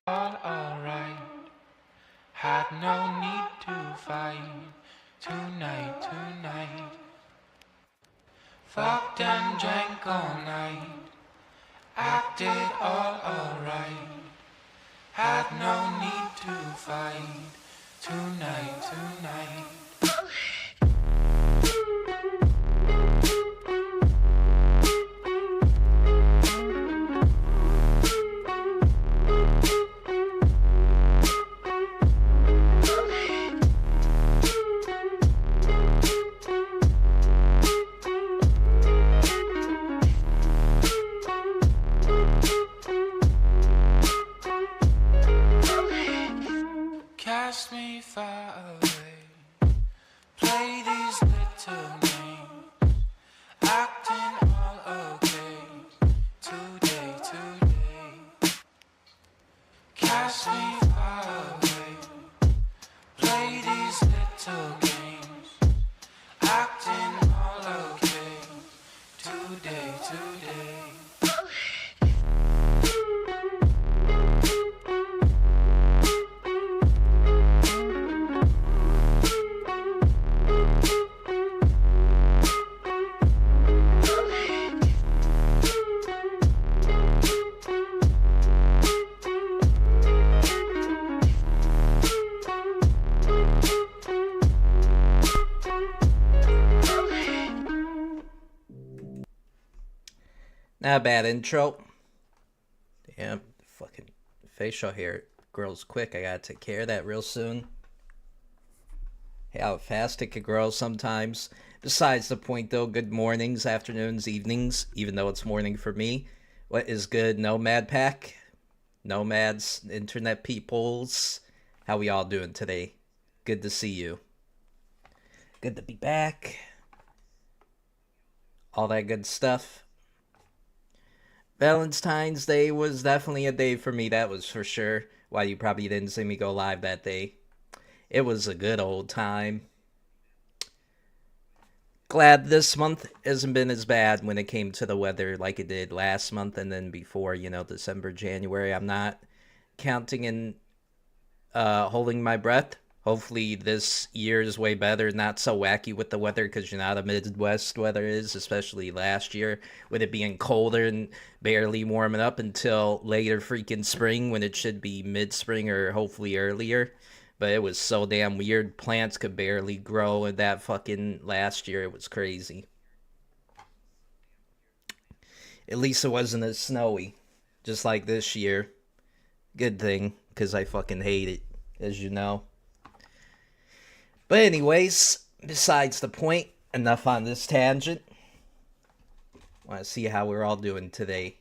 Alright, had no need to fight tonight. Fucked and drank all night, acted all alright. Had no need to fight tonight. Cast me far away, play these little games, acting all okay, today. Cast me far away, play these little games, acting all okay, today. Not a bad intro. Damn, fucking facial hair grows quick. I gotta take care of that real soon. How fast it could grow sometimes. Besides the point though, good mornings, afternoons, evenings, even though it's morning for me. What is good, Nomad Pack? Nomads, internet peoples. How we all doing today? Good to see you. Good to be back. All that good stuff. Valentine's Day was definitely a day for me, that was for sure. Why you probably didn't see me go live that day. It was a good old time. Glad this month hasn't been as bad when it came to the weather like it did last month and then before, December, January. I'm not counting and holding my breath. Hopefully this year is way better, not so wacky with the weather, because you know how the Midwest weather is, especially last year, with it being colder and barely warming up until later freaking spring when it should be mid-spring or hopefully earlier. But it was so damn weird. Plants could barely grow in that fucking last year. It was crazy. At least it wasn't as snowy, just like this year. Good thing, because I fucking hate it, as you know. But anyways, besides the point, enough on this tangent. Want to see how we're all doing today.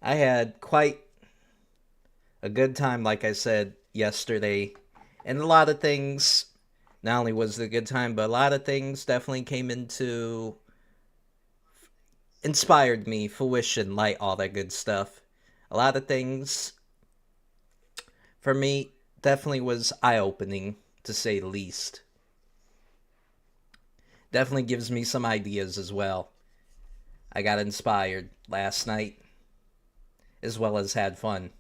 I had quite a good time, like I said, yesterday. And a lot of things, not only was it a good time, but a lot of things definitely came into, inspired me, fruition, light, all that good stuff. A lot of things, for me, definitely was eye-opening, to say the least. Definitely gives me some ideas as well. I got inspired last night, as well as had fun.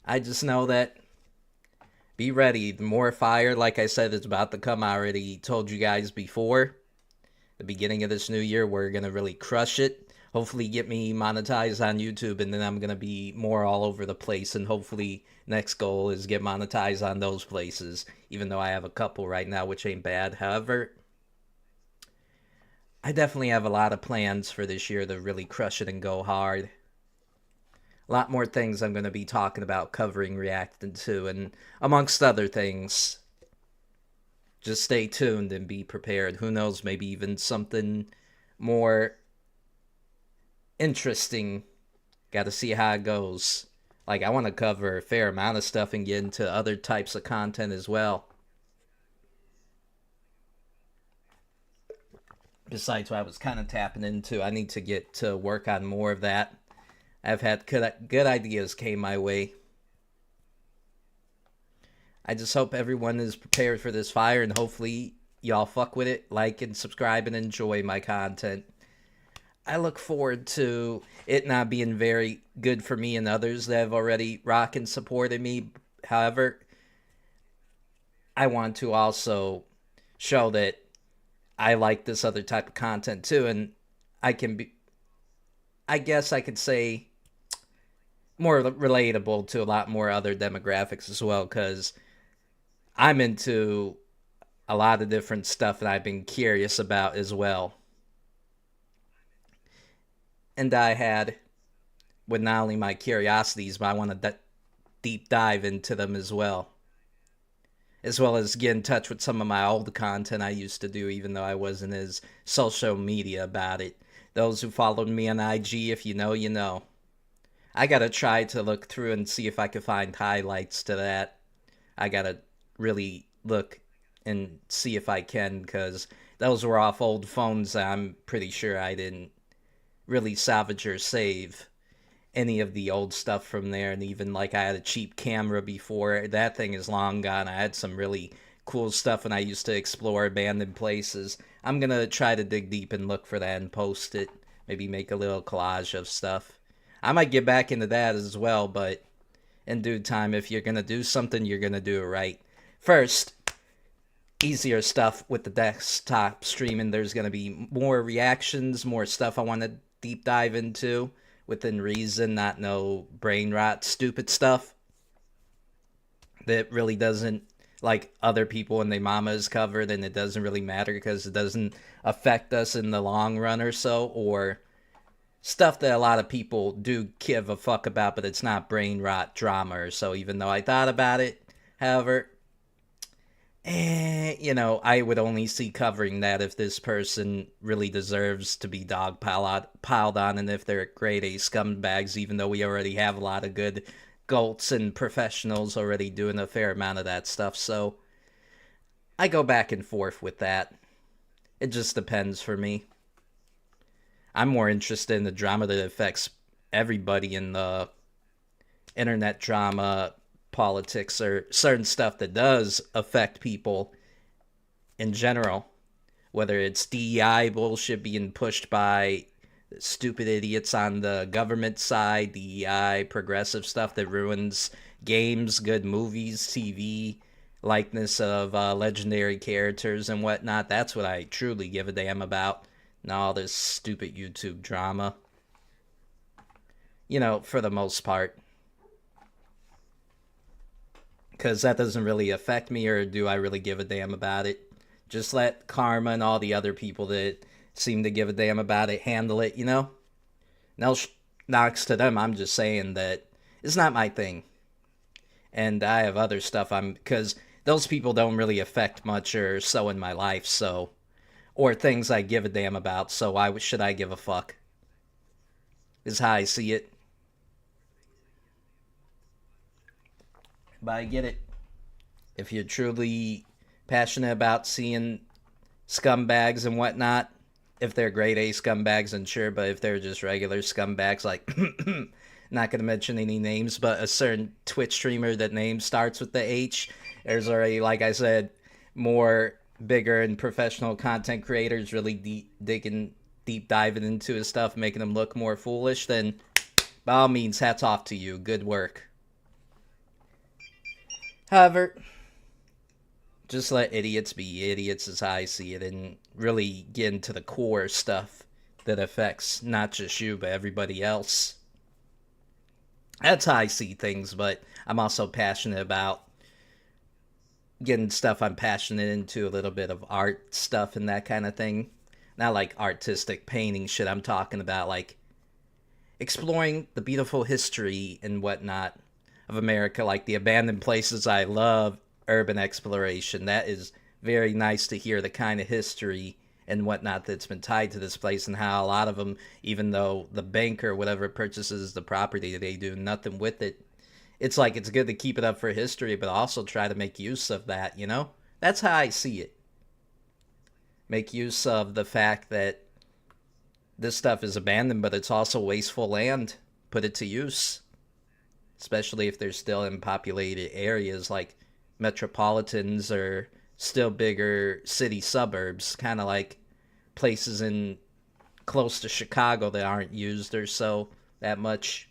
I just know that, be ready. The more fire, like I said, is about to come. I already told you guys before. The beginning of this new year, we're going to really crush it. Hopefully get me monetized on YouTube, and then I'm going to be more all over the place, and hopefully next goal is get monetized on those places, even though I have a couple right now, which ain't bad. However, I definitely have a lot of plans for this year to really crush it and go hard. A lot more things I'm going to be talking about, covering, reacting to, and amongst other things. Just stay tuned and be prepared. Who knows, maybe even something more interesting. Got to see how it goes. Like, I want to cover a fair amount of stuff and get into other types of content as well. besides what I was kind of tapping into. I need to get to work on more of that. I've had good ideas came my way. I just hope everyone is prepared for this fire, and hopefully y'all fuck with it, like and subscribe and enjoy my content. I look forward to it not being very good for me and others that have already rock and supported me. However, I want to also show that I like this other type of content too, and I guess I could say, more relatable to a lot more other demographics as well, because I'm into a lot of different stuff that I've been curious about as well. And I had, with not only my curiosities, but I want to deep dive into them as well as get in touch with some of my old content I used to do, even though I wasn't as social media about it. Those who followed me on IG, if you know, you know. I gotta try to look through and see if I can find highlights to that. I gotta really look and see if I can, because those were off old phones that I'm pretty sure I didn't really salvage or save any of the old stuff from there. And even like I had a cheap camera before, that thing is long gone. I had some really cool stuff when I used to explore abandoned places. I'm gonna try to dig deep and look for that and post it, maybe make a little collage of stuff. I might get back into that as well, but in due time. If you're gonna do something, you're gonna do it right. First, easier stuff with the desktop streaming. There's gonna be more reactions, more stuff I want to deep dive into within reason, not no brain rot stupid stuff that really doesn't, like other people and their mamas covered, and it doesn't really matter because it doesn't affect us in the long run or so, or stuff that a lot of people do give a fuck about, but it's not brain rot drama or so, even though I thought about it. However, I would only see covering that if this person really deserves to be dog piled on, and if they're grade A scumbags, even though we already have a lot of good GOATs and professionals already doing a fair amount of that stuff. So I go back and forth with that. It just depends for me. I'm more interested in the drama that affects everybody in the internet drama, politics, or certain stuff that does affect people in general. Whether it's DEI bullshit being pushed by stupid idiots on the government side, DEI, progressive stuff that ruins games, good movies, TV, likeness of legendary characters and whatnot. That's what I truly give a damn about. Not all this stupid YouTube drama. For the most part. Because that doesn't really affect me, or do I really give a damn about it? Just let Karma and all the other people that seem to give a damn about it handle it, No knocks to them. I'm just saying that it's not my thing. And I have other stuff because those people don't really affect much or so in my life, so, or things I give a damn about, so why should I give a fuck? Is how I see it. But I get it. If you're truly passionate about seeing scumbags and whatnot, if they're grade A scumbags, then sure, but if they're just regular scumbags, like, not going to mention any names, but a certain Twitch streamer that name starts with the H, there's already, like I said, more bigger and professional content creators really deep diving into his stuff, making him look more foolish, then by all means, hats off to you. Good work. However, just let idiots be idiots is how I see it, and really get into the core stuff that affects not just you, but everybody else. That's how I see things, but I'm also passionate about getting stuff I'm passionate into, a little bit of art stuff and that kind of thing. Not like artistic painting shit, I'm talking about like exploring the beautiful history and whatnot of America, like the abandoned places. I love urban exploration. That is very nice to hear the kind of history and whatnot that's been tied to this place, and how a lot of them, even though the bank or whatever purchases the property, they do nothing with it. It's like, it's good to keep it up for history, but also try to make use of that, That's how I see it. make use of the fact that this stuff is abandoned, but it's also wasteful land. Put it to use, especially if they're still in populated areas like metropolitans or still bigger city suburbs, kind of like places in close to Chicago that aren't used or so that much.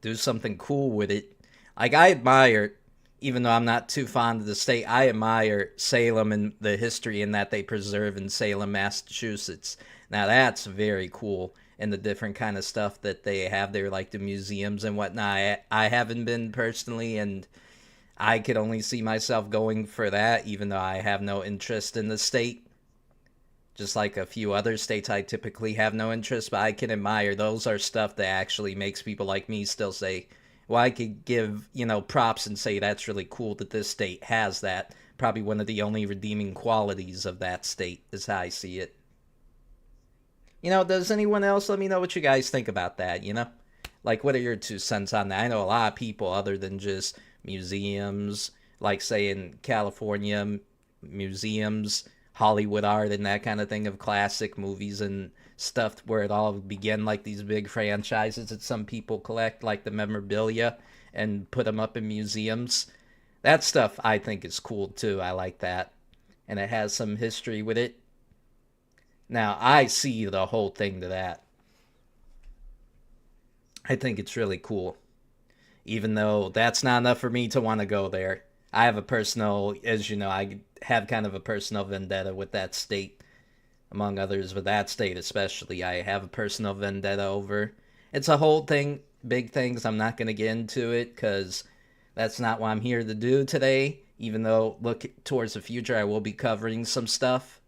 Do something cool with it. Like, I admire, even though I'm not too fond of the state, I admire Salem and the history in that they preserve in Salem, Massachusetts. Now that's very cool, and the different kind of stuff that they have there, like the museums and whatnot. I haven't been personally, and I could only see myself going for that, even though I have no interest in the state. Just like a few other states, I typically have no interest, but I can admire those are stuff that actually makes people like me still say, well, I could give, props and say that's really cool that this state has that. Probably one of the only redeeming qualities of that state is how I see it. Does anyone else let me know what you guys think about that, Like, what are your 2 cents on that? I know a lot of people, other than just museums, like, say, in California, museums, Hollywood art, and that kind of thing of classic movies and stuff where it all began, like these big franchises that some people collect, like the memorabilia, and put them up in museums. That stuff I think is cool, too. I like that. And it has some history with it. Now, I see the whole thing to that. I think it's really cool. Even though that's not enough for me to want to go there. I have a personal, as you know, I have kind of a personal vendetta with that state, among others, with that state especially. I have a personal vendetta over. It's a whole thing, big things. I'm not going to get into it because that's not what I'm here to do today. Even though, look towards the future, I will be covering some stuff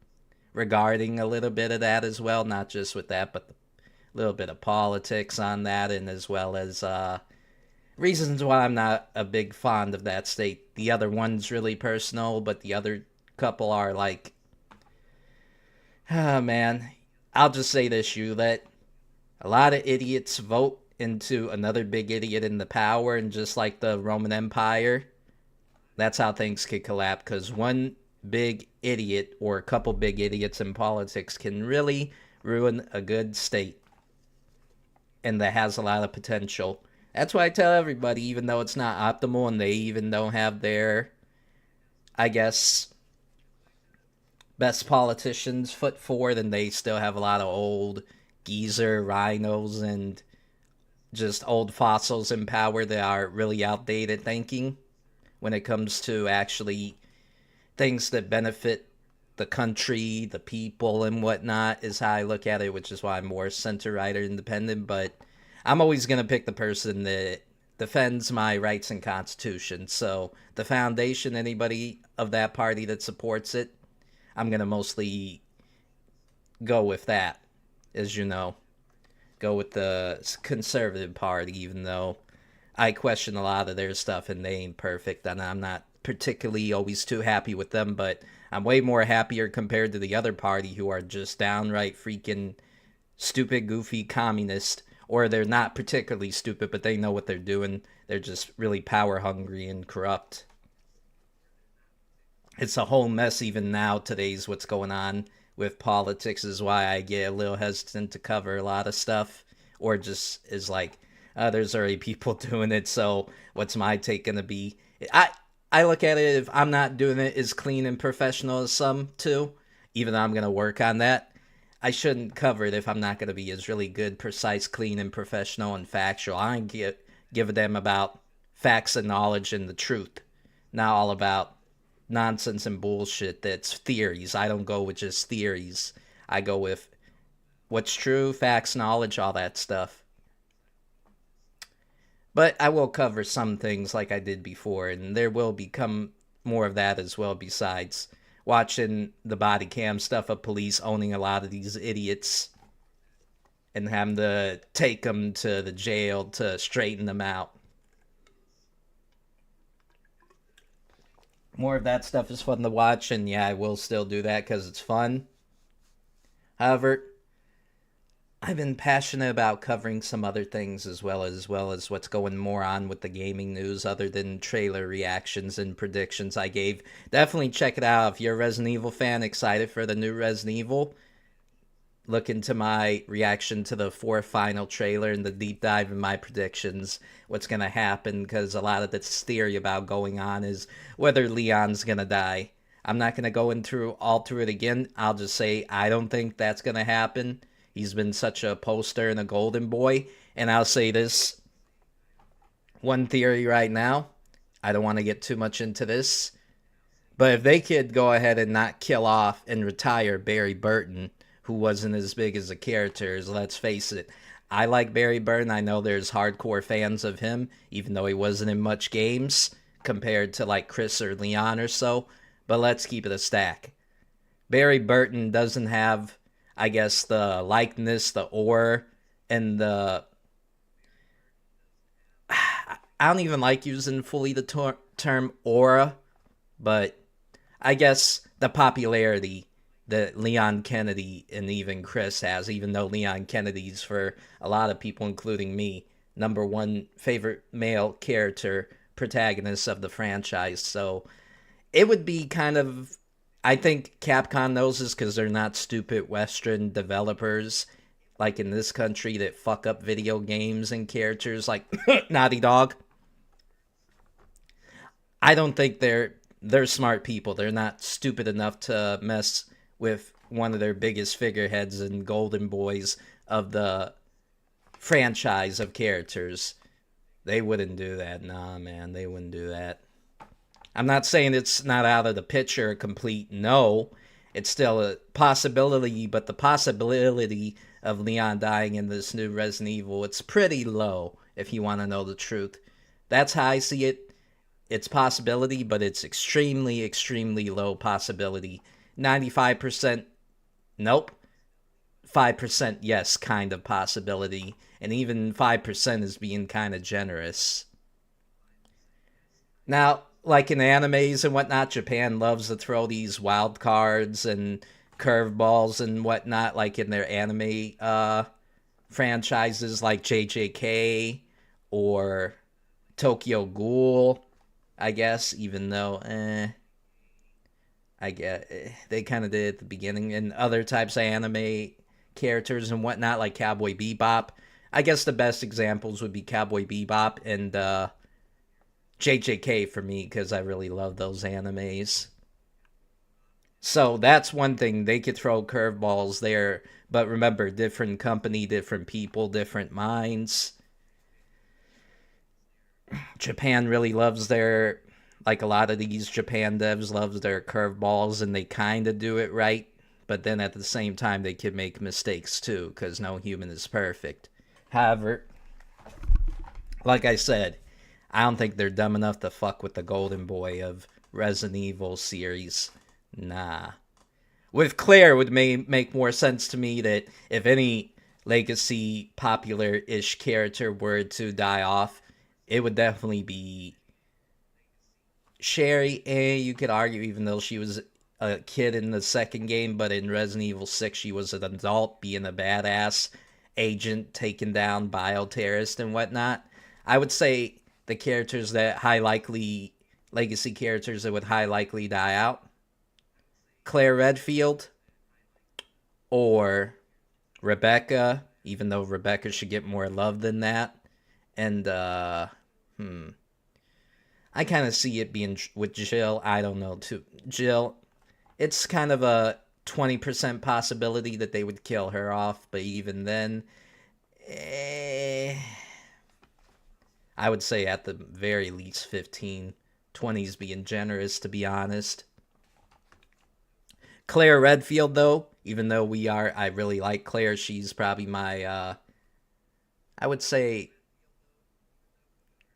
regarding a little bit of that as well. Not just with that, but a little bit of politics on that, and as well as reasons why I'm not a big fond of that state. The other one's really personal, but the other couple are like, oh man, I'll just say this, you let a lot of idiots vote into another big idiot in the power, and just like the Roman Empire, that's how things could collapse, because one big idiot or a couple big idiots in politics can really ruin a good state, and that has a lot of potential. That's why I tell everybody, even though it's not optimal and they even don't have their, I guess, best politicians foot forward, and they still have a lot of old geezer rhinos and just old fossils in power that are really outdated thinking when it comes to actually things that benefit the country, the people, and whatnot, is how I look at it, which is why I'm more center-right or independent, but I'm always going to pick the person that defends my rights and constitution. So the foundation, anybody of that party that supports it, I'm going to mostly go with that, as you know. Go with the conservative party, even though I question a lot of their stuff and they ain't perfect, and I'm not particularly always too happy with them, but I'm way more happier compared to the other party who are just downright freaking stupid, goofy communist. Or they're not particularly stupid, but they know what they're doing. They're just really power hungry and corrupt. It's a whole mess even now. Today's what's going on with politics is why I get a little hesitant to cover a lot of stuff. Or just is like, there's already people doing it, so what's my take going to be? I look at it, if I'm not doing it as clean and professional as some too, even though I'm going to work on that, I shouldn't cover it if I'm not going to be as really good, precise, clean, and professional and factual. I don't give a damn about facts and knowledge and the truth. Not all about nonsense and bullshit that's theories. I don't go with just theories. I go with what's true, facts, knowledge, all that stuff. But I will cover some things like I did before, and there will become more of that as well, besides watching the body cam stuff of police owning a lot of these idiots and having to take them to the jail to straighten them out. More of that stuff is fun to watch, and yeah, I will still do that because it's fun. However, I've been passionate about covering some other things as well as what's going more on with the gaming news other than trailer reactions and predictions I gave. Definitely check it out if you're a Resident Evil fan, excited for the new Resident Evil. Look into my reaction to the fourth final trailer and the deep dive in my predictions, what's going to happen, because a lot of this theory about going on is whether Leon's going to die. I'm not going to go all through it again. I'll just say I don't think that's going to happen. He's been such a poster and a golden boy. And I'll say this one theory right now. I don't want to get too much into this. But if they could go ahead and not kill off and retire Barry Burton, who wasn't as big as a character, as let's face it. I like Barry Burton. I know there's hardcore fans of him, even though he wasn't in much games compared to like Chris or Leon or so. But let's keep it a stack. Barry Burton doesn't have, I guess, the likeness, the aura, and the... I don't even like using fully the term aura, but I guess the popularity that Leon Kennedy and even Chris has, even though Leon Kennedy's, for a lot of people, including me, #1 favorite male character protagonist of the franchise. So it would be kind of... I think Capcom knows this because they're not stupid Western developers like in this country that fuck up video games and characters like Naughty Dog. I don't think they're smart people. They're not stupid enough to mess with one of their biggest figureheads and golden boys of the franchise of characters. They wouldn't do that. Nah, man, they wouldn't do that. I'm not saying it's not out of the picture, a complete no. It's still a possibility, but the possibility of Leon dying in this new Resident Evil, it's pretty low, if you want to know the truth. That's how I see it. It's possibility, but it's extremely, extremely low possibility. 95% nope. 5% yes kind of possibility. And even 5% is being kind of generous. Now, like in animes and whatnot, Japan loves to throw these wild cards and curveballs and whatnot, like in their anime franchises like JJK or Tokyo Ghoul, I guess, even though, I get they kind of did at the beginning, and other types of anime characters and whatnot, like Cowboy Bebop. I guess the best examples would be Cowboy Bebop and JJK for me, because I really love those animes. So that's one thing. They could throw curveballs there, but remember, different company, different people, different minds. Japan really loves their, like a lot of these Japan devs loves their curveballs, and they kind of do it right, but then at the same time they could make mistakes too, because no human is perfect. However, like I said, I don't think they're dumb enough to fuck with the golden boy of Resident Evil series. Nah. With Claire, it would make more sense to me that if any legacy popular-ish character were to die off, it would definitely be Sherry. You could argue, even though she was a kid in the second game, but in Resident Evil 6 she was an adult being a badass agent taking down bioterrorists and whatnot. I would say the characters that legacy characters that would high likely die out: Claire Redfield or Rebecca, even though Rebecca should get more love than that. And I kind of see it being with Jill. I don't know, too. Jill, it's kind of a 20% possibility that they would kill her off, but even then, I would say at the very least 15. 20's being generous, to be honest. Claire Redfield, though, even though I really like Claire, she's probably my, I would say,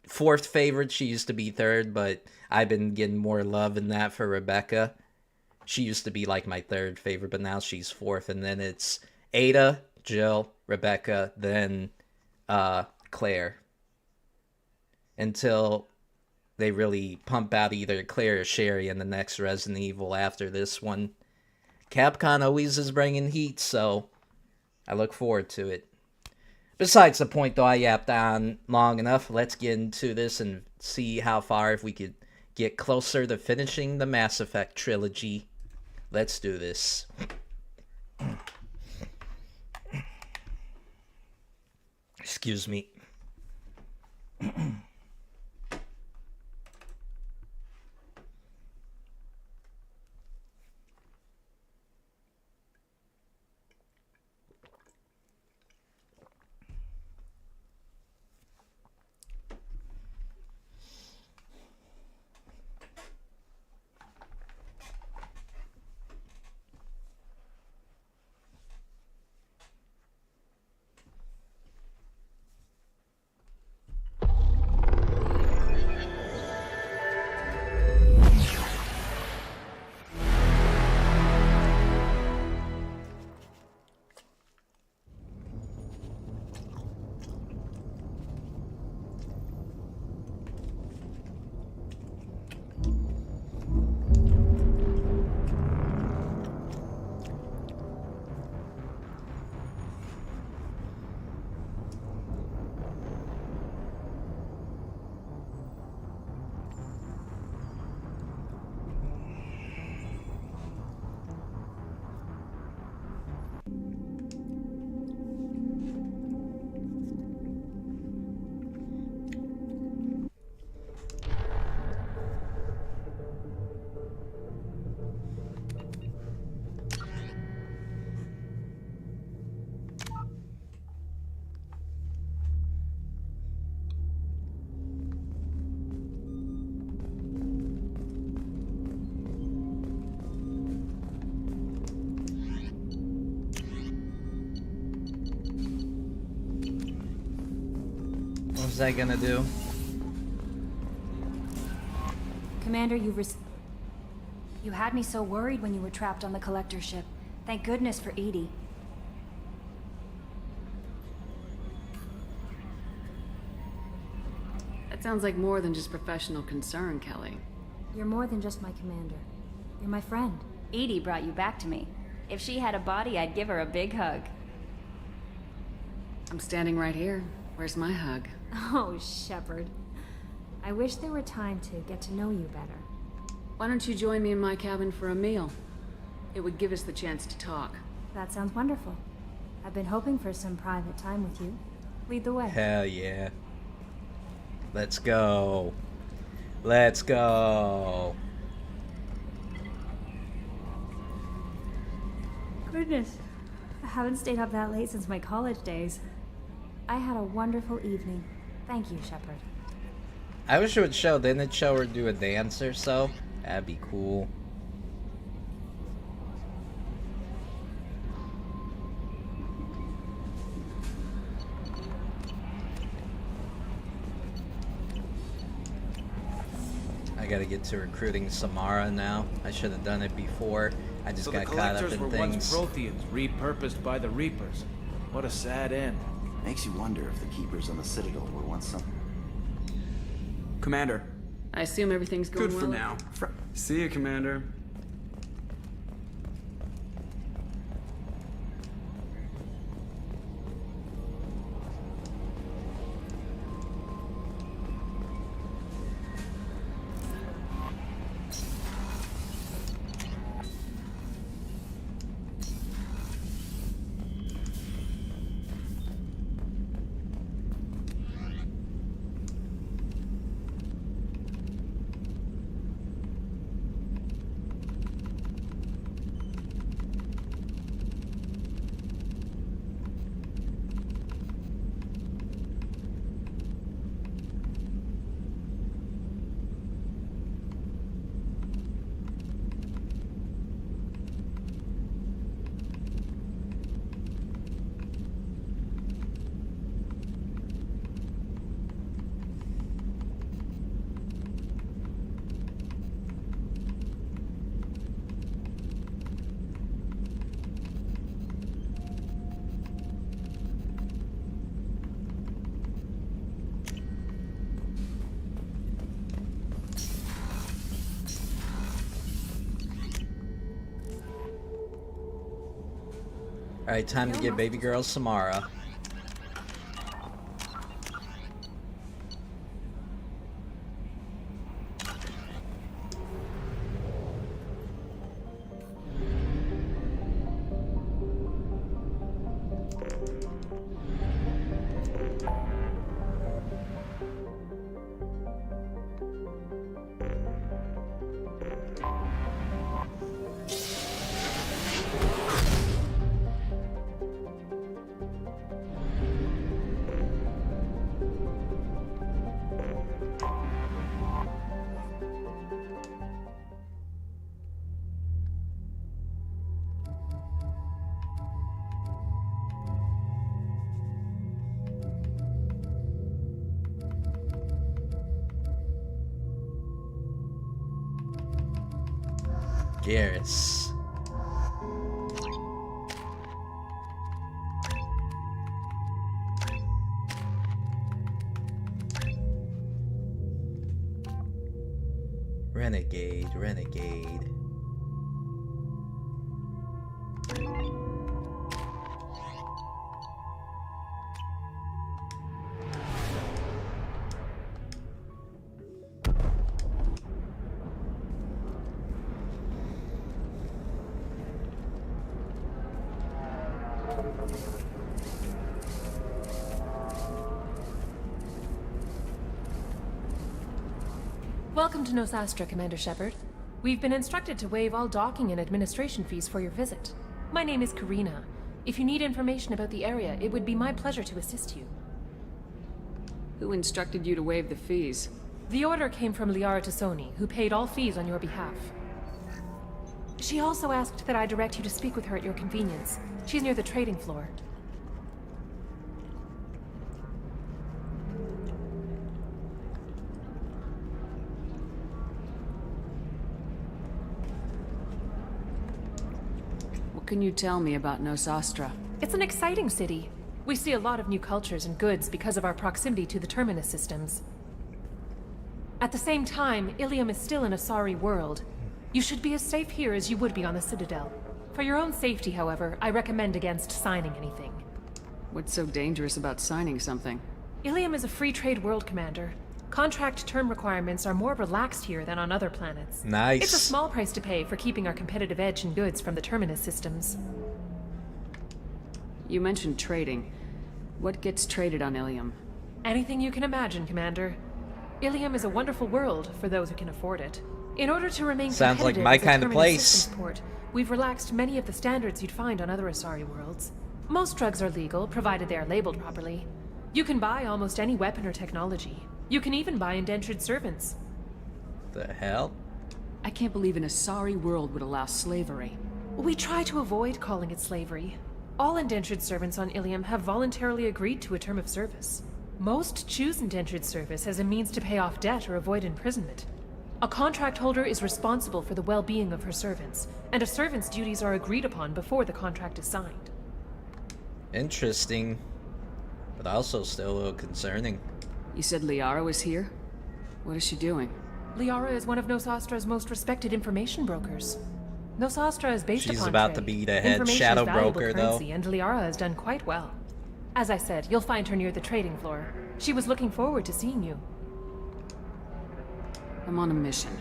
fourth favorite. She used to be third, but I've been getting more love in that for Rebecca. She used to be like my third favorite, but now she's fourth, and then it's Ada, Jill, Rebecca, then Claire. Until they really pump out either Claire or Sherry in the next Resident Evil after this one. Capcom always is bringing heat, so I look forward to it. Besides the point, though, I yapped on long enough. Let's get into this and see how far, if we could get closer to finishing the Mass Effect trilogy. Let's do this. Excuse me. What was I gonna do? Commander, you had me so worried when you were trapped on the collector ship. Thank goodness for Edie. That sounds like more than just professional concern, Kelly. You're more than just my commander. You're my friend. Edie brought you back to me. If she had a body, I'd give her a big hug. I'm standing right here. Where's my hug? Oh, Shepard. I wish there were time to get to know you better. Why don't you join me in my cabin for a meal? It would give us the chance to talk. That sounds wonderful. I've been hoping for some private time with you. Lead the way. Hell yeah. Let's go. Let's go. Goodness. I haven't stayed up that late since my college days. I had a wonderful evening. Thank you, Shepard. I wish it would show. Didn't it show her do a dance or so? That'd be cool. I gotta get to recruiting Samara now. I should have done it before. I just got caught up in were things. Once Protheans, repurposed by the Reapers. What a sad end. Makes you wonder if the Keepers on the Citadel were once some... Commander. I assume everything's going Good well? for now. See you, Commander. Alright, time to give baby girl Samara. Garrus. Renegade. Welcome to Nosastra, Commander Shepard. We've been instructed to waive all docking and administration fees for your visit. My name is Karina. If you need information about the area, it would be my pleasure to assist you. Who instructed you to waive the fees? The order came from Liara Tassoni, who paid all fees on your behalf. She also asked that I direct you to speak with her at your convenience. She's near the trading floor. What can you tell me about Nosastra? It's an exciting city. We see a lot of new cultures and goods because of our proximity to the terminus systems. At the same time, Ilium is still an Asari world. You should be as safe here as you would be on the Citadel. For your own safety, however, I recommend against signing anything. What's so dangerous about signing something? Ilium is a free trade world, Commander. Contract term requirements are more relaxed here than on other planets. Nice. It's a small price to pay for keeping our competitive edge in goods from the terminus systems. You mentioned trading. What gets traded on Ilium? Anything you can imagine, Commander. Ilium is a wonderful world for those who can afford it. In order to remain Sounds like competitive my as a kind of terminus place. systems port, we've relaxed many of the standards you'd find on other Asari worlds. Most drugs are legal, provided they are labeled properly. You can buy almost any weapon or technology. You can even buy indentured servants. The hell? I can't believe an Asari world would allow slavery. We try to avoid calling it slavery. All indentured servants on Ilium have voluntarily agreed to a term of service. Most choose indentured service as a means to pay off debt or avoid imprisonment. A contract holder is responsible for the well-being of her servants, and a servant's duties are agreed upon before the contract is signed. Interesting, but also still a little concerning. You said Liara was here? What is she doing? Liara is one of Nosastra's most respected information brokers. Nosastra is based upon She's about trade. to be the head Information shadow is valuable broker, though. currency, and Liara has done quite well. As I said, you'll find her near the trading floor. She was looking forward to seeing you. I'm on a mission.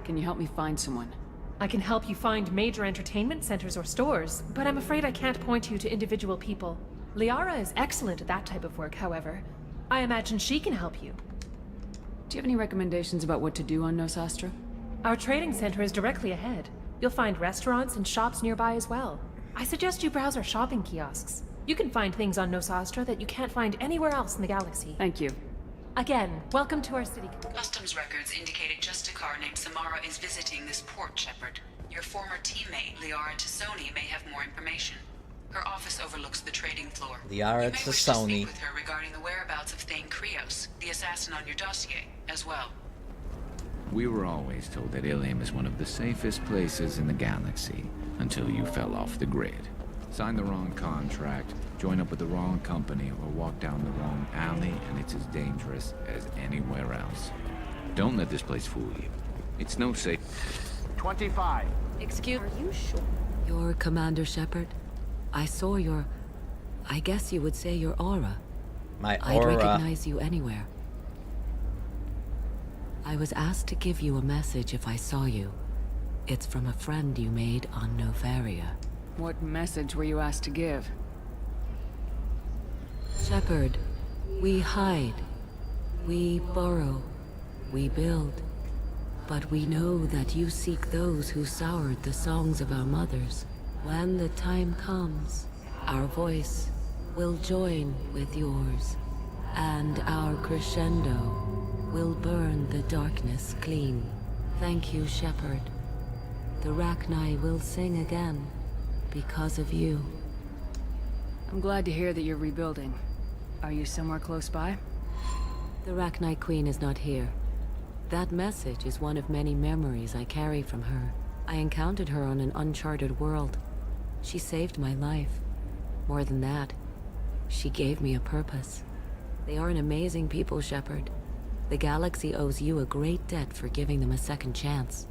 Can you help me find someone? I can help you find major entertainment centers or stores, but I'm afraid I can't point you to individual people. Liara is excellent at that type of work, however. I imagine she can help you. Do you have any recommendations about what to do on Nosastra? Our trading center is directly ahead. You'll find restaurants and shops nearby as well. I suggest you browse our shopping kiosks. You can find things on Nosastra that you can't find anywhere else in the galaxy. Thank you. Again, welcome to our city. Customs records indicated just a car named Samara is visiting this port, Shepard. Your former teammate, Liara Tassoni, may have more information. Her office overlooks the trading floor. Liara You may wish to Tassoni. speak with her regarding the whereabouts of Thane Krios, the assassin on your dossier, as well. We were always told that Ilium is one of the safest places in the galaxy, until you fell off the grid. Sign the wrong contract, join up with the wrong company, or walk down the wrong alley, and it's as dangerous as anywhere else. Don't let this place fool you. It's no safe. 25. Excuse... Are you sure? You're Commander Shepard? I saw your... I guess you would say your aura. My I'd aura. recognize you anywhere. I was asked to give you a message if I saw you. It's from a friend you made on Novaria. What message were you asked to give? Shepard, we hide. We burrow. We build. But we know that you seek those who soured the songs of our mothers. When the time comes, our voice will join with yours, and our crescendo will burn the darkness clean. Thank you, Shepard. The Rachni will sing again because of you. I'm glad to hear that you're rebuilding. Are you somewhere close by? The Rachni Queen is not here. That message is one of many memories I carry from her. I encountered her on an uncharted world. She saved my life. More than that, she gave me a purpose. They are an amazing people, Shepard. The galaxy owes you a great debt for giving them a second chance.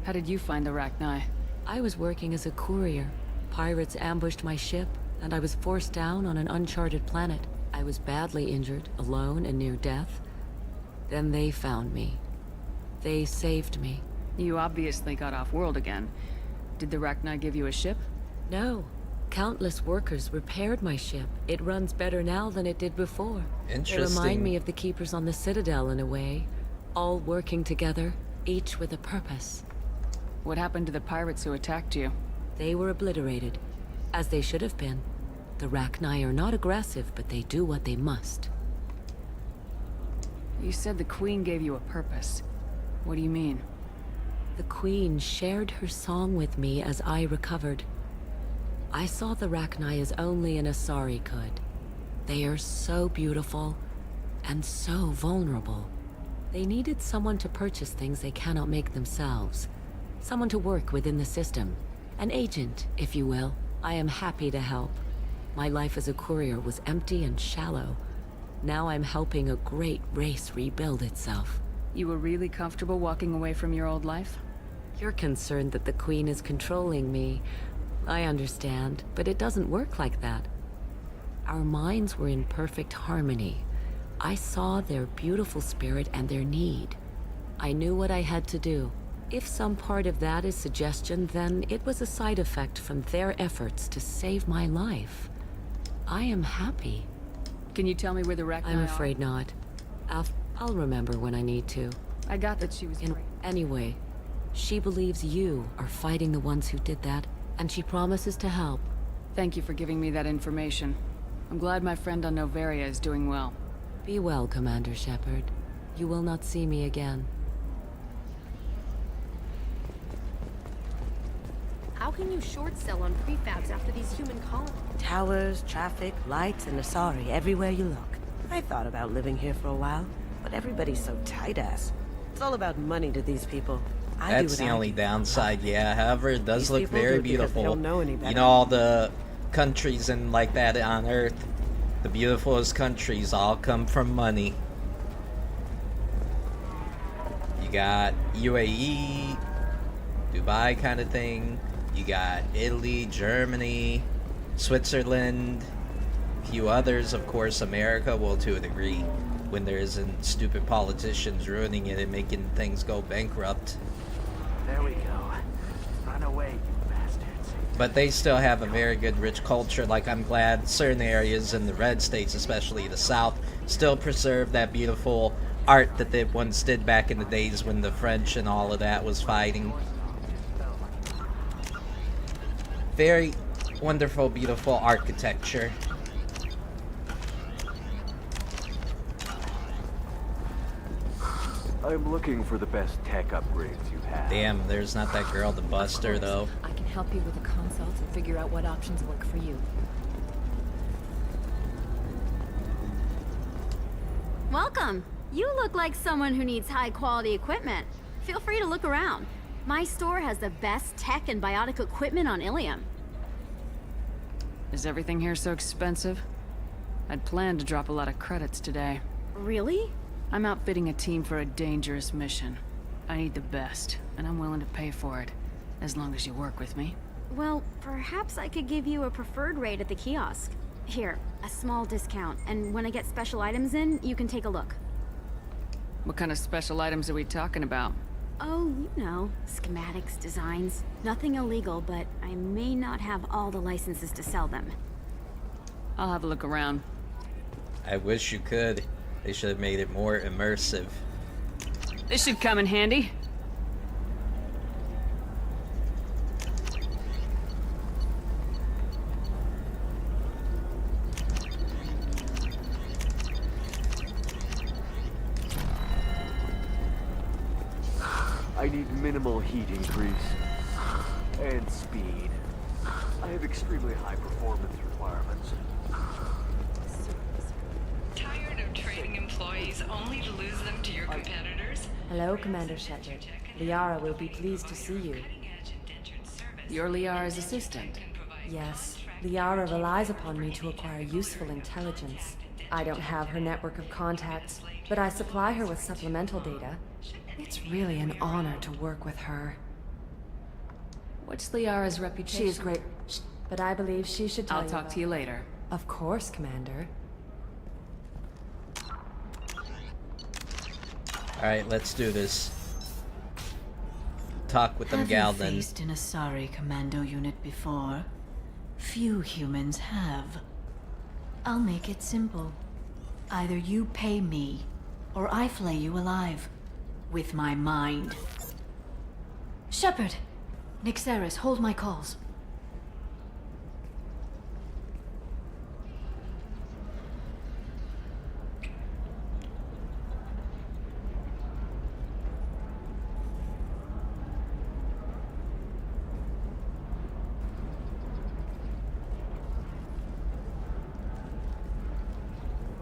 How did you find the Rachni? I was working as a courier. Pirates ambushed my ship, and I was forced down on an uncharted planet. I was badly injured, alone and near death. Then they found me. They saved me. You obviously got off-world again. Did the Rachni give you a ship? No. Countless workers repaired my ship. It runs better now than it did before. Interesting. They remind me of the Keepers on the Citadel in a way. All working together, each with a purpose. What happened to the pirates who attacked you? They were obliterated, as they should have been. The Rachni are not aggressive, but they do what they must. You said the Queen gave you a purpose. What do you mean? The Queen shared her song with me as I recovered. I saw the Rachni as only an Asari could. They are so beautiful, and so vulnerable. They needed someone to purchase things they cannot make themselves. Someone to work within the system. An agent, if you will. I am happy to help. My life as a courier was empty and shallow. Now I'm helping a great race rebuild itself. You were really comfortable walking away from your old life? You're concerned that the Queen is controlling me. I understand, but it doesn't work like that. Our minds were in perfect harmony. I saw their beautiful spirit and their need. I knew what I had to do. If some part of that is suggestion, then it was a side effect from their efforts to save my life. I am happy. Can you tell me where the Rachni are? I'm afraid not. I'll remember when I need to. I got that she was great. Anyway, she believes you are fighting the ones who did that, and she promises to help. Thank you for giving me that information. I'm glad my friend on Novaria is doing well. Be well, Commander Shepard. You will not see me again. How can you short sell on prefabs after these human colonies? Towers, traffic, lights, and Asari everywhere you look. I thought about living here for a while, but everybody's so tight-ass. It's all about money to these people. That's the only downside, yeah. However, it does look very beautiful. Don't know any better. You know, all the countries and like that on Earth, the beautifulest countries all come from money. You got UAE, Dubai kind of thing. You got Italy, Germany, Switzerland, a few others, of course, America, well, to a degree, when there isn't stupid politicians ruining it and making things go bankrupt. There we go. Run away, you bastards. But they still have a very good, rich culture. Like, I'm glad certain areas in the red states, especially the South, still preserve that beautiful art that they once did back in the days when the French and all of that was fighting. Very wonderful, beautiful architecture. I'm looking for the best tech upgrades you have. Damn, there's not that girl, the Buster, though. I can help you with the consult and figure out what options work for you. Welcome. You look like someone who needs high-quality equipment. Feel free to look around. My store has the best tech and biotic equipment on Ilium. Is everything here so expensive? I'd planned to drop a lot of credits today. Really? I'm outfitting a team for a dangerous mission. I need the best, and I'm willing to pay for it, as long as you work with me. Well, perhaps I could give you a preferred rate at the kiosk. Here, a small discount, and when I get special items in, you can take a look. What kind of special items are we talking about? Oh, you know, schematics, designs. Nothing illegal, but I may not have all the licenses to sell them. I'll have a look around. I wish you could. They should have made it more immersive. This should come in handy. I need minimal heat increase. And speed. I have extremely high performance requirements. Tired of training employees only to lose them to your competitors? Hello, Commander Shepard. Liara will be pleased to see you. You're Liara's assistant. Yes, Liara relies upon me to acquire useful intelligence. I don't have her network of contacts, but I supply her with supplemental data. It's really an honor to work with her. What's Liara's reputation? She is great, but I believe she should tell you. I'll talk to you later. Of course, Commander. Alright, let's do this. Talk with them, Gal, then. Have you faced an Asari commando unit before? Few humans have. I'll make it simple. Either you pay me, or I flay you alive. With my mind. Shepard! Nixeris, hold my calls.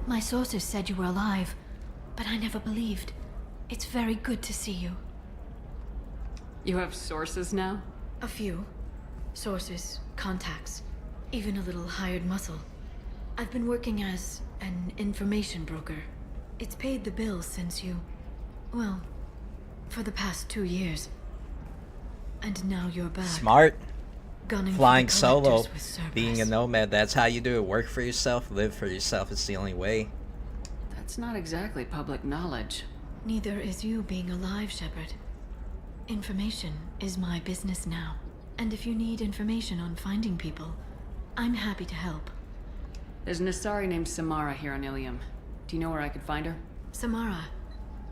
My sources said you were alive, but I never believed. It's very good to see you. You have sources now? A few. Sources, contacts, even a little hired muscle. I've been working as an information broker. It's paid the bills since you... well, for the past 2 years. And now you're back. Smart. Gunning for Flying the solo. collectors with Cerberus. Being a nomad. That's how you do it. Work for yourself. Live for yourself. It's the only way. That's not exactly public knowledge. Neither is you being alive, Shepard. Information is my business now. And if you need information on finding people, I'm happy to help. There's an Asari named Samara here on Ilium. Do you know where I could find her? Samara?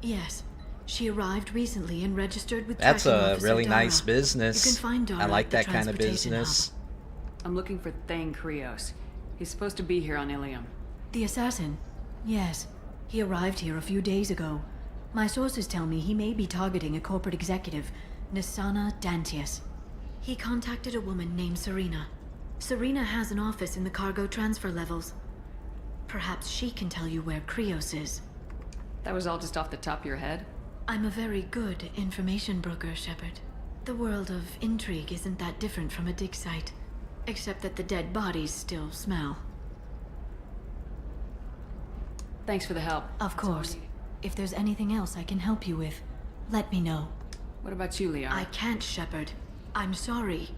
Yes. She arrived recently and registered with That's Tracking a Officer really Dara. nice business. You can find Dara I like at the that kind of transportation business. hub. I'm looking for Thane Krios. He's supposed to be here on Ilium. The assassin? Yes. He arrived here a few days ago. My sources tell me he may be targeting a corporate executive, Nisana Dantius. He contacted a woman named Serena. Serena has an office in the cargo transfer levels. Perhaps she can tell you where Krios is. That was all just off the top of your head? I'm a very good information broker, Shepard. The world of intrigue isn't that different from a dig site, except that the dead bodies still smell. Thanks for the help. Of course. If there's anything else I can help you with, let me know. What about you, Liara? I can't, Shepard. I'm sorry.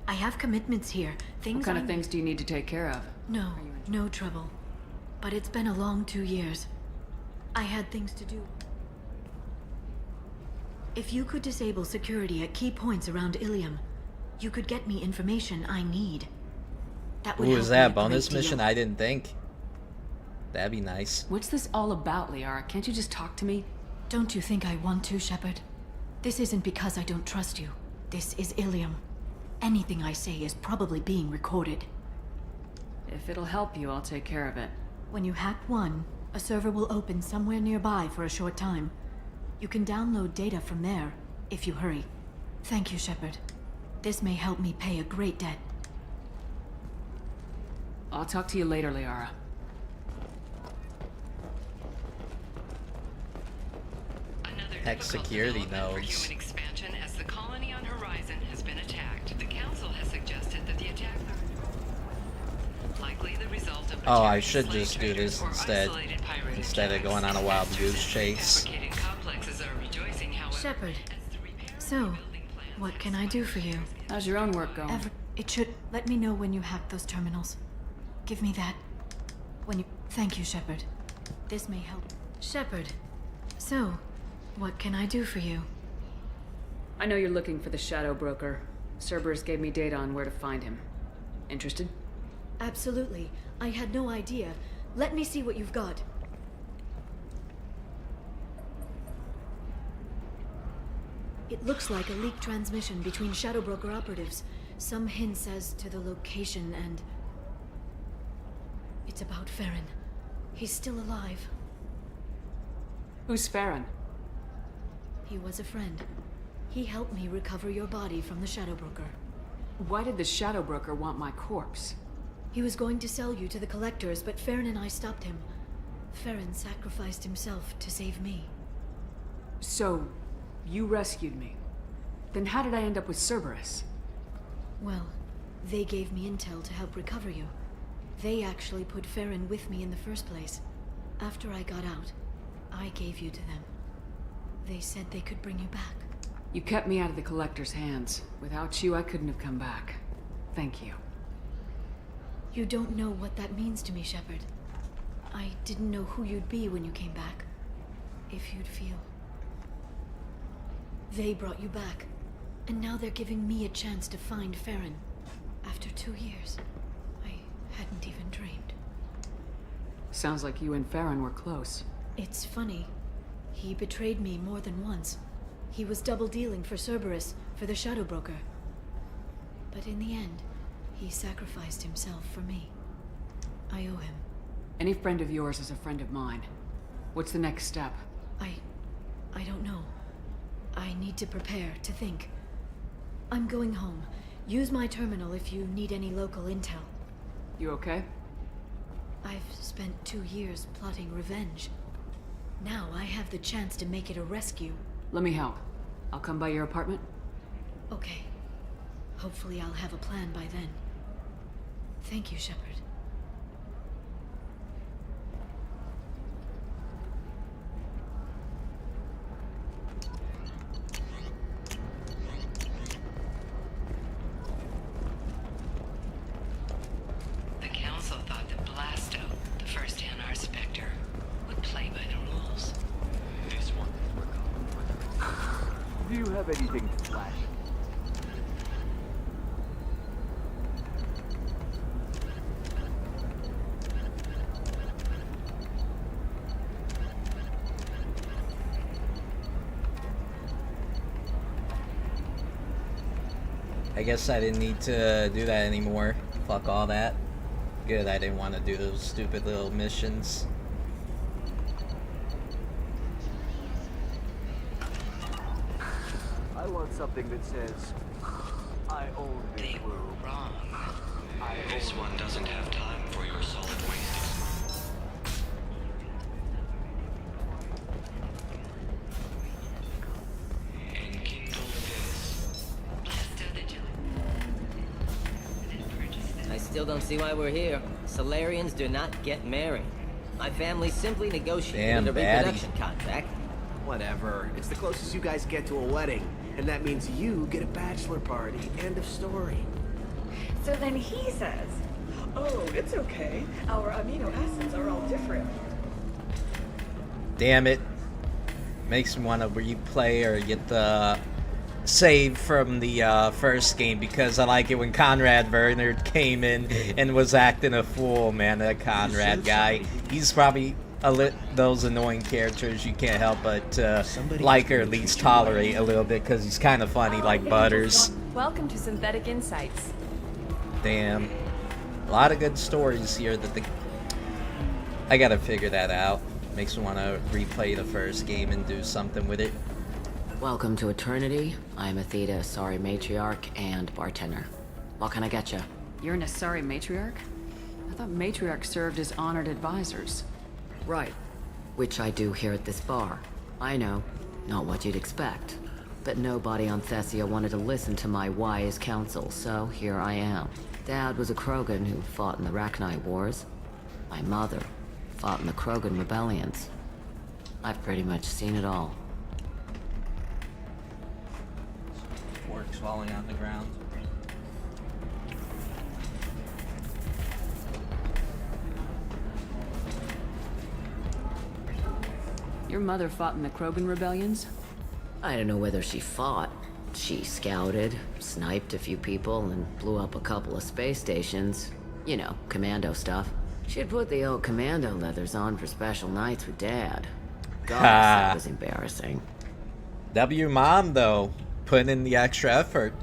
I have commitments here. What kind of things do you need to take care of? No, no trouble. But it's been a long 2 years. I had things to do. If you could disable security at key points around Ilium, you could get me information I need. That would Ooh, help is me that a a bonus great deal. mission? I didn't think. That'd be nice. What's this all about, Liara? Can't you just talk to me? Don't you think I want to, Shepard? This isn't because I don't trust you. This is Ilium. Anything I say is probably being recorded. If it'll help you, I'll take care of it. When you hack one, a server will open somewhere nearby for a short time. You can download data from there, if you hurry. Thank you, Shepard. This may help me pay a great debt. I'll talk to you later, Liara. Heck, security knows. Human expansion as the colony on Horizon has been attacked. The Council has suggested that the attack likely the result of Oh, I should just do this instead of going on a wild goose chase. Shepard, so, what can I do for you? How's your own work going? It should let me know when you hack those terminals. Give me that. When you... Thank you, Shepard. This may help. Shepard. So, what can I do for you? I know you're looking for the Shadow Broker. Cerberus gave me data on where to find him. Interested? Absolutely. I had no idea. Let me see what you've got. It looks like a leaked transmission between Shadow Broker operatives. Some hints as to the location and... It's about Farron. He's still alive. Who's Farron? He was a friend. He helped me recover your body from the Shadow Broker. Why did the Shadow Broker want my corpse? He was going to sell you to the Collectors, but Farron and I stopped him. Farron sacrificed himself to save me. So, you rescued me. Then how did I end up with Cerberus? Well, they gave me intel to help recover you. They actually put Farron with me in the first place. After I got out, I gave you to them. They said they could bring you back. You kept me out of the Collector's hands. Without you, I couldn't have come back. Thank you. You don't know what that means to me, Shepard. I didn't know who you'd be when you came back. If you'd feel. They brought you back, and now they're giving me a chance to find Farron. After 2 years, I hadn't even dreamed. Sounds like you and Farron were close. It's funny. He betrayed me more than once. He was double-dealing for Cerberus, for the Shadow Broker. But in the end, he sacrificed himself for me. I owe him. Any friend of yours is a friend of mine. What's the next step? I don't know. I need to prepare, to think. I'm going home. Use my terminal if you need any local intel. You okay? I've spent 2 years plotting revenge. Now I have the chance to make it a rescue. Let me help. I'll come by your apartment. Okay. Hopefully I'll have a plan by then. Thank you, Shepard. The Council thought that Blasto, the first NR Spectre, would play by the rules. This one we're going with. Do you have anything to flash? I guess I didn't need to do that anymore. Fuck all that. Good, I didn't want to do those stupid little missions. I want something that says, I own this They were room. wrong. This one doesn't have time for your solid waste. Enkindle this. Blasto the I still don't see why we're here. Solarians do not get married. My family simply negotiated a reproduction contract. Whatever. It's the closest you guys get to a wedding. And that means you get a bachelor party. End of story. So then he says, oh, it's okay. Our amino acids are all different. Damn it. Makes me want to replay or get the save from the first game, because I like it when Conrad Werner came in and was acting a fool, man. That Conrad guy. He's probably those annoying characters you can't help but like or at least tolerate a little bit, because he's kind of funny, like Butters. Welcome to Synthetic Insights. Damn. A lot of good stories here that I gotta figure that out. Makes me want to replay the first game and do something with it. Welcome to Eternity. I'm Athena, Asari Matriarch and bartender. What can I get you? You're an Asari Matriarch? I thought Matriarchs served as honored advisors. Right. Which I do here at this bar. I know, not what you'd expect. But nobody on Thessia wanted to listen to my wise counsel, so here I am. Dad was a Krogan who fought in the Rachni Wars. My mother fought in the Krogan rebellions. I've pretty much seen it all. Forks falling on the ground. Your mother fought in the Krogan rebellions? I don't know whether she fought. She scouted, sniped a few people, and blew up a couple of space stations. You know, commando stuff. She'd put the old commando leathers on for special nights with Dad. God, that was embarrassing. W Mom, though, putting in the extra effort.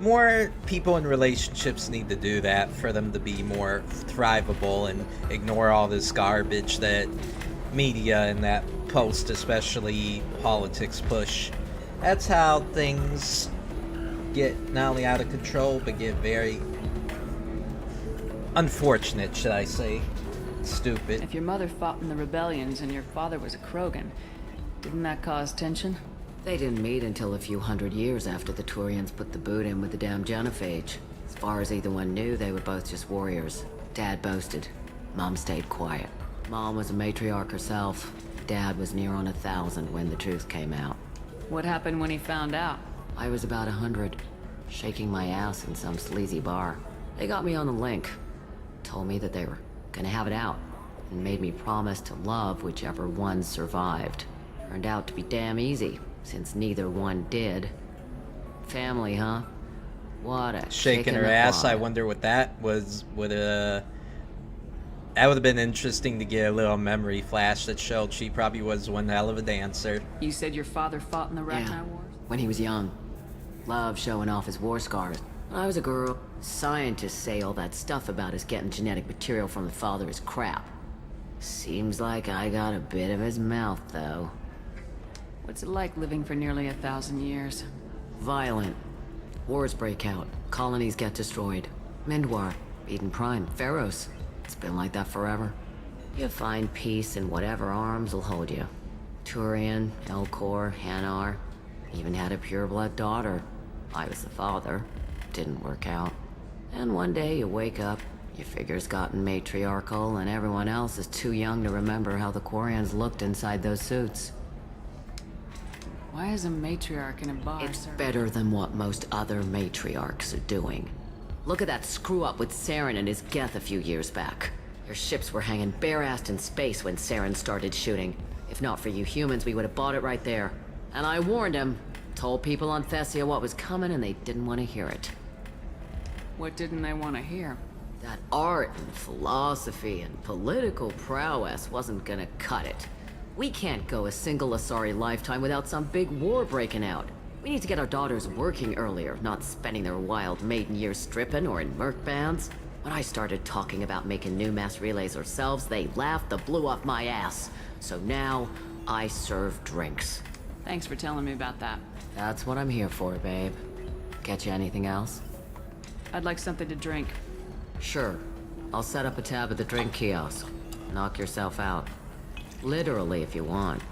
More people in relationships need to do that for them to be more thrivable and ignore all this garbage that media and that post, especially politics, push. That's how things get not only out of control, but get very unfortunate, should I say. Stupid. If your mother fought in the rebellions and your father was a Krogan, didn't that cause tension? They didn't meet until a few hundred years after the Turians put the boot in with the damn genophage. As far as either one knew, they were both just warriors. Dad boasted. Mom stayed quiet. Mom was a matriarch herself. Dad was near on 1,000 when the truth came out. What happened when he found out? I was about 100, shaking my ass in some sleazy bar. They got me on the link. Told me that they were gonna have it out, and made me promise to love whichever one survived. Turned out to be damn easy, since neither one did. Family, huh? What a shaking her ass. I wonder what that was. That would have been interesting to get a little memory flash that showed she probably was one hell of a dancer. You said your father fought in the Ragnar Wars? When he was young. Loved showing off his war scars. When I was a girl, scientists say all that stuff about us getting genetic material from the father is crap. Seems like I got a bit of his mouth, though. What's it like living for nearly 1,000 years? Violent. Wars break out. Colonies get destroyed. Mindwar, Eden Prime, Pharaohs. It's been like that forever. You find peace in whatever arms will hold you. Turian, Elcor, Hanar. Even had a pureblood daughter. I was the father. Didn't work out. And one day you wake up, your figure's gotten matriarchal, and everyone else is too young to remember how the Quarians looked inside those suits. Why is a matriarch in a bar? It's better than what most other matriarchs are doing. Look at that screw-up with Saren and his Geth a few years back. Your ships were hanging bare-assed in space when Saren started shooting. If not for you humans, we would have bought it right there. And I warned him. Told people on Thessia what was coming, and they didn't want to hear it. What didn't they want to hear? That art and philosophy and political prowess wasn't gonna cut it. We can't go a single Asari lifetime without some big war breaking out. We need to get our daughters working earlier, not spending their wild maiden years stripping or in merc bands. When I started talking about making new mass relays ourselves, they laughed the blue off my ass. So now, I serve drinks. Thanks for telling me about that. That's what I'm here for, babe. Get you anything else? I'd like something to drink. Sure. I'll set up a tab at the drink kiosk. Knock yourself out. Literally, if you want.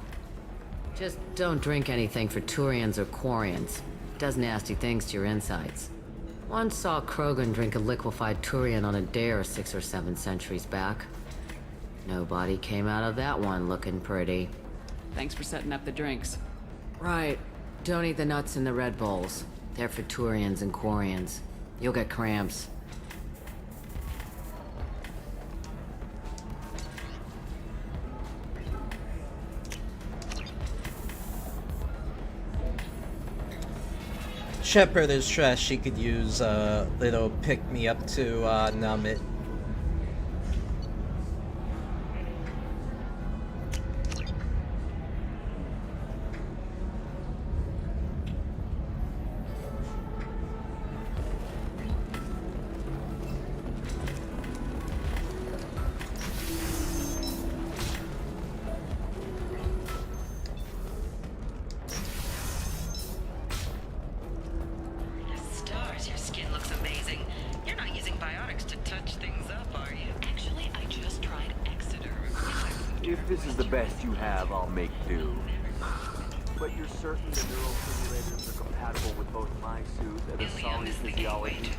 Just don't drink anything for Turians or Quarians. Does nasty things to your insides. Once saw Krogan drink a liquefied Turian on a dare 6 or 7 centuries back. Nobody came out of that one looking pretty. Thanks for setting up the drinks. Right. Don't eat the nuts in the Red Bulls. They're for Turians and Quarians. You'll get cramps. Shepard is stressed. She could use a little pick-me-up to numb it. If this is the best you have, I'll make do. But you're certain the neural simulators are compatible with both my suit and Asali's physiology?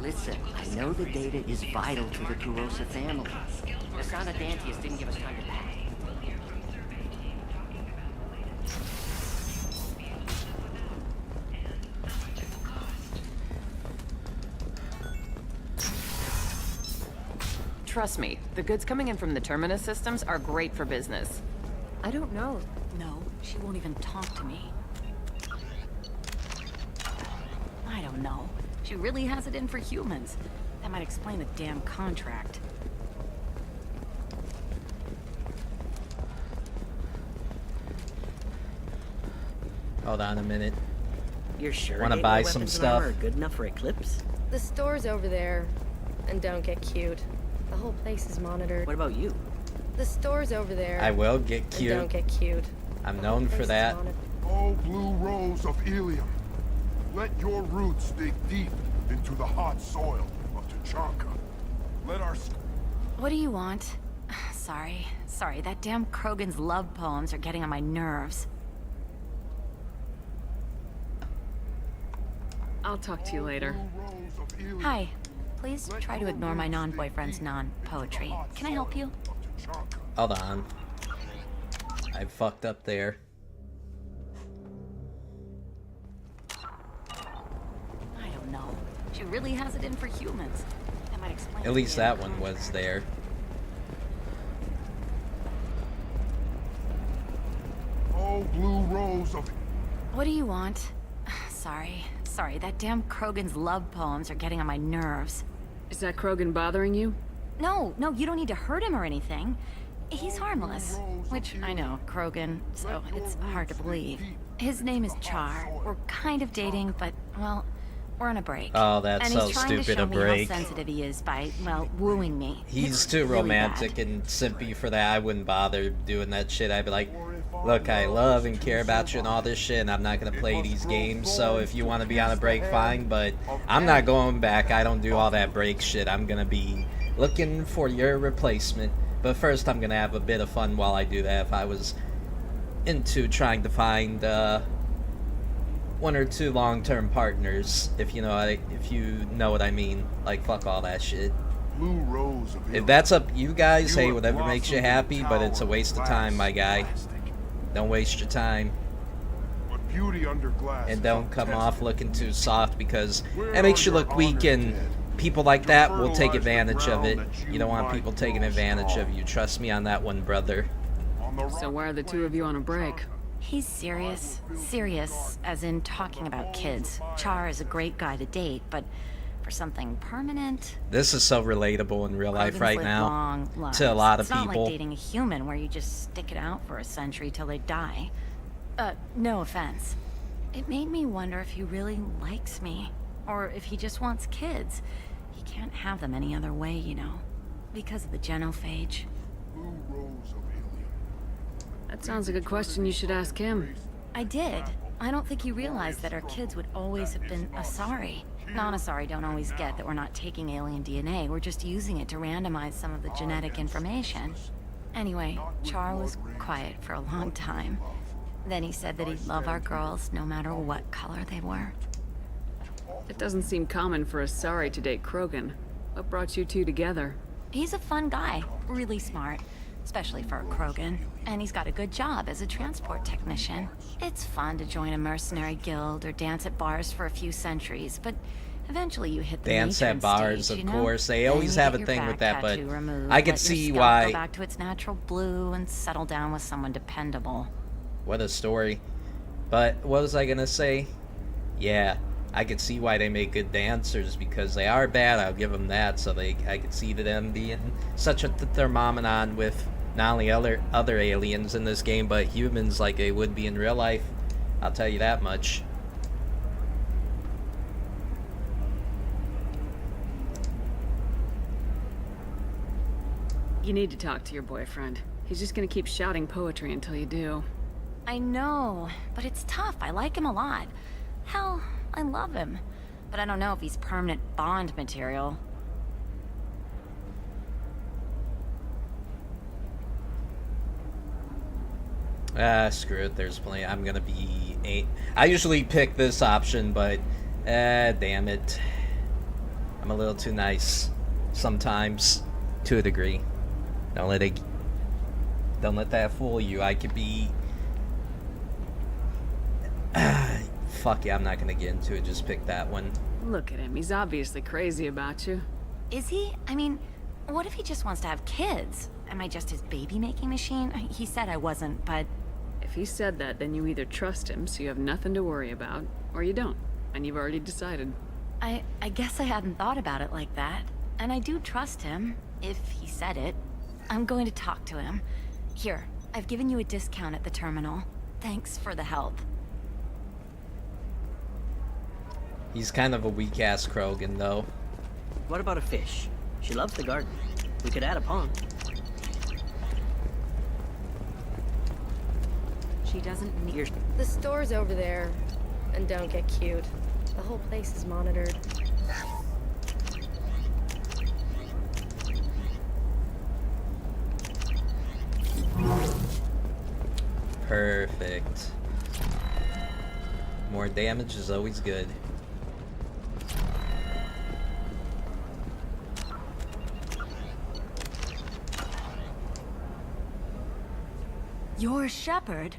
Listen, I know the data is vital to the Kurosa family. Nasana Dantius didn't give us time to pack. Trust me, the goods coming in from the Terminus systems are great for business. I don't know. No, she won't even talk to me. I don't know. She really has it in for humans. That might explain the damn contract. Hold on a minute. You're sure Want to buy some stuff? Good enough for Eclipse? The store's over there. And don't get cute. The whole place is monitored. What about you? The store's over there. I will get cute. And don't get cute. I'm known for that. Oh, blue rose of Ilium, let your roots dig deep into the hot soil of Tuchanka. Let our... What do you want? Sorry, that damn Krogan's love poems are getting on my nerves. I'll talk to you later. Hi. Please try to ignore my non-boyfriend's non-poetry. Can I help you? Hold on. I fucked up there. I don't know. She really has it in for humans. That might explain. At least that one was there. Oh, blue rose of... What do you want? Sorry, that damn Krogan's love poems are getting on my nerves. Is that Krogan bothering you? No, you don't need to hurt him or anything. He's harmless. Which, I know, Krogan, so it's hard to believe. His name is Char. We're kind of dating, but, well, we're on a break. Oh, that's so stupid, a break. And he's trying to show me how sensitive he is by, well, wooing me. He's too romantic and simpy for that. I wouldn't bother doing that shit. I'd be like, look, I love and care about you and all this shit, and I'm not going to play these games, so if you want to be on a break, fine, but I'm not going back. I don't do all that break shit. I'm going to be looking for your replacement. But first, I'm going to have a bit of fun while I do that. If I was into trying to find one or two long-term partners, if you know what I mean. Like, fuck all that shit. Blue rose of If that's up you guys, hey, whatever makes you happy, but it's a waste of time, my guy. Don't waste your time. Beauty under glass and don't come off looking too soft, because it makes you look weak, and people like that will take advantage of it. You don't want people taking advantage of you. Trust me on that one, brother. So why are the two of you on a break? He's serious. Serious, as in talking about kids. Char is a great guy to date, but for something permanent... This is so relatable in real life right now to a lot of people. It's not like dating a human where you just stick it out for a century till they die. No offense. It made me wonder if he really likes me, or if he just wants kids. He can't have them any other way, you know, because of the genophage. That sounds like a question you should ask him. I did. I don't think he realized that our kids would always have been Asari. Non-Asari don't always get that we're not taking alien DNA, we're just using it to randomize some of the genetic information. Anyway, Char was quiet for a long time. Then he said that he'd love our girls no matter what color they were. It doesn't seem common for Asari to date Krogan. What brought you two together? He's a fun guy, really smart, especially for a Krogan. And he's got a good job as a transport technician. It's fun to join a mercenary guild or dance at bars for a few centuries, but eventually you hit the dance at bars, stage, of course. They always have a thing with that, but I could see Go why. back to its natural blue and settle down with someone dependable. What a story. But what was I gonna say? Yeah, I could see why they make good dancers, because they are bad, I'll give them that. So I could see them being such a thermomenon with not only other aliens in this game, but humans like they would be in real life. I'll tell you that much. You need to talk to your boyfriend. He's just gonna keep shouting poetry until you do. I know, but it's tough. I like him a lot. Hell, I love him. But I don't know if he's permanent Bond material. Screw it, there's plenty. I'm gonna be 8. I usually pick this option, but damn it. I'm a little too nice sometimes, to a degree. Don't let that fool you. I could be... Fuck yeah, I'm not gonna get into it. Just pick that one. Look at him. He's obviously crazy about you. Is he? I mean, What if he just wants to have kids? Am I just his baby-making machine? He said I wasn't, but... If he said that, then you either trust him, so you have nothing to worry about, or you don't, and you've already decided. I guess I hadn't thought about it like that. And I do trust him, if he said it. I'm going to talk to him. Here, I've given you a discount at the terminal. Thanks for the help. He's kind of a weak-ass Krogan, though. What about a fish? She loves the garden. We could add a pond. She doesn't need... The store's over there. And don't get cute. The whole place is monitored. Perfect. More damage is always good. You're Shepard?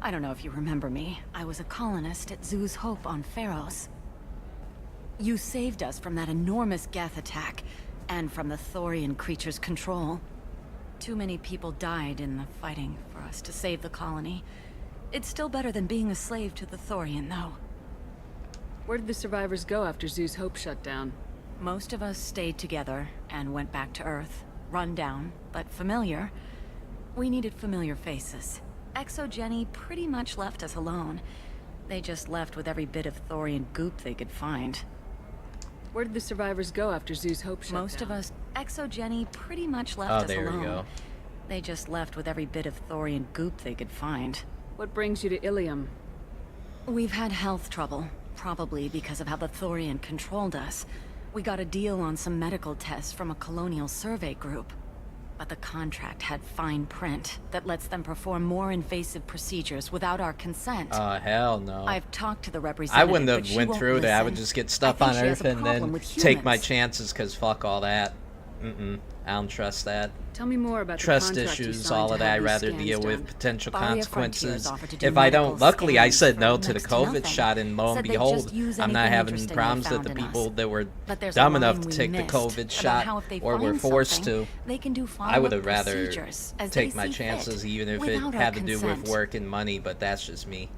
I don't know if you remember me. I was a colonist at Zoo's Hope on Pharos. You saved us from that enormous Geth attack, and from the Thorian creature's control. Too many people died in the fighting for us to save the colony. It's still better than being a slave to the Thorian, though. Where did the survivors go after Zoo's Hope shut down? Most of us stayed together and went back to Earth. Run down, but familiar. We needed familiar faces. Exogeny pretty much left us alone. They just left with every bit of Thorian goop they could find. Where did the survivors go after Zoo's Hope shut down? Most of us... Exogeny pretty much left us alone. There we go. They just left with every bit of Thorian goop they could find. What brings you to Ilium? We've had health trouble, probably because of how the Thorian controlled us. We got a deal on some medical tests from a colonial survey group. But the contract had fine print that lets them perform more invasive procedures without our consent. Hell no. I've talked to the representative, I wouldn't have went through that. I would just get stuff on Earth and then take my chances, because fuck all that. I don't trust that. Tell me more about trust the contract issues, you all signed of to that. have I'd these rather scans deal done. with potential Barrier consequences. Frontiers offered to do If I don't, medical luckily I scans said no for to the next to COVID nothing. shot, and lo and Said they'd behold, just use I'm not anything having interesting they problems that found the in people us. that were But there's a dumb enough line to we take the missed COVID about shot how if they or were find forced something, to. they can do I would follow-up have rather procedures as take they my see chances, fit, even if it without our had to do with consent. work and money, but that's just me.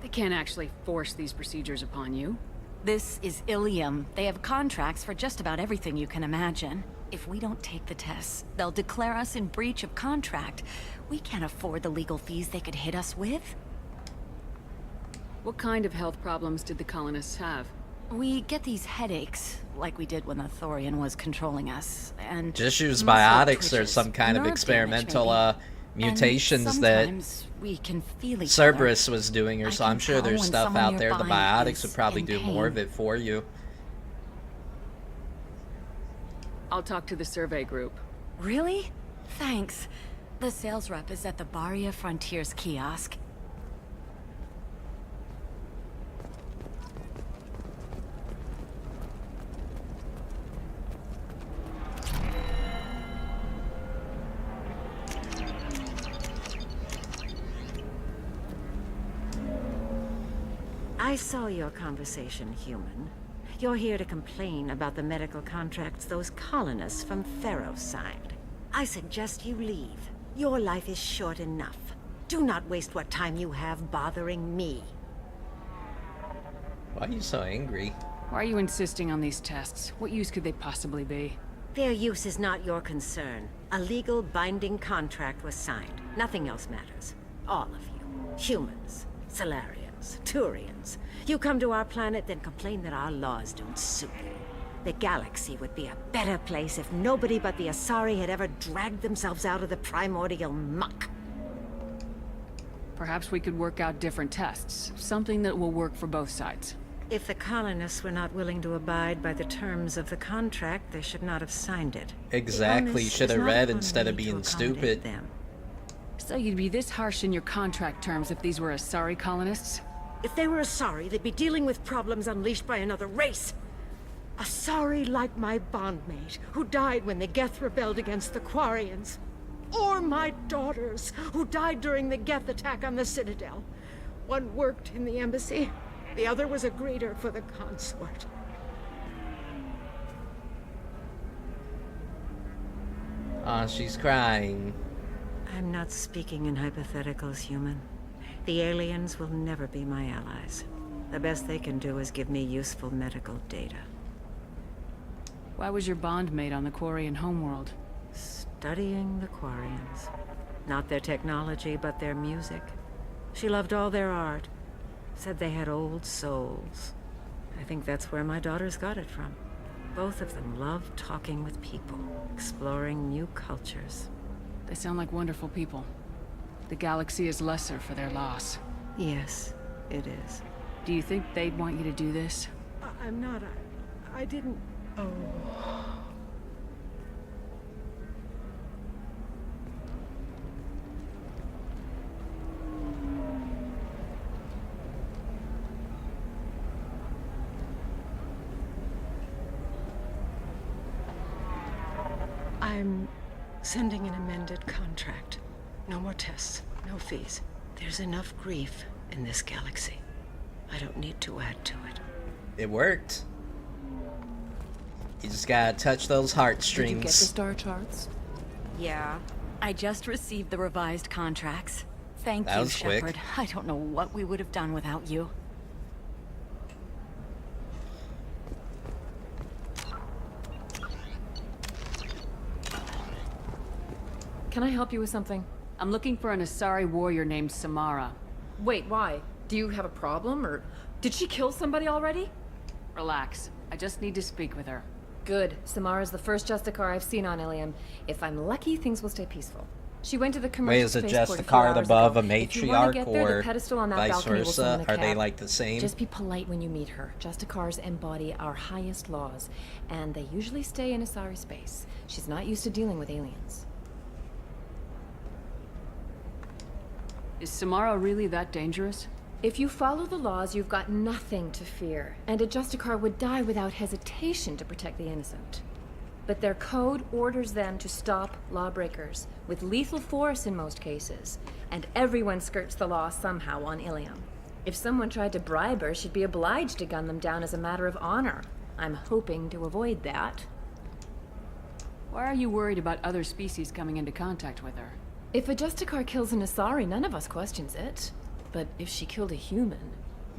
They can't actually force these procedures upon you. This is Ilium. They have contracts for just about everything you can imagine. If we don't take the tests, they'll declare us in breach of contract. We can't afford the legal fees they could hit us with. What kind of health problems did the colonists have? We get these headaches, like we did when the Thorian was controlling us, and... Just use muscle biotics or twitches, some kind of nerve experimental damage, mutations and that sometimes we can feel each Cerberus other. was doing, or I so I'm can sure tell there's when stuff someone out there. The nearby biotics is would probably in do more of pain. it for you. I'll talk to the survey group. Really? Thanks. The sales rep is at the Barrier Frontiers kiosk. I saw your conversation, human. You're here to complain about the medical contracts those colonists from Pharos signed. I suggest you leave. Your life is short enough. Do not waste what time you have bothering me. Why are you so angry? Why are you insisting on these tests? What use could they possibly be? Their use is not your concern. A legal binding contract was signed. Nothing else matters. All of you. Humans, Salarians, Turians. You come to our planet, then complain that our laws don't suit you. The galaxy would be a better place if nobody but the Asari had ever dragged themselves out of the primordial muck. Perhaps we could work out different tests. Something that will work for both sides. If the colonists were not willing to abide by the terms of the contract, they should not have signed it. Exactly, should have read instead of being stupid. So you'd be this harsh in your contract terms if these were Asari colonists? If they were Asari, they'd be dealing with problems unleashed by another race. Asari like my bondmate, who died when the Geth rebelled against the Quarians. Or my daughters, who died during the Geth attack on the Citadel. One worked in the embassy, the other was a greeter for the consort. Aw, she's crying. I'm not speaking in hypotheticals, human. The aliens will never be my allies. The best they can do is give me useful medical data. Why was your bond made on the Quarian homeworld? Studying the Quarians. Not their technology, but their music. She loved all their art. Said they had old souls. I think that's where my daughters got it from. Both of them love talking with people, exploring new cultures. They sound like wonderful people. The galaxy is lesser for their loss. Yes, it is. Do you think they'd want you to do this? I'm not. I didn't. Oh. I'm sending an amended contract. No more tests, no fees. There's enough grief in this galaxy. I don't need to add to it. It worked. You just gotta touch those heartstrings. Did you get the star charts? Yeah. I just received the revised contracts. Thank That you, was quick. Shepard. I don't know what we would have done without you. Can I help you with something? I'm looking for an Asari warrior named Samara. Wait, why? Do you have a problem, or did she kill somebody already? Relax. I just need to speak with her. Good. Samara's the first Justicar I've seen on Ilium. If I'm lucky, things will stay peaceful. She went to the commercial Wait, is it spaceport just a few a card hours above ago. a If you wanna matriarch get there, the or pedestal on that vice balcony will summon versa? a Are they cab. like the same? Just be polite when you meet her. Justicars embody our highest laws, and they usually stay in Asari space. She's not used to dealing with aliens. Is Samara really that dangerous? If you follow the laws, you've got nothing to fear, and a Justicar would die without hesitation to protect the innocent. But their code orders them to stop lawbreakers, with lethal force in most cases, and everyone skirts the law somehow on Ilium. If someone tried to bribe her, she'd be obliged to gun them down as a matter of honor. I'm hoping to avoid that. Why are you worried about other species coming into contact with her? If a Justicar kills an Asari, none of us questions it. But if she killed a human,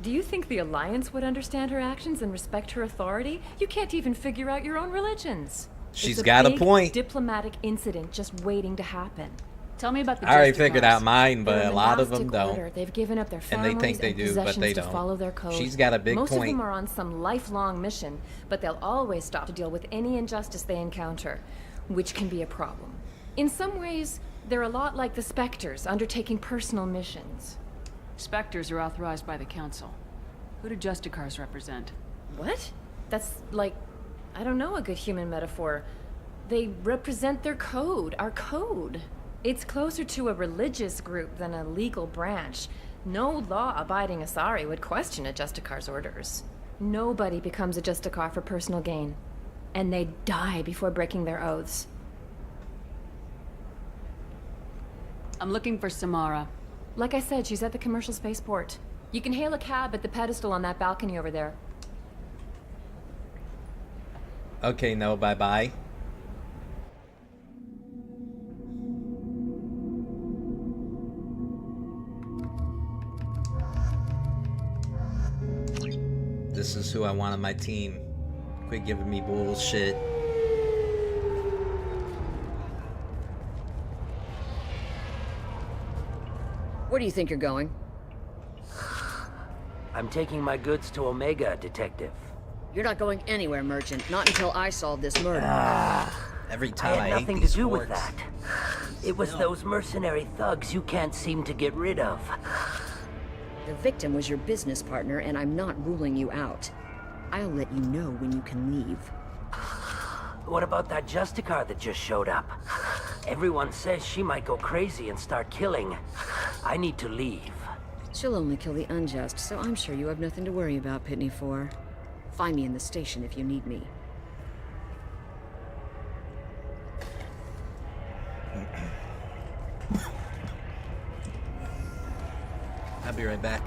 do you think the Alliance would understand her actions and respect her authority? You can't even figure out your own religions. She's It's got a big point. Diplomatic incident just waiting to happen. Tell me about the I already Justicars. figured out mine, but They're a lot of them monastic don't. order. They've given up their And families they think they do, but possessions they to don't. follow their code. She's got a big Most point. of them are on some lifelong mission, but they'll always stop to deal with any injustice they encounter, which can be a problem. In some ways, they're a lot like the Spectres, undertaking personal missions. Spectres are authorized by the Council. Who do Justicars represent? What? That's like, I don't know, a good human metaphor. They represent their code, our code. It's closer to a religious group than a legal branch. No law-abiding Asari would question a Justicar's orders. Nobody becomes a Justicar for personal gain. And they die before breaking their oaths. I'm looking for Samara. Like I said, she's at the commercial spaceport. You can hail a cab at the pedestal on that balcony over there. Okay, no, bye-bye. This is who I want on my team. Quit giving me bullshit. Where do you think you're going? I'm taking my goods to Omega, Detective. You're not going anywhere, Merchant. Not until I solve this murder. Every I time had I nothing hate to these do with sports. that. It was those mercenary thugs you can't seem to get rid of. The victim was your business partner, and I'm not ruling you out. I'll let you know when you can leave. What about that Justicar that just showed up? Everyone says she might go crazy and start killing. I need to leave. She'll only kill the unjust, so I'm sure you have nothing to worry about, Pitney 4. Find me in the station if you need me. I'll be right back.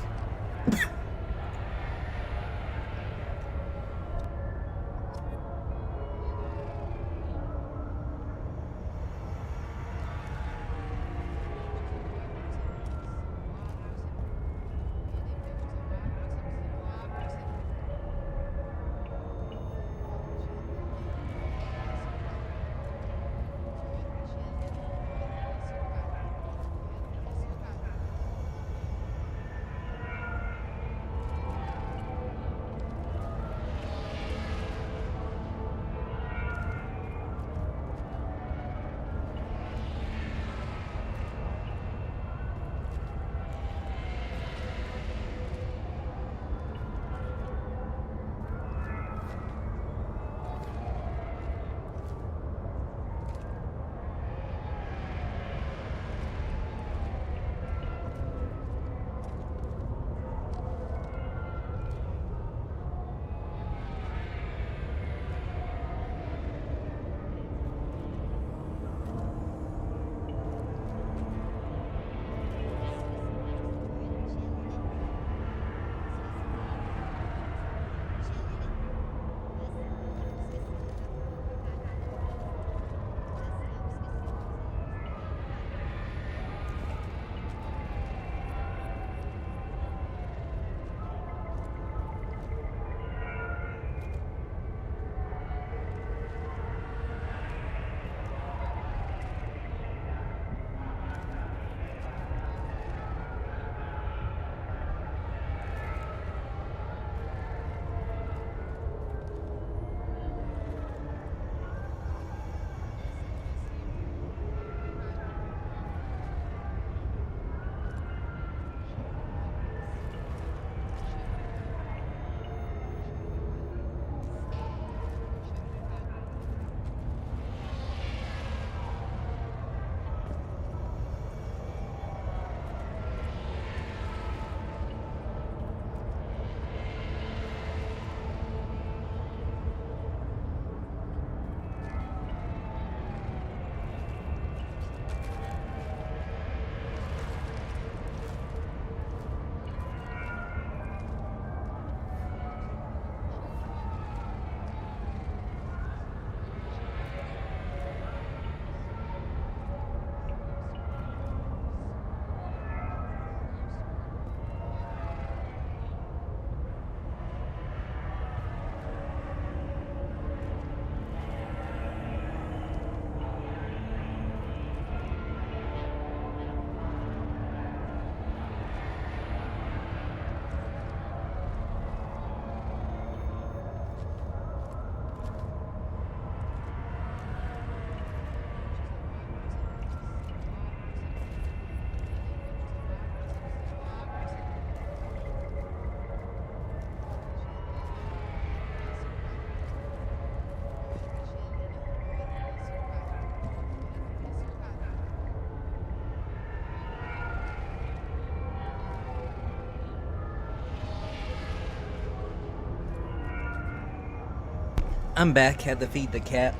I'm back. Had to feed the cat.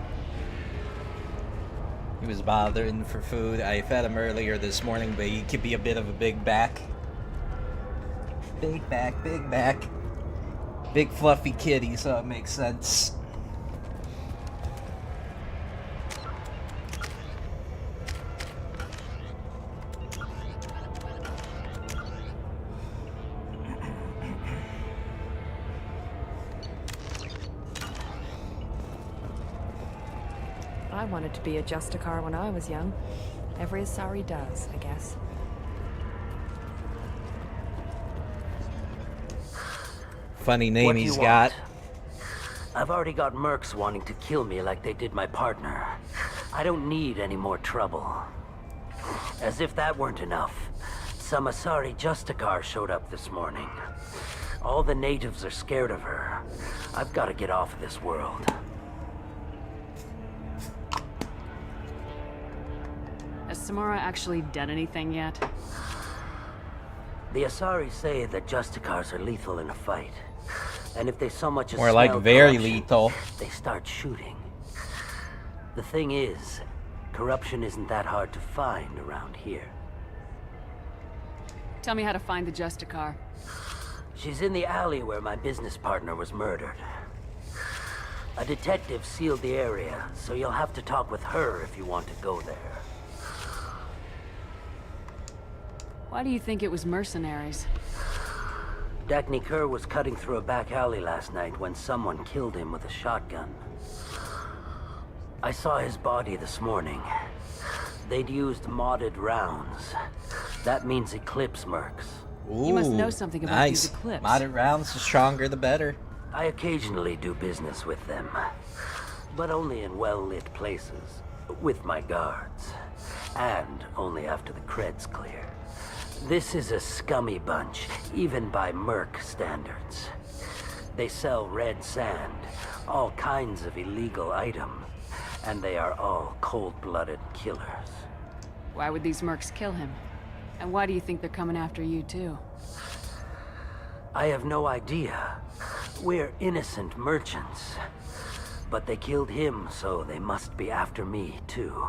He was bothering for food. I fed him earlier this morning, but he could be a bit of a big back. Big back, big back. Big fluffy kitty, so it makes sense. I wanted to be a Justicar when I was young. Every Asari does, I guess. Funny name What do he's you got. want? I've already got mercs wanting to kill me like they did my partner. I don't need any more trouble. As if that weren't enough, some Asari Justicar showed up this morning. All the natives are scared of her. I've got to get off of this world. Has Samara actually done anything yet? The Asari say that Justicars are lethal in a fight. And if they so much as More like smell very corruption, lethal. they start shooting. The thing is, corruption isn't that hard to find around here. Tell me how to find the Justicar. She's in the alley where my business partner was murdered. A detective sealed the area, so you'll have to talk with her if you want to go there. Why do you think it was mercenaries? Dagny Kerr was cutting through a back alley last night when someone killed him with a shotgun. I saw his body this morning. They'd used modded rounds. That means Eclipse mercs. Ooh, You must know something about nice. these Eclipse. Modded rounds, the stronger the better. I occasionally do business with them, but only in well-lit places, with my guards, and only after the cred's clear. This is a scummy bunch, even by merc standards. They sell red sand, all kinds of illegal items, and they are all cold-blooded killers. Why would these mercs kill him? And why do you think they're coming after you too? I have no idea. We're innocent merchants. But they killed him, so they must be after me too.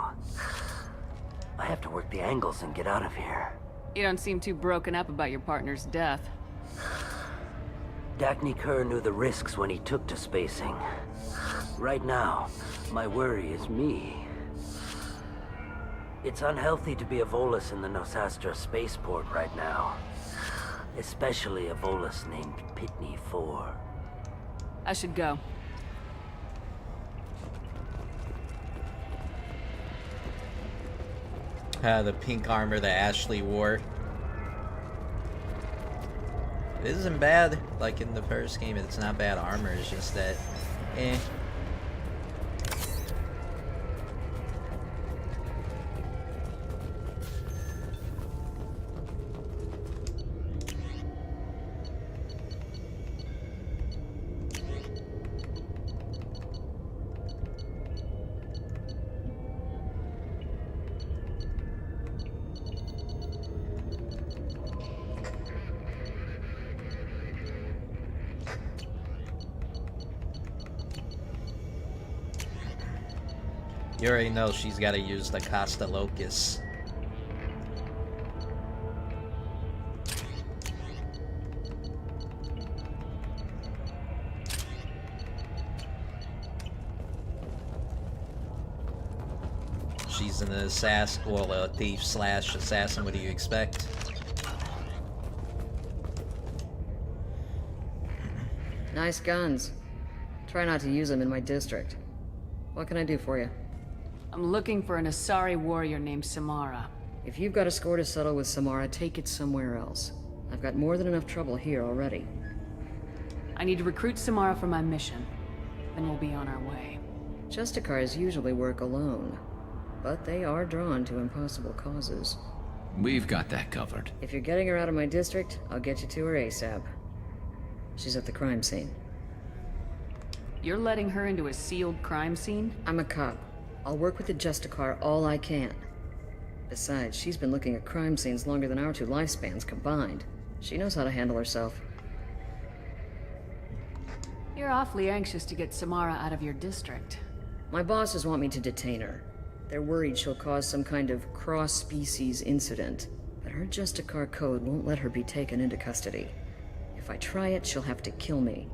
I have to work the angles and get out of here. You don't seem too broken up about your partner's death. Dagny Kerr knew the risks when he took to spacing. Right now, my worry is me. It's unhealthy to be a Volus in the Nosastra spaceport right now. Especially a Volus named Pitney 4. I should go. The pink armor that Ashley wore. It isn't bad, like in the first game. It's not bad armor, it's just that, You already know she's got to use the Costa Locus. She's an assassin, well, a thief slash assassin. What do you expect? Nice guns. Try not to use them in my district. What can I do for you? I'm looking for an Asari warrior named Samara. If you've got a score to settle with Samara, take it somewhere else. I've got more than enough trouble here already. I need to recruit Samara for my mission. Then we'll be on our way. Justicars usually work alone, but they are drawn to impossible causes. We've got that covered. If you're getting her out of my district, I'll get you to her ASAP. She's at the crime scene. You're letting her into a sealed crime scene? I'm a cop. I'll work with the Justicar all I can. Besides, she's been looking at crime scenes longer than our two lifespans combined. She knows how to handle herself. You're awfully anxious to get Samara out of your district. My bosses want me to detain her. They're worried she'll cause some kind of cross-species incident, but her Justicar code won't let her be taken into custody. If I try it, she'll have to kill me.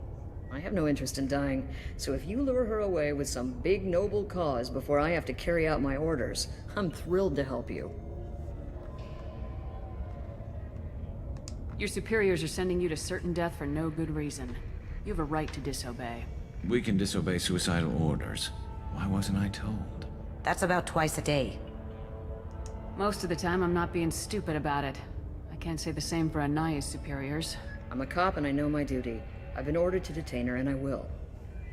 I have no interest in dying, so if you lure her away with some big noble cause before I have to carry out my orders, I'm thrilled to help you. Your superiors are sending you to certain death for no good reason. You have a right to disobey. We can disobey suicidal orders. Why wasn't I told? That's about twice a day. Most of the time, I'm not being stupid about it. I can't say the same for Anaya's superiors. I'm a cop and I know my duty. I've been ordered to detain her and I will.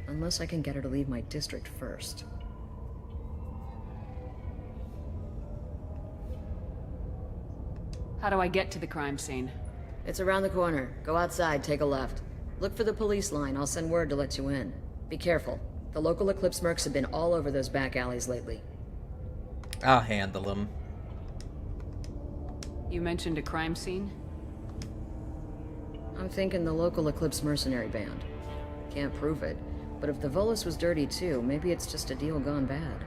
Unless I can get her to leave my district first. How do I get to the crime scene? It's around the corner. Go outside, take a left. Look for the police line. I'll send word to let you in. Be careful. The local Eclipse mercs have been all over those back alleys lately. I'll handle them. You mentioned a crime scene? I'm thinking the local Eclipse mercenary band. Can't prove it, but if the Volus was dirty too, maybe it's just a deal gone bad.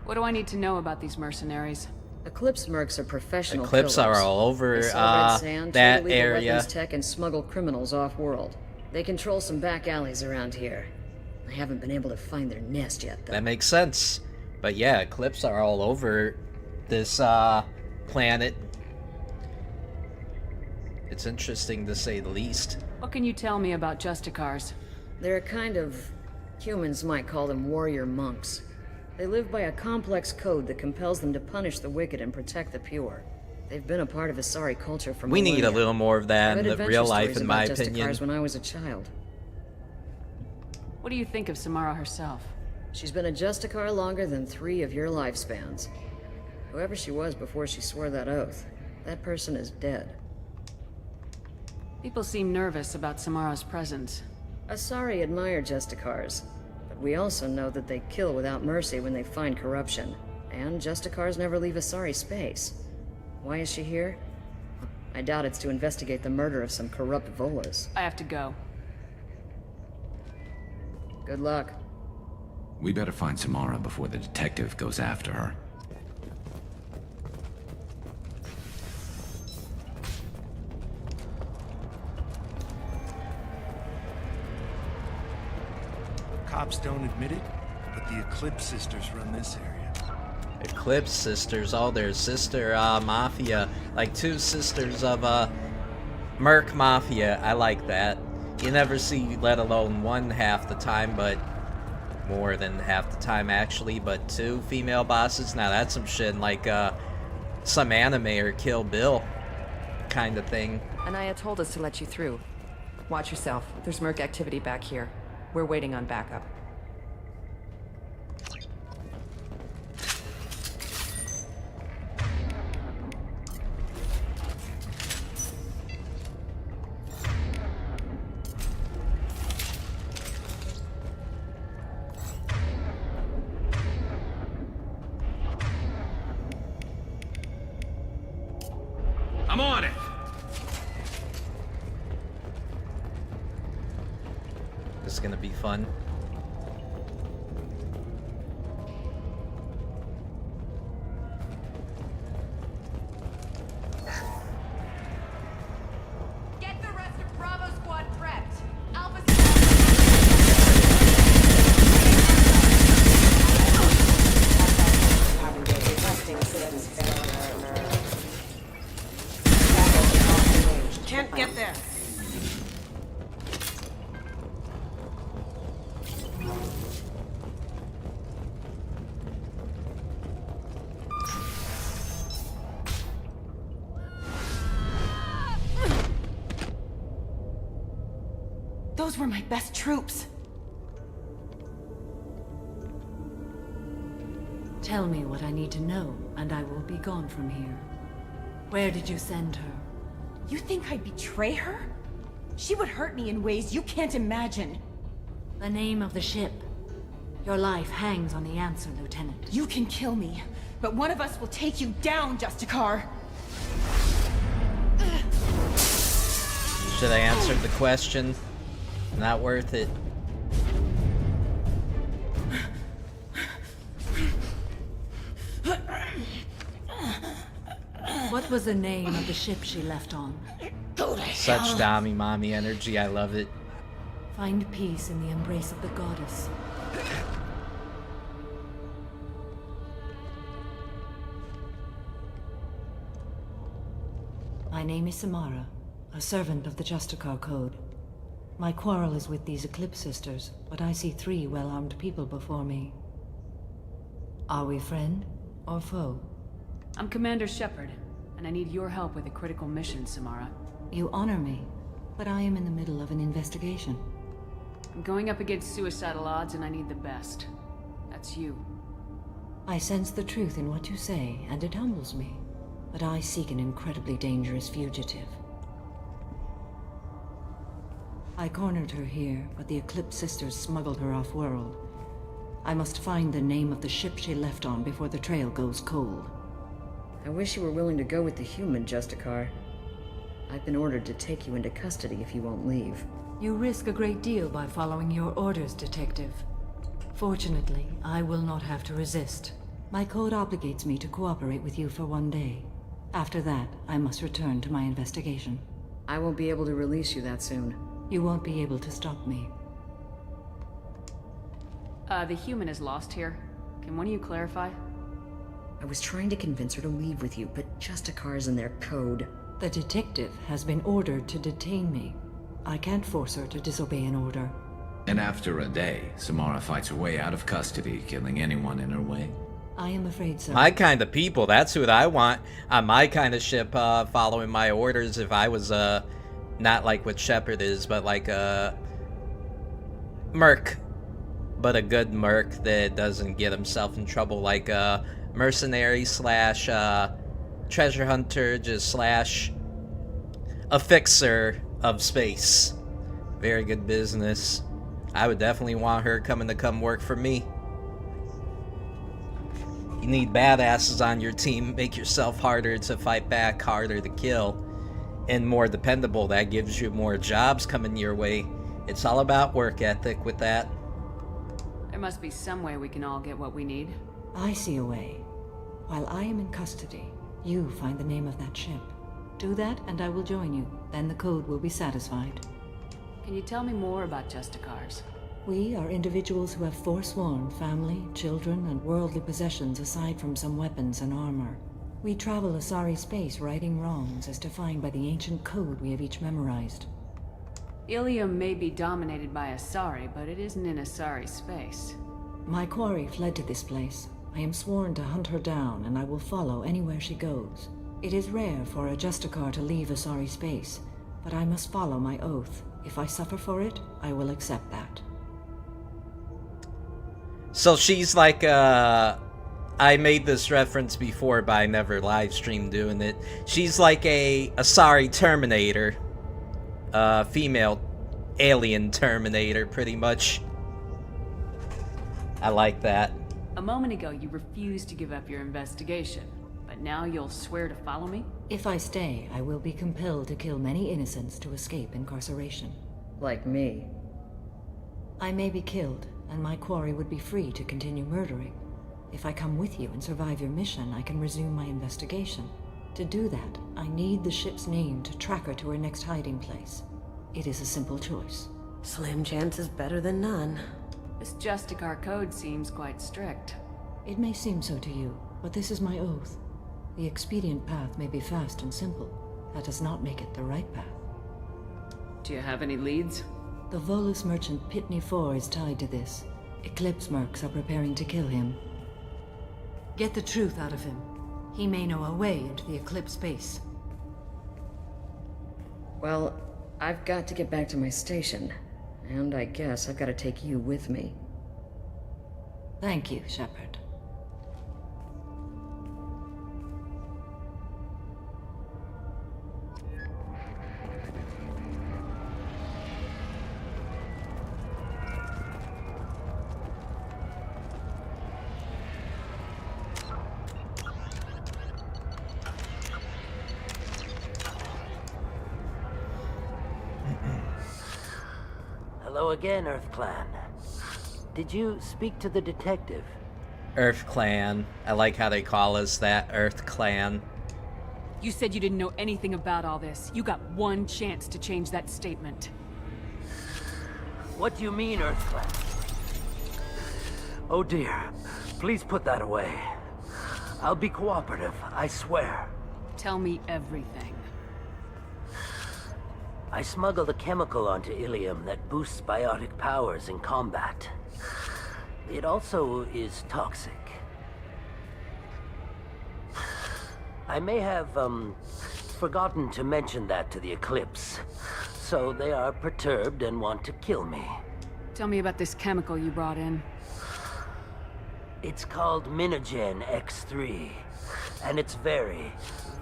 What do I need to know about these mercenaries? Eclipse mercs are professional Eclipse killers. are all over They sell red sand, that trade illegal area. weapons tech, and smuggle criminals off-world. They control some back alleys around here. I haven't been able to find their nest yet, though. That makes sense. But yeah, Eclipse are all over this planet. It's interesting to say the least. What can you tell me about Justicars? They're a kind of... humans might call them warrior monks. They live by a complex code that compels them to punish the wicked and protect the pure. They've been a part of Asari culture for We need a little more of that in the real life, in my opinion. Justicars when I was a child. What do you think of Samara herself? She's been a Justicar longer than 3 of your lifespans. Whoever she was before she swore that oath, that person is dead. People seem nervous about Samara's presence. Asari admire Justicars, but we also know that they kill without mercy when they find corruption. And Justicars never leave Asari space. Why is she here? I doubt it's to investigate the murder of some corrupt Volas. I have to go. Good luck. We better find Samara before the detective goes after her. Cops don't admit it, but the Eclipse sisters run this area. Eclipse sisters, all their sister mafia, like 2 sisters of Merc Mafia. I like that. You never see, let alone 1 half the time, but more than half the time actually. But 2 female bosses, now that's some shit like some anime or Kill Bill kind of thing. Anaya told us to let you through. Watch yourself. There's Merc activity back here. We're waiting on backup. I'm on it! This is gonna be fun. Get the rest of Bravo Squad prepped. Alpha. Can't get there. Those were my best troops. Tell me what I need to know, and I will be gone from here. Where did you send her? You think I'd betray her? She would hurt me in ways you can't imagine. The name of the ship. Your life hangs on the answer, Lieutenant. You can kill me, but one of us will take you down, Justicar. Should I answer the question? Not worth it. What was the name of the ship she left on? Such Dami mommy energy, I love it. Find peace in the embrace of the goddess. My name is Samara, a servant of the Justicar Code. My quarrel is with these Eclipse Sisters, but I see 3 well-armed people before me. Are we friend or foe? I'm Commander Shepard, and I need your help with a critical mission, Samara. You honor me, but I am in the middle of an investigation. I'm going up against suicidal odds, and I need the best. That's you. I sense the truth in what you say, and it humbles me. But I seek an incredibly dangerous fugitive. I cornered her here, but the Eclipse Sisters smuggled her off-world. I must find the name of the ship she left on before the trail goes cold. I wish you were willing to go with the human, Justicar. I've been ordered to take you into custody if you won't leave. You risk a great deal by following your orders, Detective. Fortunately, I will not have to resist. My code obligates me to cooperate with you for 1 day. After that, I must return to my investigation. I won't be able to release you that soon. You won't be able to stop me. The human is lost here. Can one of you clarify? I was trying to convince her to leave with you, but Justicar's in their code. The detective has been ordered to detain me. I can't force her to disobey an order. And after a day, Samara fights her way out of custody, killing anyone in her way. I am afraid so. My kind of people, that's who I want on my kind of ship, following my orders. If I was, not like what Shepard is, but like a merc. But a good merc that doesn't get himself in trouble, like a mercenary slash treasure hunter, just slash a fixer of space. Very good business. I would definitely want her coming to come work for me. You need badasses on your team. Make yourself harder to fight back, harder to kill, and more dependable. That gives you more jobs coming your way. It's all about work ethic with that. There must be some way we can all get what we need. I see a way. While I am in custody, you find the name of that ship. Do that and I will join you. Then the code will be satisfied. Can you tell me more about Justicars? We are individuals who have forsworn family, children, and worldly possessions aside from some weapons and armor. We travel Asari space righting wrongs as defined by the ancient code we have each memorized. Ilium may be dominated by Asari, but it isn't in Asari space. My quarry fled to this place. I am sworn to hunt her down, and I will follow anywhere she goes. It is rare for a Justicar to leave Asari space, but I must follow my oath. If I suffer for it, I will accept that. So she's like, I made this reference before, but I never live streamed doing it. She's like a Asari Terminator. Female alien Terminator, pretty much. I like that. A moment ago, you refused to give up your investigation, but now you'll swear to follow me? If I stay, I will be compelled to kill many innocents to escape incarceration. Like me. I may be killed, and my quarry would be free to continue murdering. If I come with you and survive your mission, I can resume my investigation. To do that, I need the ship's name to track her to her next hiding place. It is a simple choice. Slim chance is better than none. This Justicar code seems quite strict. It may seem so to you, but this is my oath. The expedient path may be fast and simple. That does not make it the right path. Do you have any leads? The Volus merchant Pitney IV is tied to this. Eclipse mercs are preparing to kill him. Get the truth out of him. He may know a way into the Eclipse base. Well, I've got to get back to my station. And I guess I've got to take you with me. Thank you, Shepard. Hello again, Earth Clan. Did you speak to the detective? Earth Clan. I like how they call us that, Earth Clan. You said you didn't know anything about all this. You got one chance to change that statement. What do you mean, Earth Clan? Oh dear. Please put that away. I'll be cooperative, I swear. Tell me everything. I smuggled a chemical onto Ilium that boosts biotic powers in combat. It also is toxic. I may have, forgotten to mention that to the Eclipse, so they are perturbed and want to kill me. Tell me about this chemical you brought in. It's called Minogen X3, and it's very,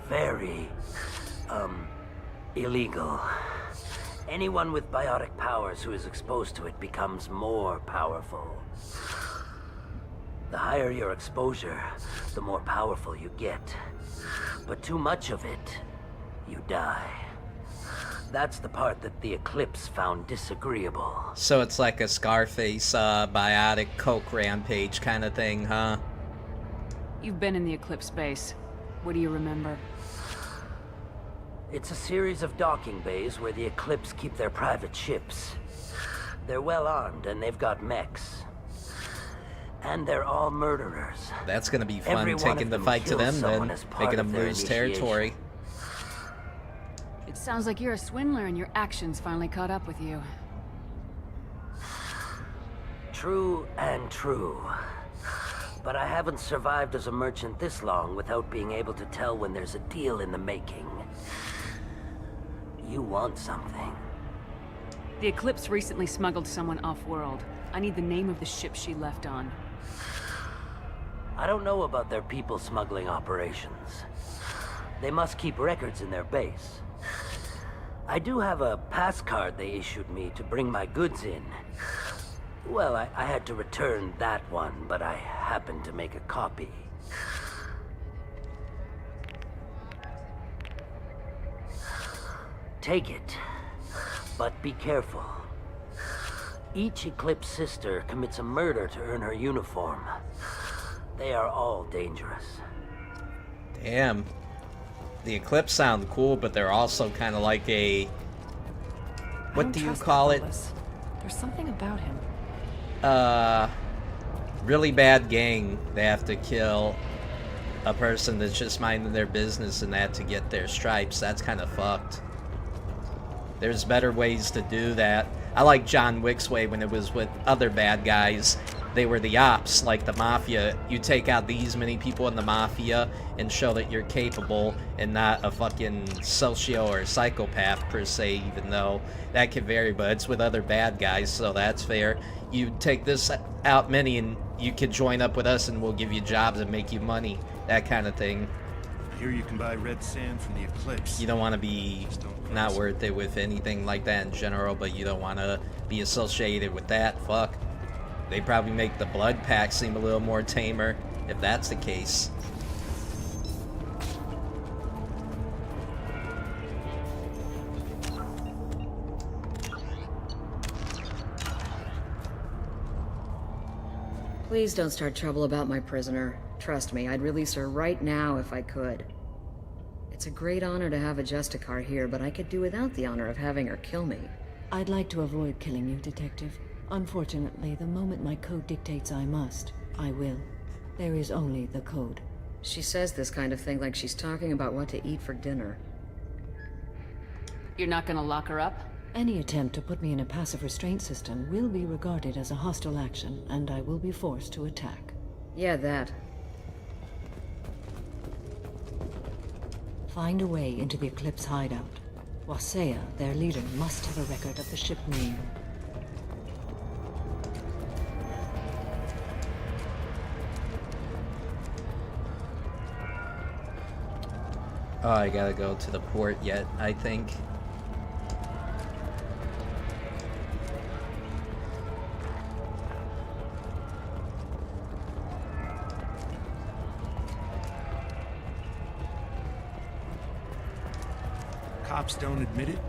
very, illegal. Anyone with biotic powers who is exposed to it becomes more powerful. The higher your exposure, the more powerful you get. But too much of it, you die. That's the part that the Eclipse found disagreeable. So it's like a Scarface, biotic coke rampage kind of thing, huh? You've been in the Eclipse base. What do you remember? It's a series of docking bays where the Eclipse keep their private ships. They're well armed and they've got mechs. And they're all murderers. That's gonna be fun, taking the fight to them then, making them lose territory. It sounds like you're a swindler and your actions finally caught up with you. True and true. But I haven't survived as a merchant this long without being able to tell when there's a deal in the making. You want something. The Eclipse recently smuggled someone off-world. I need the name of the ship she left on. I don't know about their people smuggling operations. They must keep records in their base. I do have a pass card they issued me to bring my goods in. Well, I had to return that one, but I happened to make a copy. Take it, but be careful. Each Eclipse sister commits a murder to earn her uniform. They are all dangerous. Damn. The Eclipse sound cool, but they're also kind of like a... What do you call it? There's something about him. Really bad gang. They have to kill a person that's just minding their business and that to get their stripes. That's kind of fucked. There's better ways to do that. I like John Wick's way when it was with other bad guys. They were the ops, like the Mafia. You take out these many people in the Mafia and show that you're capable and not a fucking socio or psychopath per se, even though that can vary, but it's with other bad guys, so that's fair. You take this out many and you can join up with us and we'll give you jobs and make you money. That kind of thing. Here you can buy red sand from the Eclipse. You don't want to be not worth it with anything like that in general, but you don't want to be associated with that. Fuck. They probably make the blood pack seem a little more tamer, if that's the case. Please don't start trouble about my prisoner. Trust me, I'd release her right now if I could. It's a great honor to have a Justicar here, but I could do without the honor of having her kill me. I'd like to avoid killing you, Detective. Unfortunately, the moment my code dictates I must, I will. There is only the code. She says this kind of thing like she's talking about what to eat for dinner. You're not gonna lock her up? Any attempt to put me in a passive restraint system will be regarded as a hostile action, and I will be forced to attack. Yeah, that. Find a way into the Eclipse hideout. Wasea, their leader, must have a record of the ship name. Oh, I gotta go to the port yet, I think. Cops don't admit it,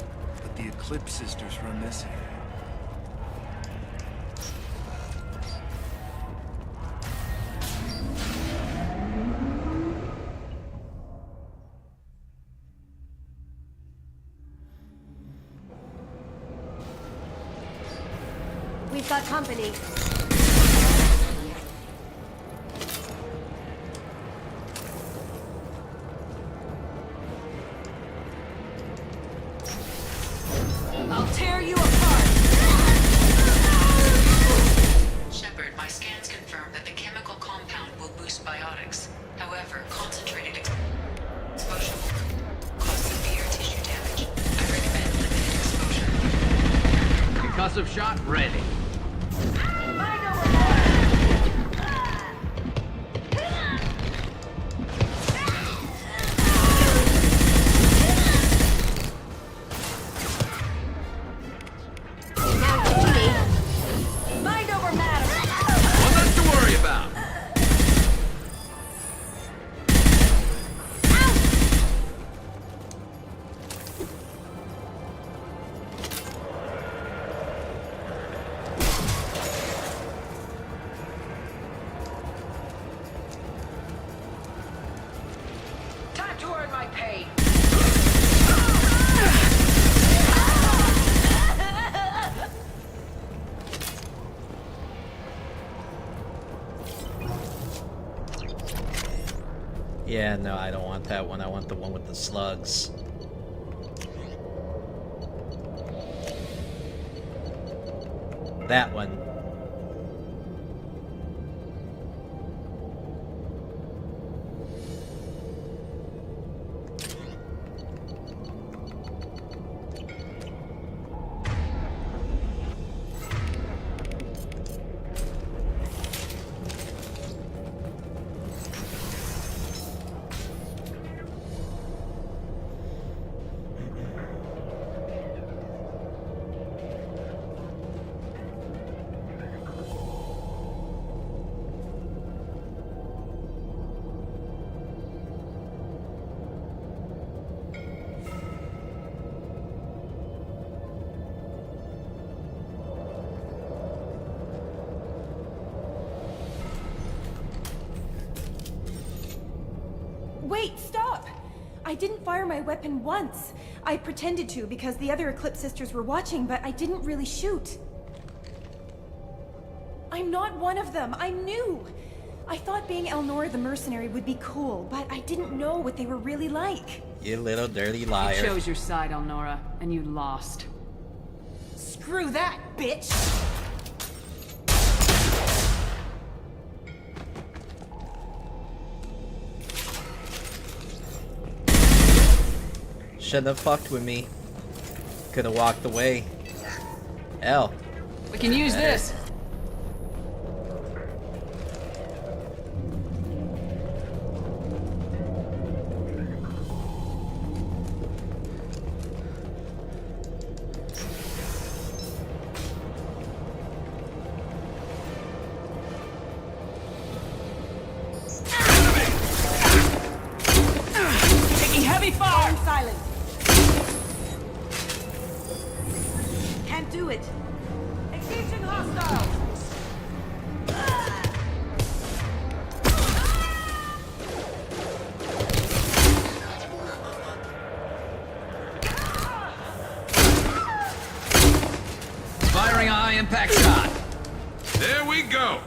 but the Eclipse sisters run this area. got company. I'll tear you apart! Shepard, my scans confirm that the chemical compound will boost biotics. However, concentrated exposure will cause severe tissue damage. I recommend limited exposure. Concussive shot ready. Mind over matter! One less to worry about. Time to earn my pay! Yeah, no, I don't want that one. I want the one with the slugs. That one. Wait, stop! I didn't fire my weapon once. I pretended to because the other Eclipse sisters were watching, but I didn't really shoot. I'm not one of them. I'm new. I thought being Elnora the mercenary would be cool, but I didn't know what they were really like. You little dirty liar. You chose your side, Elnora, and you lost. Screw that, bitch! Shouldn't have fucked with me. Could have walked away. L. We can use this. Taking heavy fire! Silent. Can't do it. Engaging hostiles. Firing a high impact shot. There we go.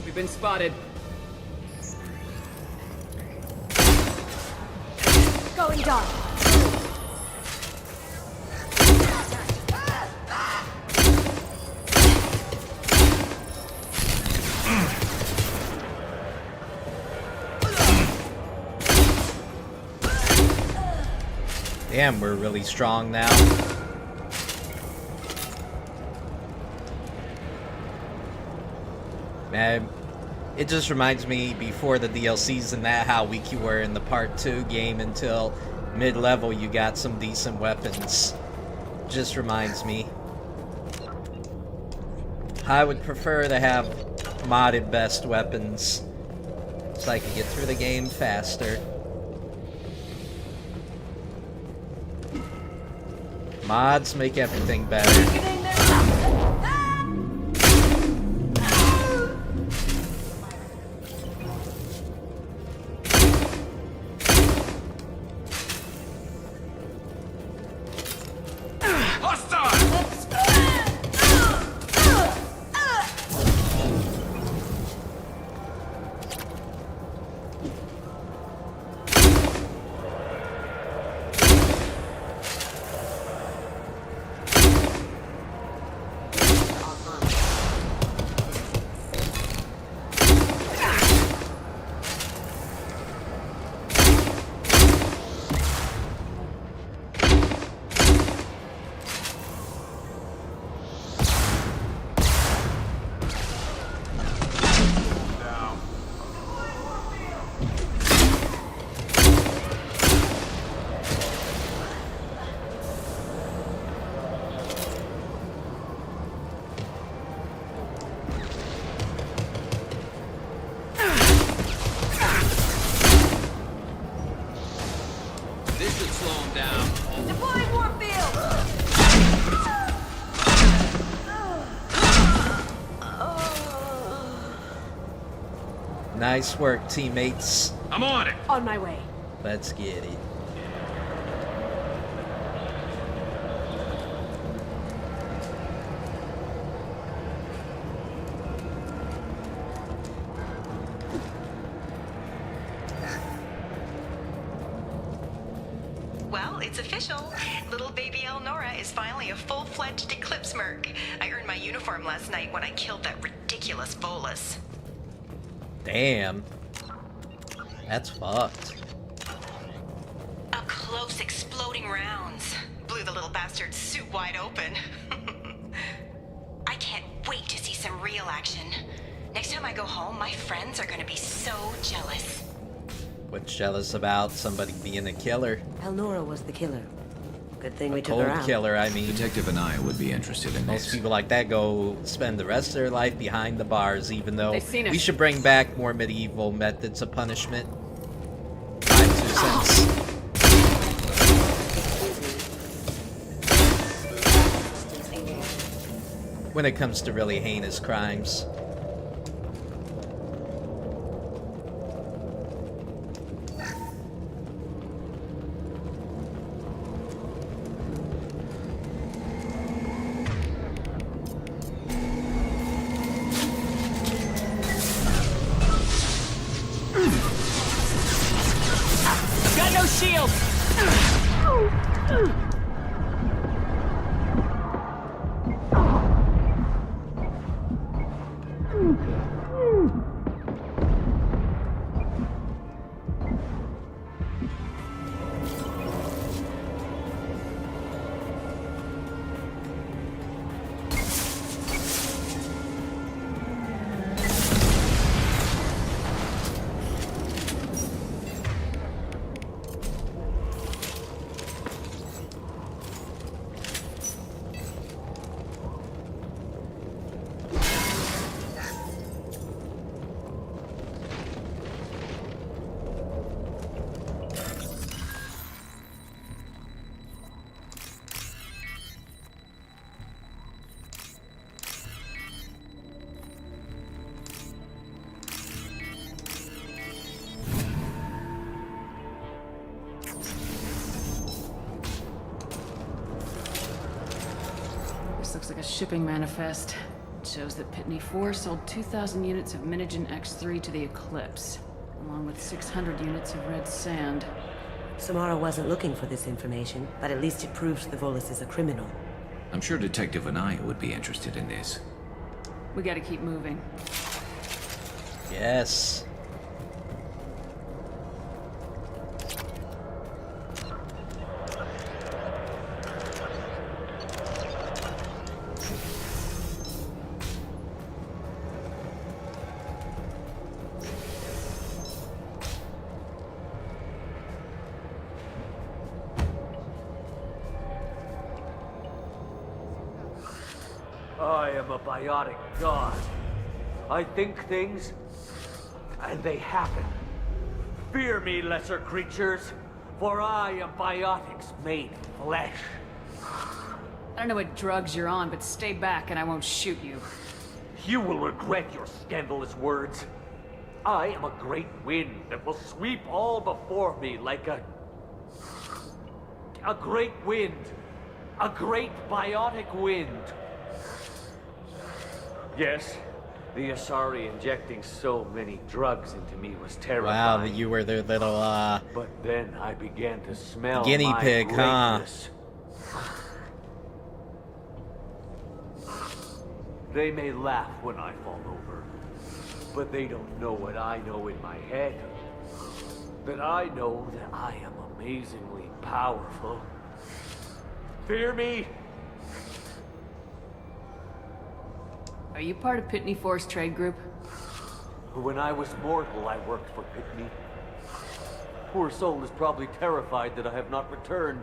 We've been spotted. Hostile! Damn, we're really strong now. Man, it just reminds me before the DLCs and that how weak you were in the Part 2 game until mid-level you got some decent weapons. Just reminds me. I would prefer to have modded best weapons so I could get through the game faster. Mods make everything better. Nice work, teammates. I'm on it. On my way. Let's get it. Well, it's official. Little baby Elnora is finally a full-fledged Eclipse merc. I earned my uniform last night when I killed that ridiculous bolus. Damn. That's fucked. Up close, exploding rounds. Blew the little bastard's suit wide open. I can't wait to see some real action. Next time I go home, my friends are gonna be so jealous. What's jealous about? Somebody being a killer. Elnora was the killer. Good thing we took Cold her out. killer, I mean. Detective and I would be interested in Most this. people like that go spend the rest of their life behind the bars, even though They've seen us. we should bring back more medieval methods of punishment. My 2 cents. When it comes to really heinous crimes. Got no shield! Looks like a shipping manifest. It shows that Pitney 4 sold 2,000 units of Minigen X3 to the Eclipse, along with 600 units of red sand. Samara wasn't looking for this information, but at least it proves the Volus is a criminal. I'm sure Detective Anaya would be interested in this. We gotta keep moving. Yes. I am a biotic god. I think things, and they happen. Fear me, lesser creatures, for I am biotics made flesh. I don't know what drugs you're on, but stay back and I won't shoot you. You will regret your scandalous words. I am a great wind that will sweep all before me like a great wind. A great biotic wind. Yes, the Asari injecting so many drugs into me was terrifying. Wow, you were their little, But then I began to smell guinea my pig, huh? greatness. They may laugh when I fall over, but they don't know what I know in my head. That I know that I am amazingly powerful. Fear me? Are you part of Pitney Force Trade Group? When I was mortal, I worked for Pitney. Poor soul is probably terrified that I have not returned.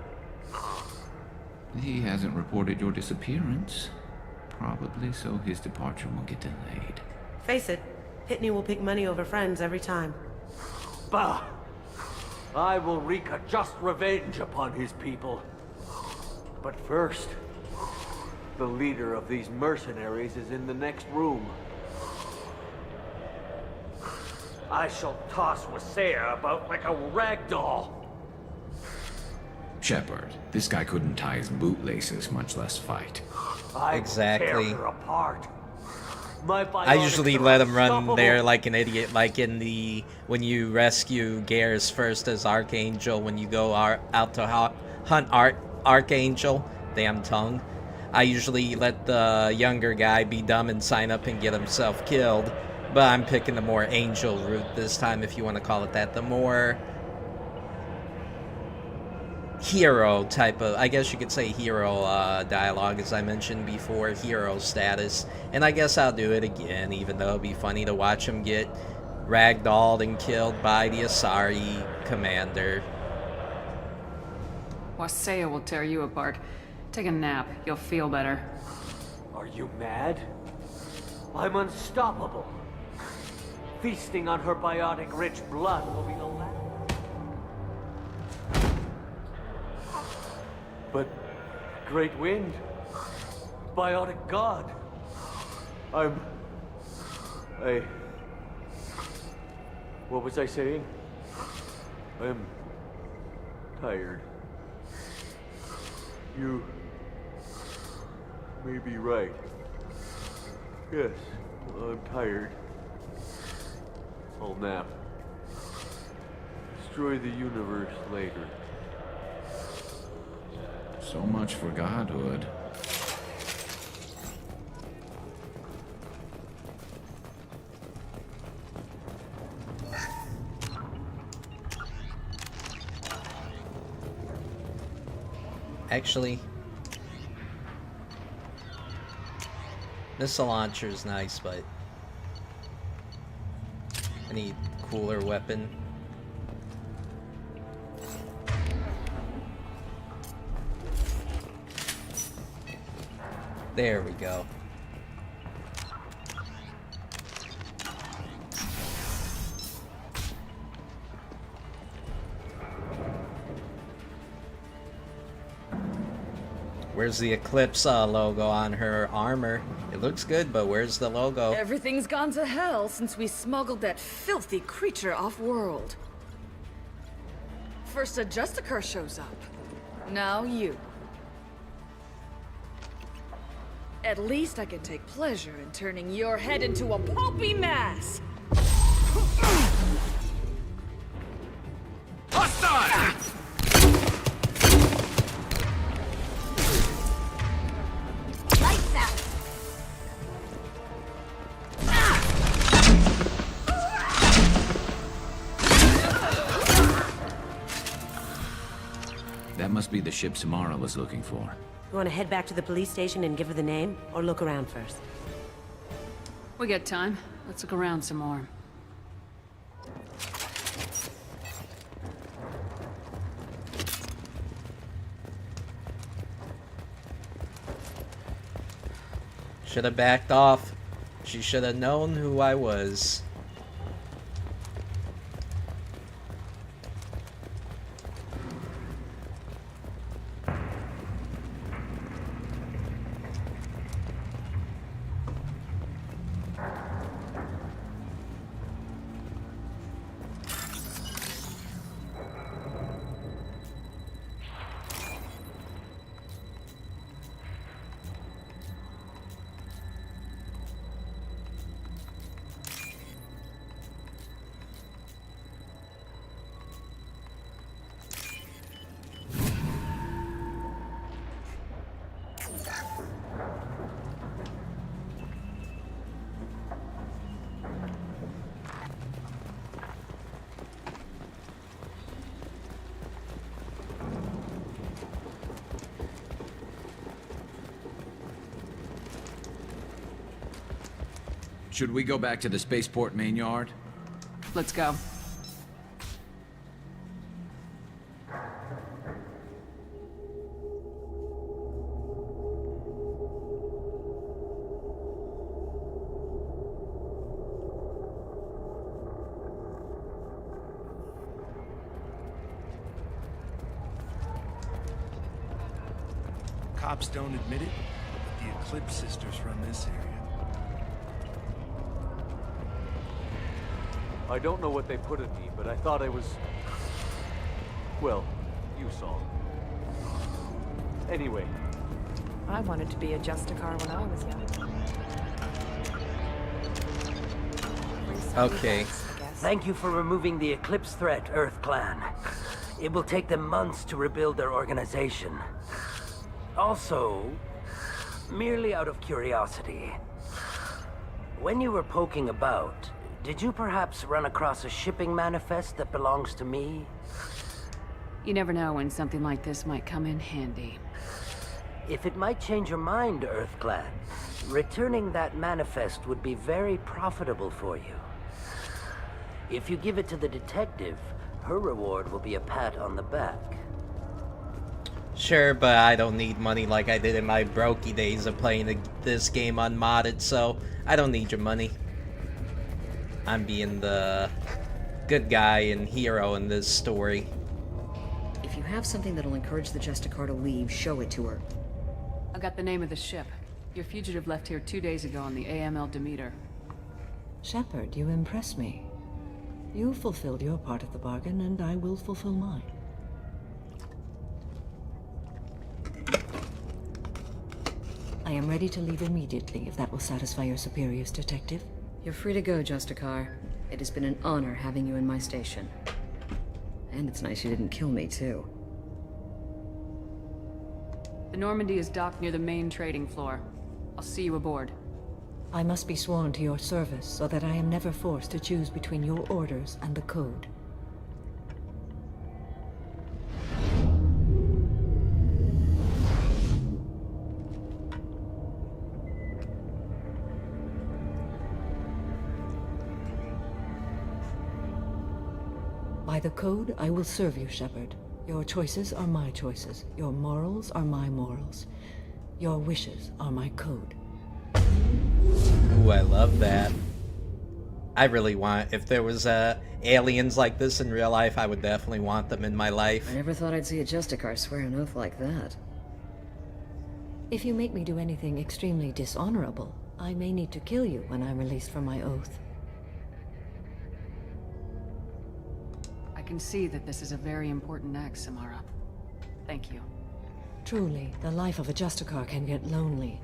He hasn't reported your disappearance. Probably so his departure won't get delayed. Face it, Pitney will pick money over friends every time. Bah! I will wreak a just revenge upon his people. But first, the leader of these mercenaries is in the next room. I shall toss Wasea about like a rag doll. Shepard, this guy couldn't tie his bootlaces, much less fight. Exactly. Tear her apart. My I usually biotics are let him run unstoppable. there like an idiot, like in the when you rescue Garrus first as Archangel, when you go out to hunt Archangel, damn tongue. I usually let the younger guy be dumb and sign up and get himself killed, but I'm picking the more angel route this time, if you want to call it that, the more hero type of, I guess you could say hero dialogue, as I mentioned before, hero status. And I guess I'll do it again, even though it'd be funny to watch him get ragdolled and killed by the Asari commander. Wasea will tear you apart. Take a nap. You'll feel better. Are you mad? I'm unstoppable. Feasting on her biotic-rich blood will be the last. But, Great Wind, biotic god, what was I saying? I'm tired. You may be right. Yes, I'm tired. I'll nap. Destroy the universe later. So much for godhood. Actually, missile launcher is nice, but I need a cooler weapon. There we go. Where's the Eclipse logo on her armor? It looks good, but where's the logo? Everything's gone to hell since we smuggled that filthy creature off-world. First a Justicar shows up. Now you. At least I can take pleasure in turning your head into a pulpy mass! Hostile! be the ship Samara was looking for. You want to head back to the police station and give her the name, or look around first? We got time. Let's look around some more. Should have backed off. She should have known who I was. Should we go back to the spaceport main yard? Let's go. Cops don't admit it, but the Eclipse sisters run this area. I don't know what they put in me, but I thought I was... well, you saw. Anyway. I wanted to be a Justicar when I was young. Okay. Thank you for removing the Eclipse threat, Earth Clan. It will take them months to rebuild their organization. Also, merely out of curiosity, when you were poking about, did you perhaps run across a shipping manifest that belongs to me? You never know when something like this might come in handy. If it might change your mind, Earth Clan, returning that manifest would be very profitable for you. If you give it to the detective, her reward will be a pat on the back. Sure, but I don't need money like I did in my brokey days of playing this game unmodded, so I don't need your money. I'm being the good guy and hero in this story. If you have something that'll encourage the Justicar to leave, show it to her. I got the name of the ship. Your fugitive left here 2 days ago on the AML Demeter. Shepard, you impress me. You fulfilled your part of the bargain, and I will fulfill mine. I am ready to leave immediately, if that will satisfy your superiors, Detective. You're free to go, Justicar. It has been an honor having you in my station. And it's nice you didn't kill me, too. The Normandy is docked near the main trading floor. I'll see you aboard. I must be sworn to your service, so that I am never forced to choose between your orders and the Code. By the Code, I will serve you, Shepard. Your choices are my choices. Your morals are my morals. Your wishes are my code. Ooh, I love that. I really want... if there was aliens like this in real life, I would definitely want them in my life. I never thought I'd see a Justicar swear an oath like that. If you make me do anything extremely dishonorable, I may need to kill you when I'm released from my oath. I can see that this is a very important act, Samara. Thank you. Truly, the life of a Justicar can get lonely.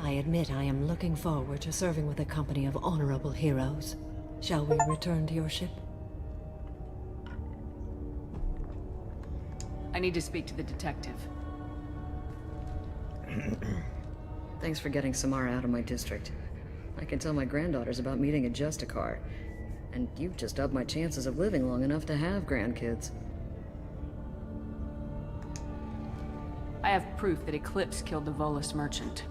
I admit I am looking forward to serving with a company of honorable heroes. Shall we return to your ship? I need to speak to the detective. Thanks for getting Samara out of my district. I can tell my granddaughters about meeting a Justicar. And you've just upped my chances of living long enough to have grandkids. I have proof that Eclipse killed the Volus merchant.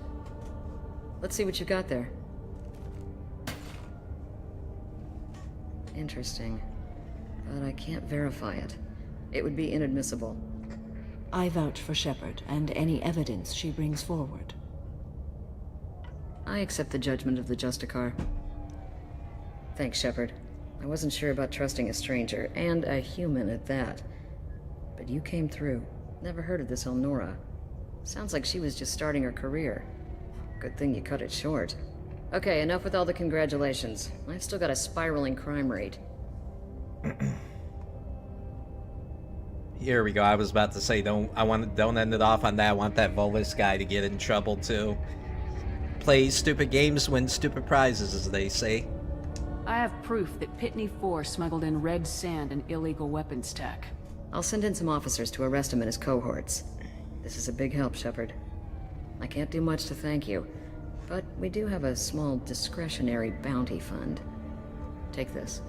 Let's see what you got there. Interesting. But I can't verify it. It would be inadmissible. I vouch for Shepard and any evidence she brings forward. I accept the judgment of the Justicar. Thanks, Shepard. I wasn't sure about trusting a stranger, and a human at that. But you came through. Never heard of this Elnora. Sounds like she was just starting her career. Good thing you cut it short. Okay, enough with all the congratulations. I've still got a spiraling crime rate. Here we go. I was about to say, don't end it off on that. I want that Volus guy to get in trouble too. Play stupid games, win stupid prizes, as they say. I have proof that Pitney 4 smuggled in red sand and illegal weapons tech. I'll send in some officers to arrest him and his cohorts. This is a big help, Shepard. I can't do much to thank you, but we do have a small discretionary bounty fund. Take this.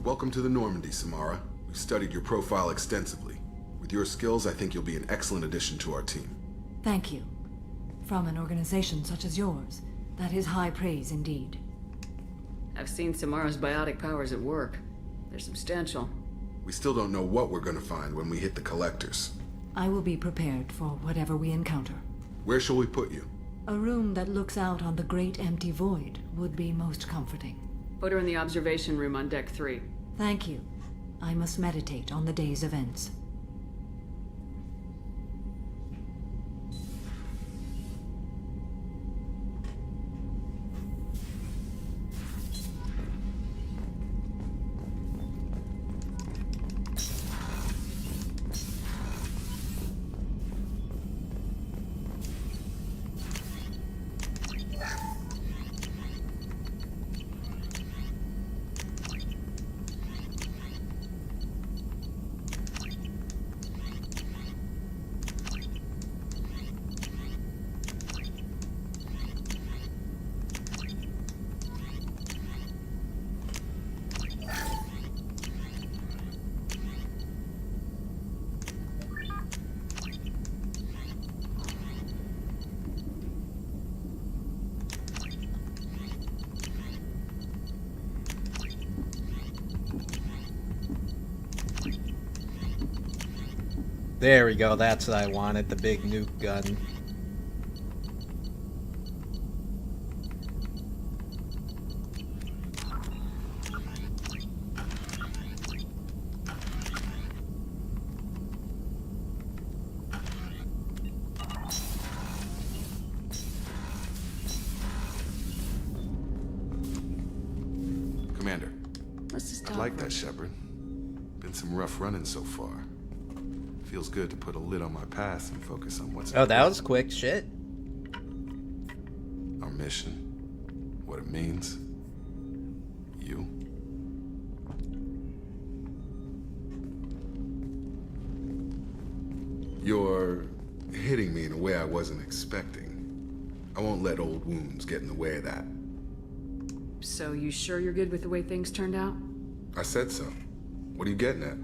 Welcome to the Normandy, Samara. We've studied your profile extensively. With your skills, I think you'll be an excellent addition to our team. Thank you. From an organization such as yours, that is high praise indeed. I've seen Samara's biotic powers at work. They're substantial. We still don't know what we're gonna find when we hit the collectors. I will be prepared for whatever we encounter. Where shall we put you? A room that looks out on the great empty void would be most comforting. Put her in the observation room on deck 3. Thank you. I must meditate on the day's events. There we go, that's what I wanted, the big nuke gun. Commander, Let's I like that, Shepard. Been some rough running so far. Feels good to put a lid on my past and focus on what's Oh, that was quick. Shit. Our mission, what it means, you. You're hitting me in a way I wasn't expecting. I won't let old wounds get in the way of that. So you sure you're good with the way things turned out? I said so. What are you getting at?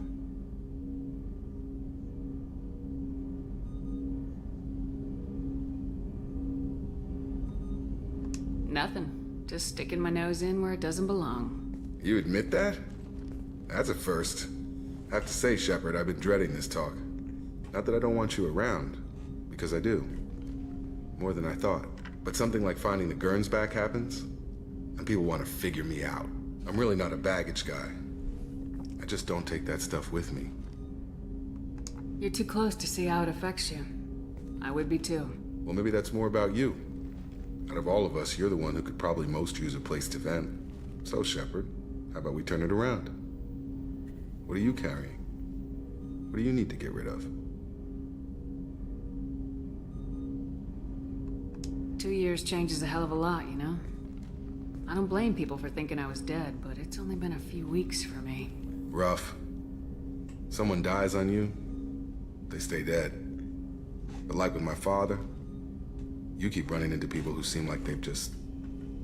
Nothing. Just sticking my nose in where it doesn't belong. You admit that? That's a first. I have to say, Shepard, I've been dreading this talk. Not that I don't want you around, because I do. More than I thought. But something like finding the Gurns back happens, and people want to figure me out. I'm really not a baggage guy. I just don't take that stuff with me. You're too close to see how it affects you. I would be too. Well, maybe that's more about you. Out of all of us, you're the one who could probably most use a place to vent. So, Shepard, how about we turn it around? What are you carrying? What do you need to get rid of? 2 years changes a hell of a lot, you know? I don't blame people for thinking I was dead, but it's only been a few weeks for me. Rough. Someone dies on you, they stay dead. But like with my father, you keep running into people who seem like they've just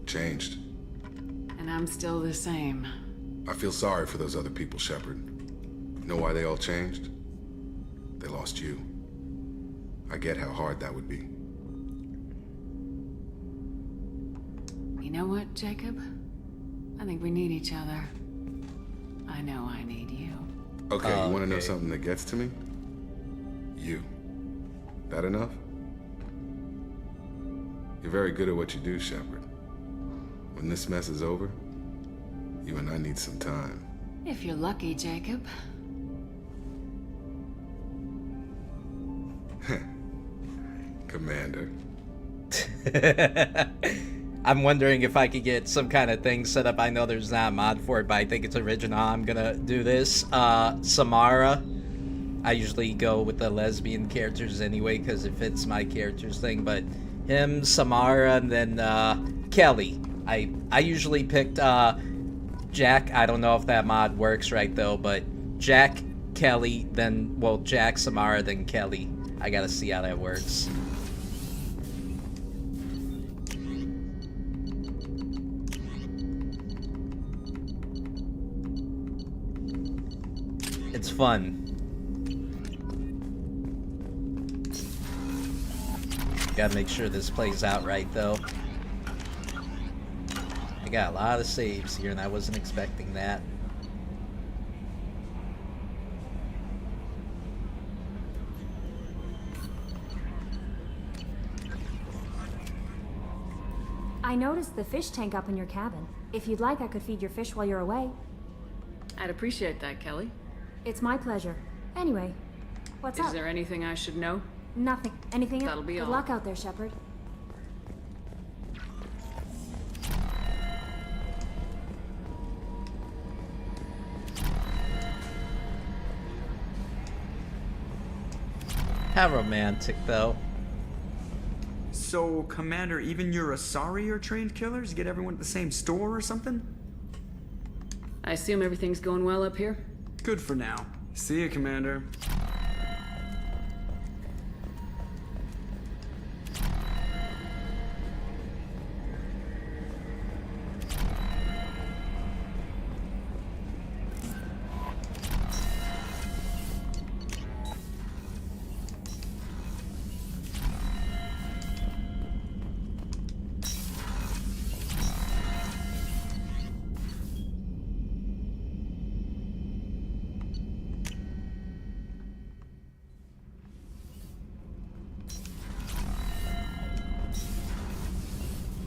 changed. And I'm still the same. I feel sorry for those other people, Shepard. You know why they all changed? They lost you. I get how hard that would be. You know what, Jacob? I think we need each other. I know I need you. Okay, you want to know something that gets to me? You. That enough? You're very good at what you do, Shepard. When this mess is over, you and I need some time. If you're lucky, Jacob. Commander. I'm wondering if I could get some kind of thing set up. I know there's not a mod for it, but I think it's original. I'm gonna do this. Samara. I usually go with the lesbian characters anyway, because it fits my character's thing, but him, Samara, and then Kelly. I usually picked Jack. I don't know if that mod works right though, but Jack, Kelly, then, well, Jack, Samara, then Kelly. I gotta see how that works. It's fun. Gotta make sure this plays out right though. I got a lot of saves here and I wasn't expecting that. I noticed the fish tank up in your cabin. If you'd like, I could feed your fish while you're away. I'd appreciate that, Kelly. It's my pleasure. Anyway, what's up? Is there anything I should know? Nothing. Anything else? That'll be all. Good luck out there, Shepard. How romantic, though. So, Commander, even your Asari are trained killers? Get everyone at the same store or something? I assume everything's going well up here? Good for now. See ya, Commander.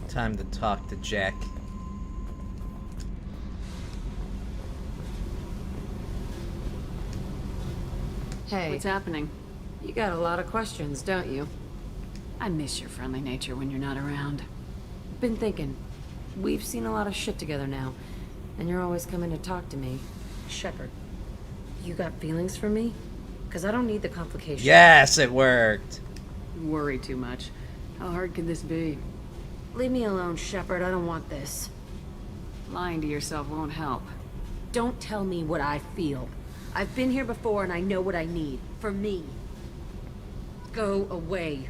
Time to talk to Jack. Hey. What's happening? You got a lot of questions, don't you? I miss your friendly nature when you're not around. Been thinking. We've seen a lot of shit together now, and you're always coming to talk to me. Shepard, you got feelings for me? Because I don't need the complications. Yes, it worked. You worry too much. How hard could this be? Leave me alone, Shepard. I don't want this. Lying to yourself won't help. Don't tell me what I feel. I've been here before and I know what I need. For me. Go away.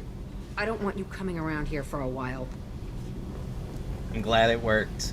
I don't want you coming around here for a while. I'm glad it worked.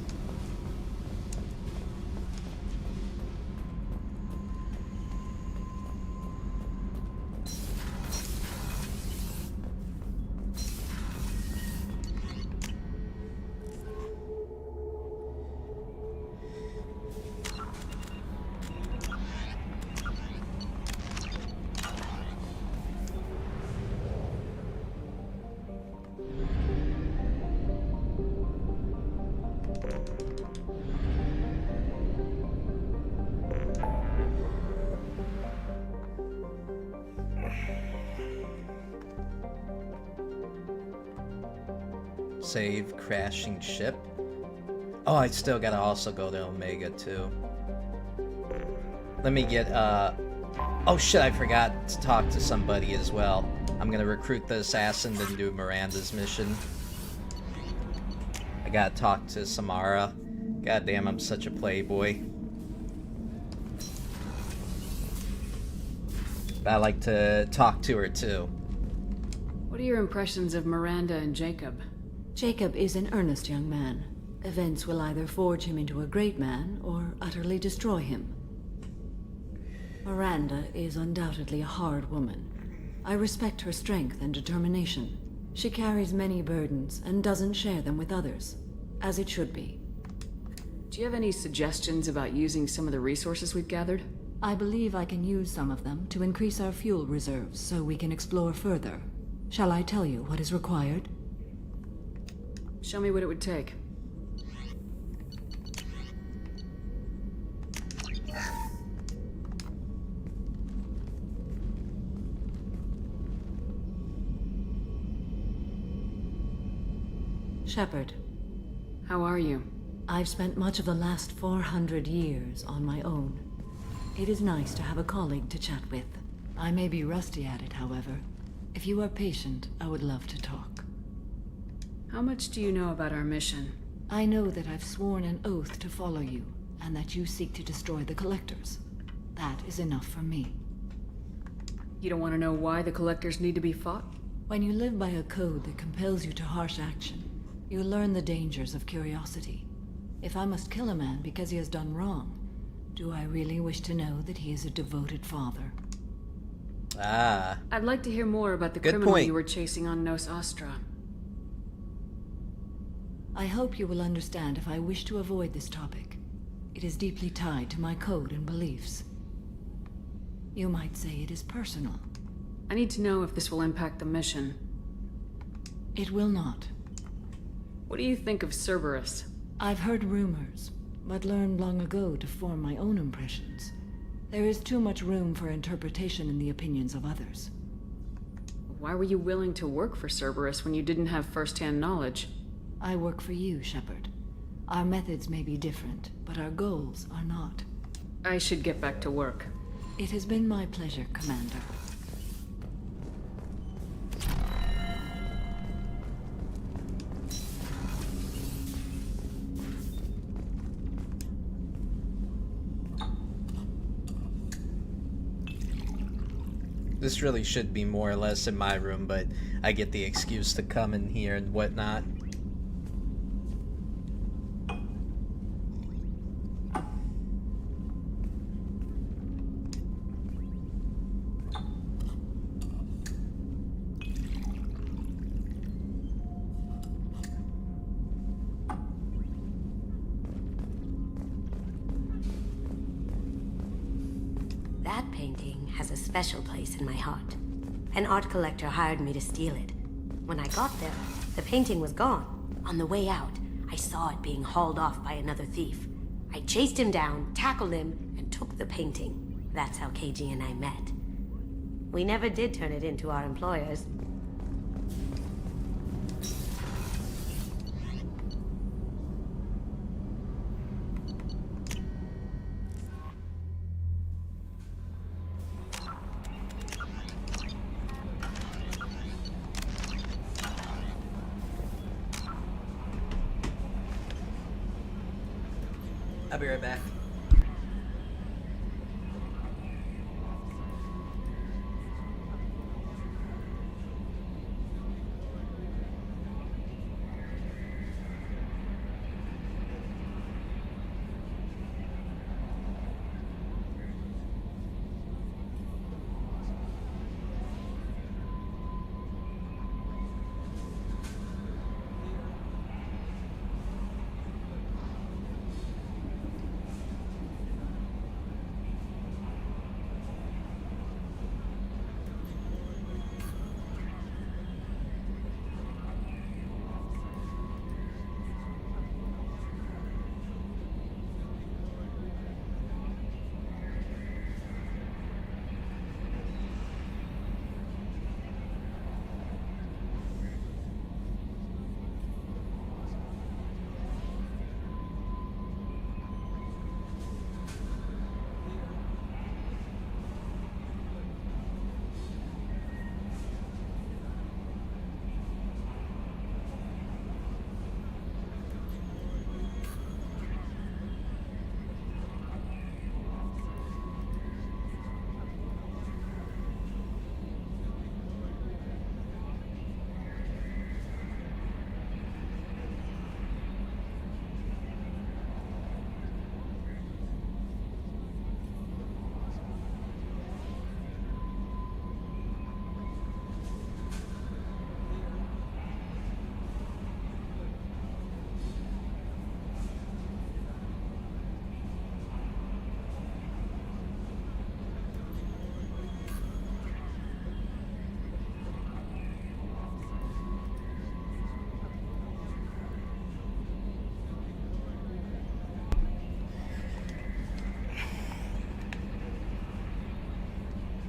Save crashing ship. Oh, I still gotta also go to Omega too. Let me get oh shit, I forgot to talk to somebody as well. I'm gonna recruit the assassin, then do Miranda's mission. I gotta talk to Samara. God damn, I'm such a playboy. But I like to talk to her too. What are your impressions of Miranda and Jacob? Jacob is an earnest young man. Events will either forge him into a great man or utterly destroy him. Miranda is undoubtedly a hard woman. I respect her strength and determination. She carries many burdens and doesn't share them with others, as it should be. Do you have any suggestions about using some of the resources we've gathered? I believe I can use some of them to increase our fuel reserves so we can explore further. Shall I tell you what is required? Show me what it would take. Shepard. How are you? I've spent much of the last 400 years on my own. It is nice to have a colleague to chat with. I may be rusty at it, however. If you are patient, I would love to talk. How much do you know about our mission? I know that I've sworn an oath to follow you, and that you seek to destroy the Collectors. That is enough for me. You don't want to know why the Collectors need to be fought? When you live by a code that compels you to harsh action, you learn the dangers of curiosity. If I must kill a man because he has done wrong, do I really wish to know that he is a devoted father? Ah. I'd like to hear more about the Good criminal point. you were chasing on Nos Astra. I hope you will understand if I wish to avoid this topic. It is deeply tied to my code and beliefs. You might say it is personal. I need to know if this will impact the mission. It will not. What do you think of Cerberus? I've heard rumors, but learned long ago to form my own impressions. There is too much room for interpretation in the opinions of others. Why were you willing to work for Cerberus when you didn't have first-hand knowledge? I work for you, Shepard. Our methods may be different, but our goals are not. I should get back to work. It has been my pleasure, Commander. This really should be more or less in my room, but I get the excuse to come in here and whatnot. That painting has a special place in my heart. An art collector hired me to steal it. When I got there, the painting was gone. On the way out, I saw it being hauled off by another thief. I chased him down, tackled him, and took the painting. That's how KG and I met. We never did turn it into our employers. I'll be right back.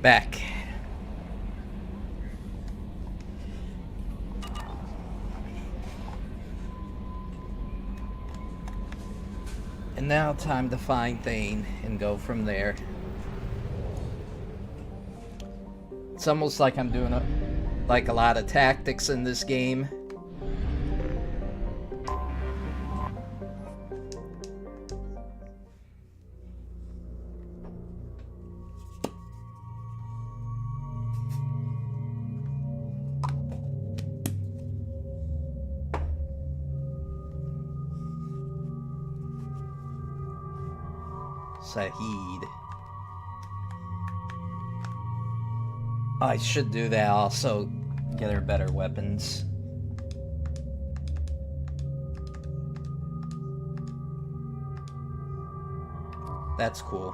back. And now time to find Thane and go from there. It's almost like I'm doing a lot of tactics in this game. Sahid. I should do that also. Get her better weapons. That's cool.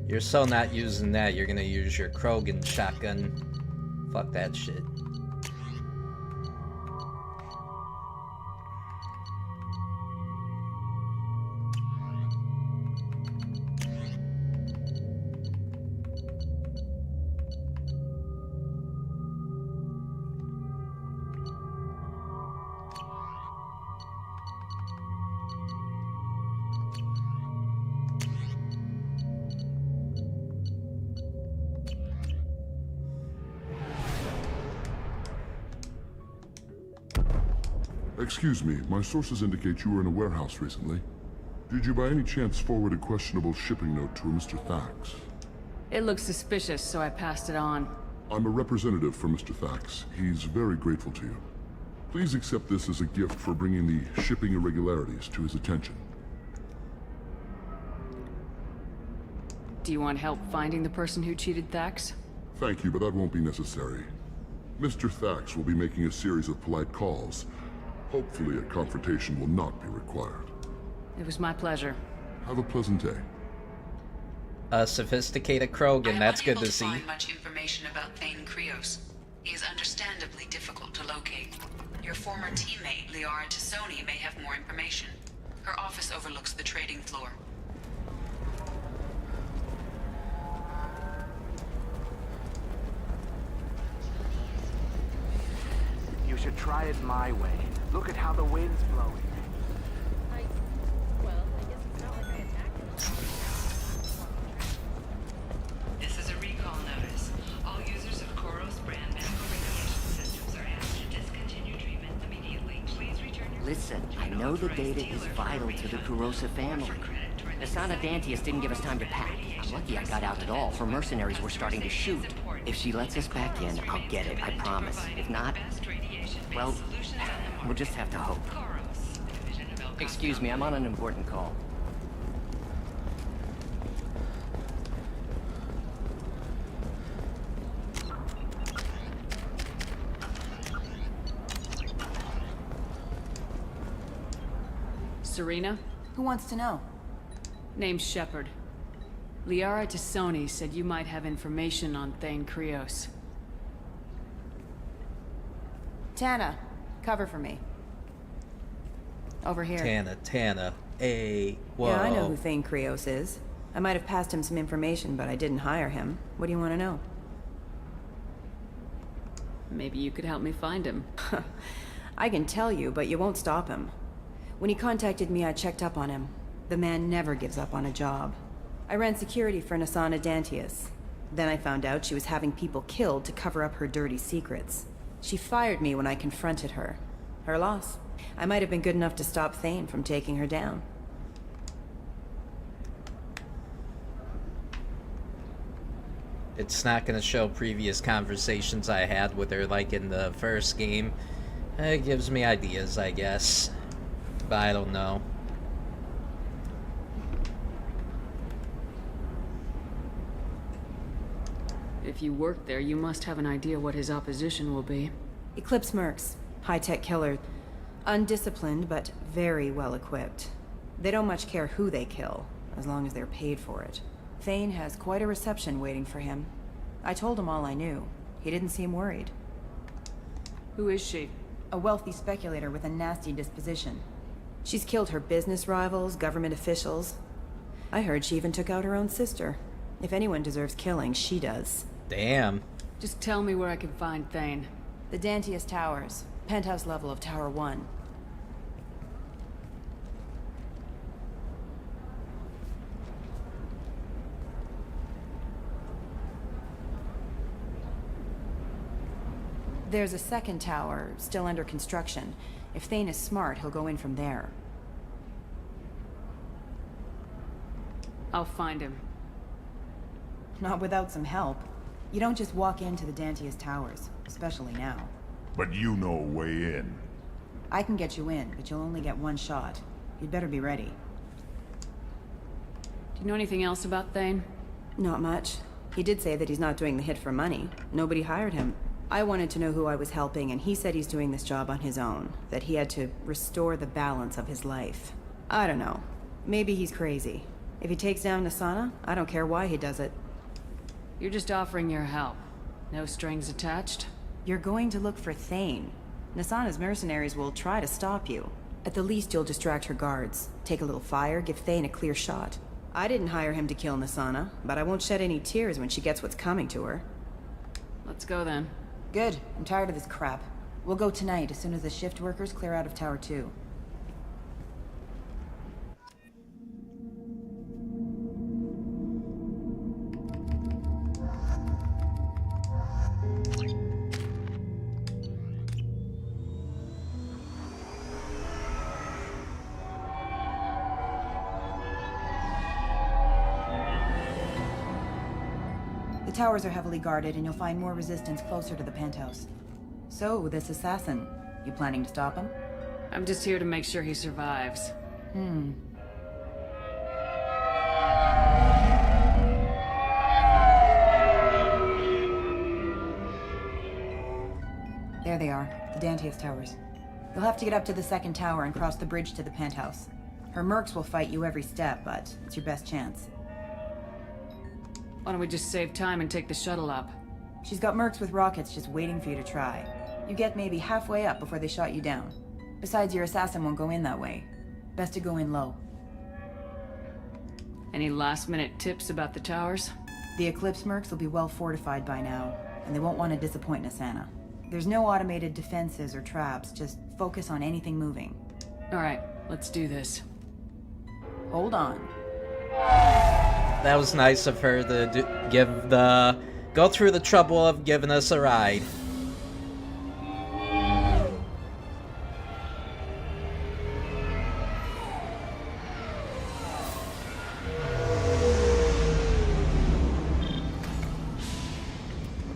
You're so not using that, you're gonna use your Krogan shotgun. Fuck that shit. Excuse me, my sources indicate you were in a warehouse recently. Did you by any chance forward a questionable shipping note to a Mr. Thax? It looks suspicious, so I passed it on. I'm a representative for Mr. Thax. He's very grateful to you. Please accept this as a gift for bringing the shipping irregularities to his attention. Do you want help finding the person who cheated Thax? Thank you, but that won't be necessary. Mr. Thax will be making a series of polite calls. Hopefully a confrontation will not be required. It was my pleasure. Have a pleasant day. A sophisticated Krogan, that's good to see. I am unable to find much information about Thane Krios. He is understandably difficult to locate. Your former teammate, Liara Tassoni, may have more information. Her office overlooks the trading floor. You should try it my way. Look at how the wind's blowing. Well, I guess it's not like I attacked him. This is a recall notice. All users of Koros brand medical radiation systems are asked to discontinue treatment immediately. Please return your... Listen, I know the data is vital to the Kurosa family. Asana Dantius didn't give us time to pack. I'm lucky I got out at all, for mercenaries were starting to shoot. If she lets us back in, I'll get it, I promise. If not, well, we'll just have to hope. Excuse me, I'm on an important call. Serena? Who wants to know? Name's Shepard. Liara Tassoni said you might have information on Thane Krios. Tana, cover for me. Over here. Tana. Whoa. Yeah, I know who Thane Krios is. I might have passed him some information, but I didn't hire him. What do you want to know? Maybe you could help me find him. I can tell you, but you won't stop him. When he contacted me, I checked up on him. The man never gives up on a job. I ran security for Asana Dantius. Then I found out she was having people killed to cover up her dirty secrets. She fired me when I confronted her. Her loss. I might have been good enough to stop Thane from taking her down. It's not gonna show previous conversations I had with her like in the first game. It gives me ideas, I guess. But I don't know. If you work there, you must have an idea what his opposition will be. Eclipse Mercs. High-tech killer. Undisciplined, but very well equipped. They don't much care who they kill, as long as they're paid for it. Thane has quite a reception waiting for him. I told him all I knew. He didn't seem worried. Who is she? A wealthy speculator with a nasty disposition. She's killed her business rivals, government officials. I heard she even took out her own sister. If anyone deserves killing, she does. Damn. Just tell me where I can find Thane. The Dantius Towers. Penthouse level of Tower 1. There's a second tower, still under construction. If Thane is smart, he'll go in from there. I'll find him. Not without some help. You don't just walk into the Dantius Towers, especially now. But you know a way in. I can get you in, but you'll only get one shot. You'd better be ready. Do you know anything else about Thane? Not much. He did say that he's not doing the hit for money. Nobody hired him. I wanted to know who I was helping, and he said he's doing this job on his own. That he had to restore the balance of his life. I don't know. Maybe he's crazy. If he takes down Nasana, I don't care why he does it. You're just offering your help. No strings attached? You're going to look for Thane. Nasana's mercenaries will try to stop you. At the least, you'll distract her guards. Take a little fire, give Thane a clear shot. I didn't hire him to kill Nasana, but I won't shed any tears when she gets what's coming to her. Let's go then. Good. I'm tired of this crap. We'll go tonight as soon as the shift workers clear out of Tower 2. The towers are heavily guarded, and you'll find more resistance closer to the penthouse. So, this assassin, you planning to stop him? I'm just here to make sure he survives. There they are, the Dantius Towers. You'll have to get up to the second tower and cross the bridge to the penthouse. Her mercs will fight you every step, but it's your best chance. Why don't we just save time and take the shuttle up? She's got mercs with rockets just waiting for you to try. You get maybe halfway up before they shot you down. Besides, your assassin won't go in that way. Best to go in low. Any last-minute tips about the towers? The Eclipse mercs will be well fortified by now, and they won't want to disappoint Nasana. There's no automated defenses or traps, just focus on anything moving. Alright, let's do this. Hold on. That was nice of her to go through the trouble of giving us a ride.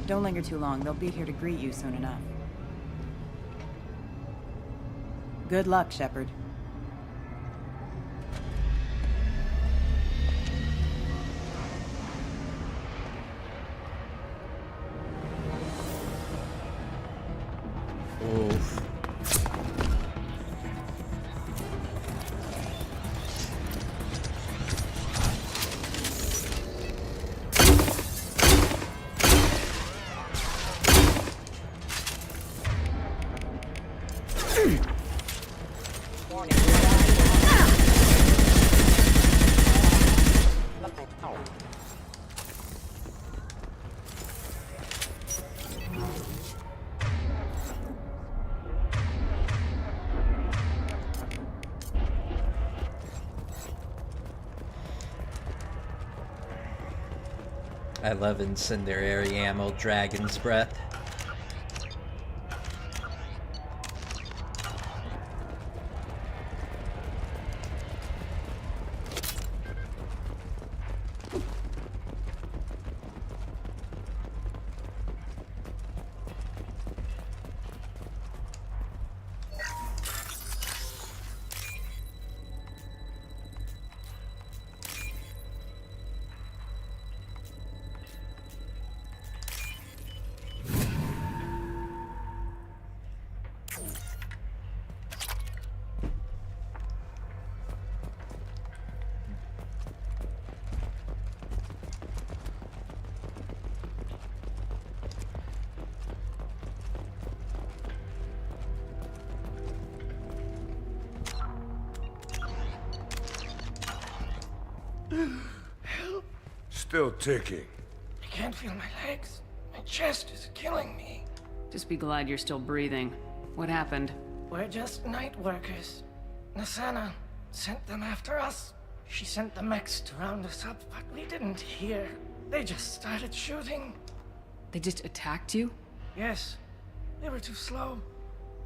Don't linger too long. They'll be here to greet you soon enough. Good luck, Shepard. Oof. I love incendiary ammo, Dragon's Breath. Help! Still ticking. I can't feel my legs. My chest is killing me. Just be glad you're still breathing. What happened? We're just night workers. Nasana sent them after us. She sent the mechs to round us up, but we didn't hear. They just started shooting. They just attacked you? Yes. They were too slow.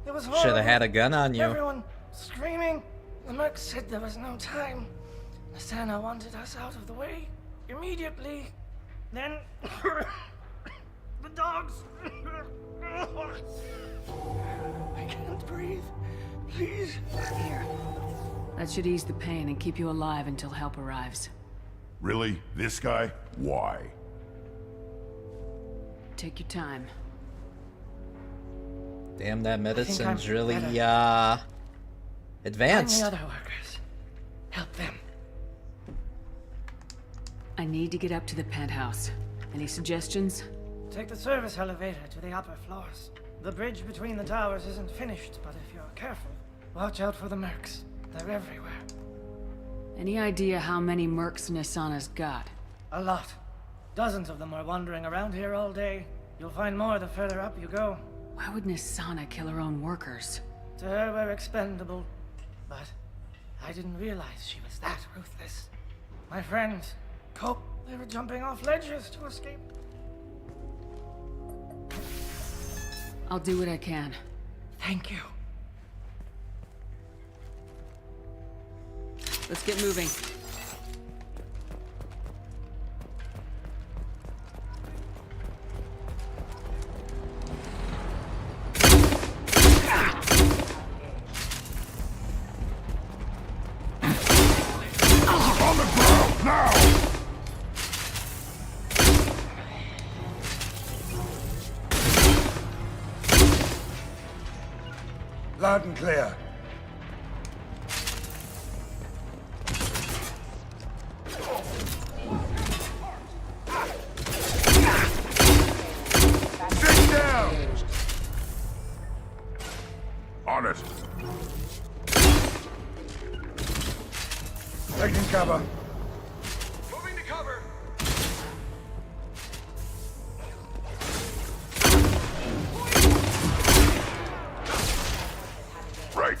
It was horrible. Should have had a gun on you. Everyone screaming. The mechs said there was no time. Nasana wanted us out of the way immediately. Then the dogs. I can't breathe. Please. Here. That should ease the pain and keep you alive until help arrives. Really? This guy? Why? Take your time. Damn, that medicine's I'm really, better. advanced. Find the other workers. Help them. I need to get up to the penthouse. Any suggestions? Take the service elevator to the upper floors. The bridge between the towers isn't finished, but if you're careful, watch out for the mercs. They're everywhere. Any idea how many mercs Nasana's got? A lot. Dozens of them are wandering around here all day. You'll find more the further up you go. Why would Nasana kill her own workers? To her, we're expendable. But I didn't realize she was that ruthless. My friends, Cope, they were jumping off ledges to escape. I'll do what I can. Thank you. Let's get moving. On the ground, now! Loud and clear. Sit down! On it. Taking cover. Moving to cover. Right.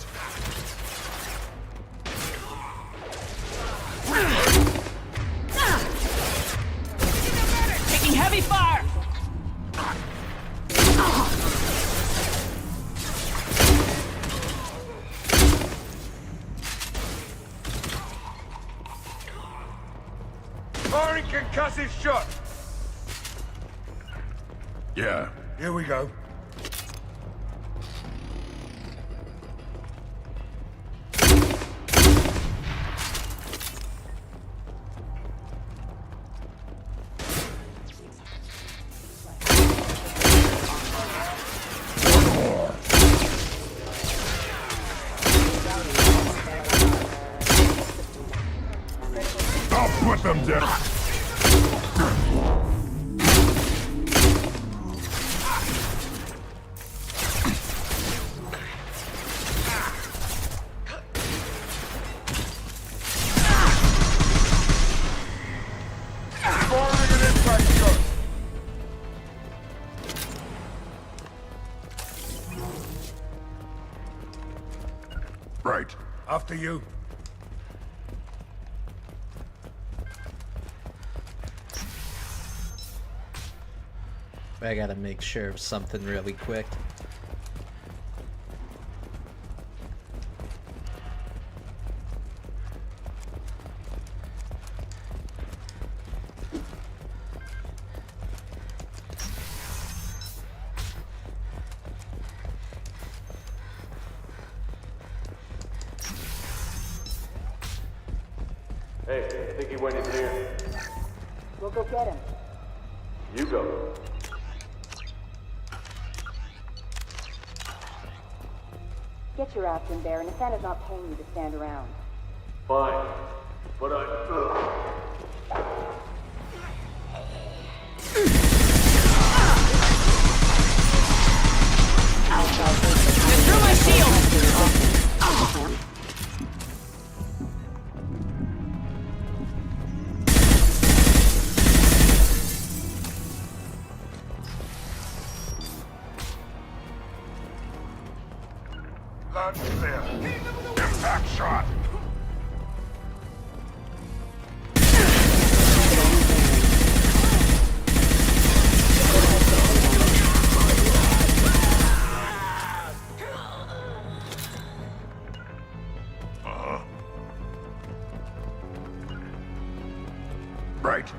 Taking heavy fire! Firing concussive shot. Yeah. Here we go. I'll put them down. Firing an impact shot. Right. After you. I gotta make sure of something really quick. Hey, I think he went in here. We'll go get him. You go. Get your ass in there, and Nasana's not paying you to stand around. Fine. But I... Through my shield! Guns clear. Impact shot. Right.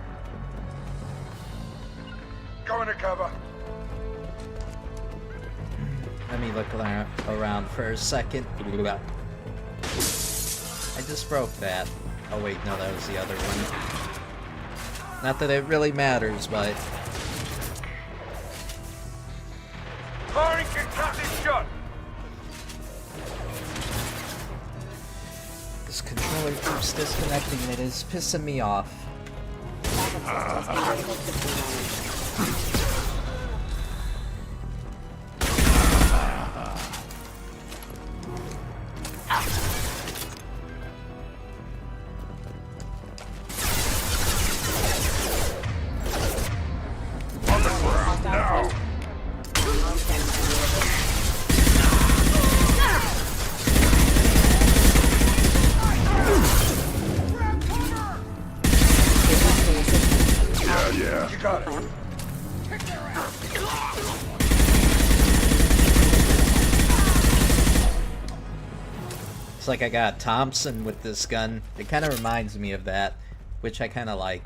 Go into cover. Let me look around for a second. I just broke that. Oh wait, no, that was the other one. Not that it really matters, but... Firing concussive shot. This controller keeps disconnecting. It is pissing me off. Yeah. You got it. It's like I got Thompson with this gun. It kind of reminds me of that, which I kind of like.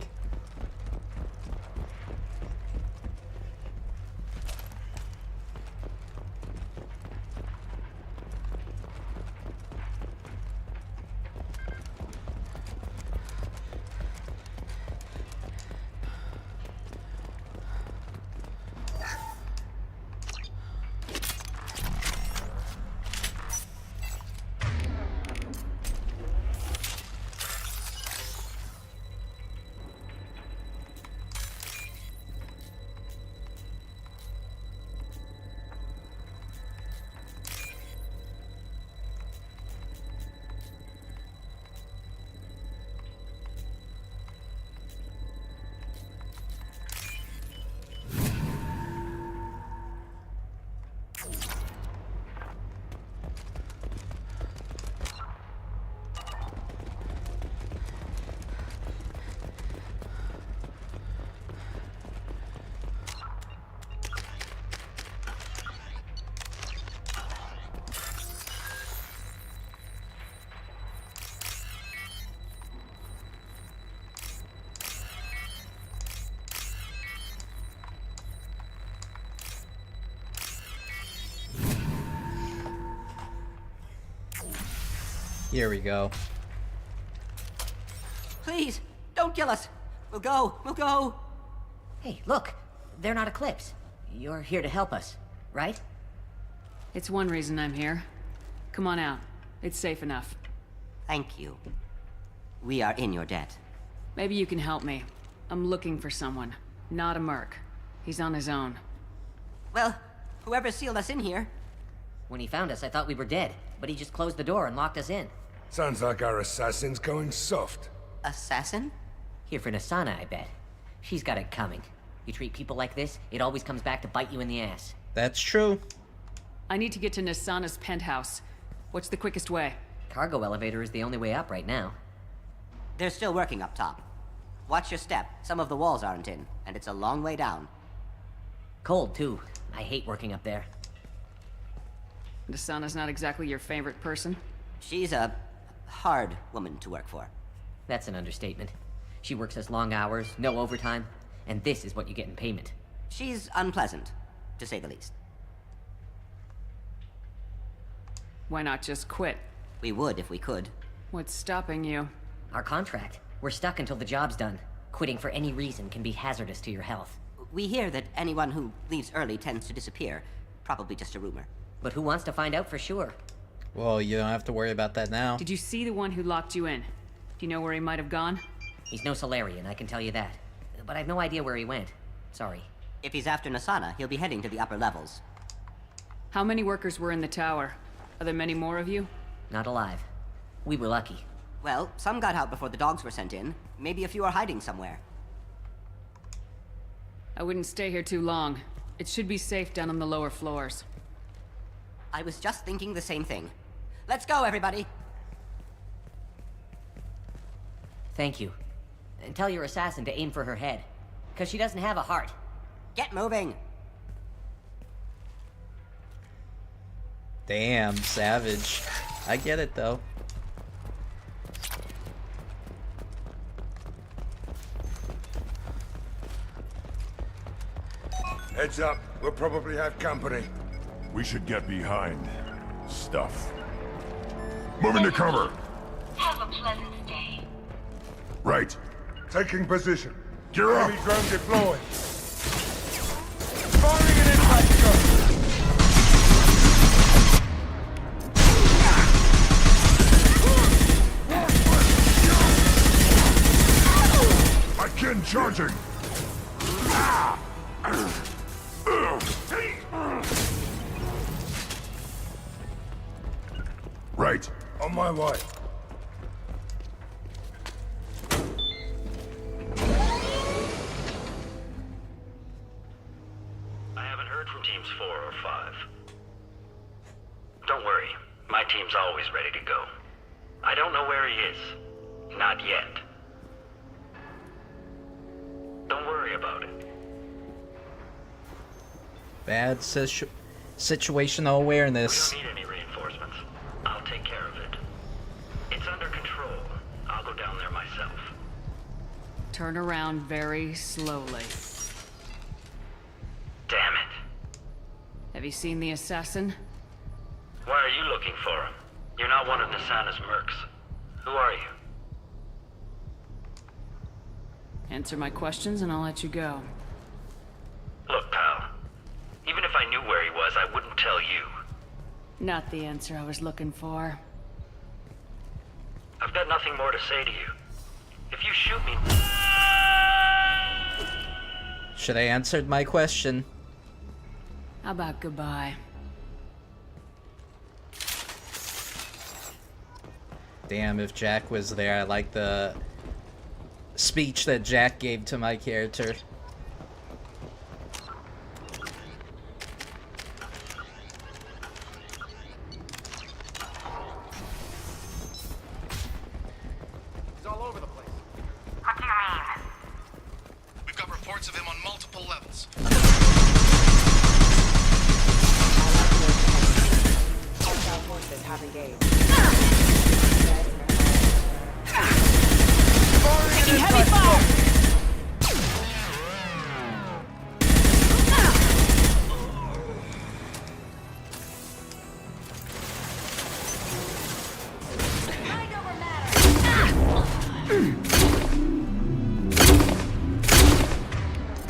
Here we go. Please, don't kill us. We'll go. We'll go. Hey, look. They're not Eclipse. You're here to help us, right? It's one reason I'm here. Come on out. It's safe enough. Thank you. We are in your debt. Maybe you can help me. I'm looking for someone. Not a merc. He's on his own. Well, whoever sealed us in here. When he found us, I thought we were dead, but he just closed the door and locked us in. Sounds like our assassin's going soft. Assassin? Here for Nasana, I bet. She's got it coming. You treat people like this, it always comes back to bite you in the ass. That's true. I need to get to Nasana's penthouse. What's the quickest way? Cargo elevator is the only way up right now. They're still working up top. Watch your step. Some of the walls aren't in, and it's a long way down. Cold, too. I hate working up there. Nasana's not exactly your favorite person? She's a hard woman to work for. That's an understatement. She works us long hours, no overtime, and this is what you get in payment. She's unpleasant, to say the least. Why not just quit? We would if we could. What's stopping you? Our contract. We're stuck until the job's done. Quitting for any reason can be hazardous to your health. We hear that anyone who leaves early tends to disappear. Probably just a rumor. But who wants to find out for sure? Well, you don't have to worry about that now. Did you see the one who locked you in? Do you know where he might have gone? He's no Solarian, I can tell you that. But I've no idea where he went. Sorry. If he's after Nasana, he'll be heading to the upper levels. How many workers were in the tower? Are there many more of you? Not alive. We were lucky. Well, some got out before the dogs were sent in. Maybe a few are hiding somewhere. I wouldn't stay here too long. It should be safe down on the lower floors. I was just thinking the same thing. Let's go, everybody. Thank you. And tell your assassin to aim for her head. Because she doesn't have a heart. Get moving! Damn, savage. I get it, though. Heads up, we'll probably have company. We should get behind stuff. Moving to cover. Have a pleasant day. Right. Taking position. Gear up. Enemy drone deployed. Firing an impact shot. Akin charging. Right. On my way. I haven't heard from teams 4 or 5. Don't worry, my team's always ready to go. I don't know where he is. Not yet. Don't worry about it. Bad situational awareness. We don't need any reinforcements. I'll take care of it. It's under control. I'll go down there myself. Turn around very slowly. Damn it. Have you seen the assassin? Why are you looking for him? You're not one of Nisana's mercs. Who are you? Answer my questions and I'll let you go. Look, pal. Even if I knew where he was, I wouldn't tell you. Not the answer I was looking for. I've got nothing more to say to you. If you shoot me... Should I answered my question? How about goodbye? Damn, if Jack was there, I like the speech that Jack gave to my character. He's all over the place. What do you mean? We've got reports of him on multiple levels. Forces have engaged. Taking heavy fire!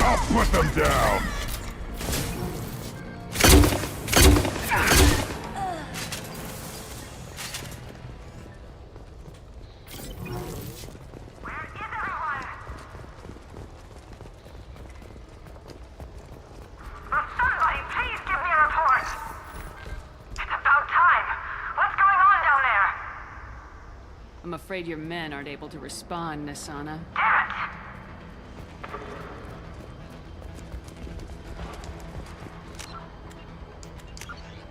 I'll put them down. Somebody, please give me a report. It's about time. What's going on down there? I'm afraid your men aren't able to respond, Nisana. Damn it!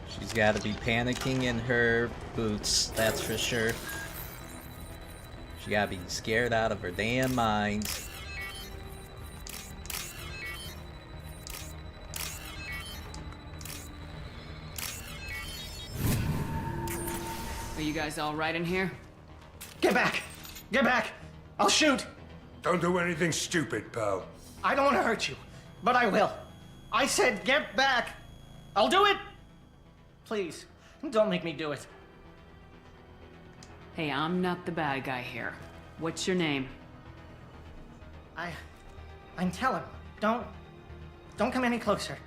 She's got to be panicking in her boots, that's for sure. She got to be scared out of her damn mind. Are you guys all right in here? Get back! Get back! I'll shoot! Don't do anything stupid, pal. I don't want to hurt you, but I will. I said get back! I'll do it! Please, don't make me do it. Hey, I'm not the bad guy here. What's your name? I'm Talon. Don't come any closer.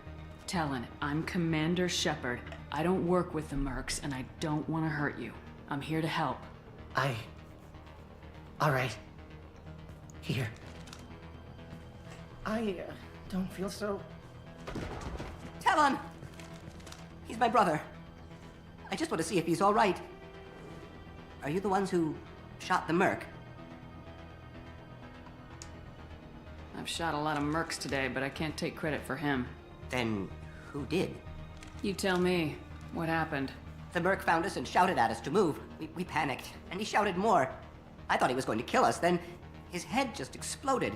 Talon, I'm Commander Shepard. I don't work with the mercs, and I don't want to hurt you. I'm here to help. All right. Here. I don't feel so... Talon! He's my brother. I just want to see if he's all right. Are you the ones who shot the merc? I've shot a lot of mercs today, but I can't take credit for him. Then who did? You tell me. What happened? The merc found us and shouted at us to move. We panicked, and he shouted more. I thought he was going to kill us, then his head just exploded.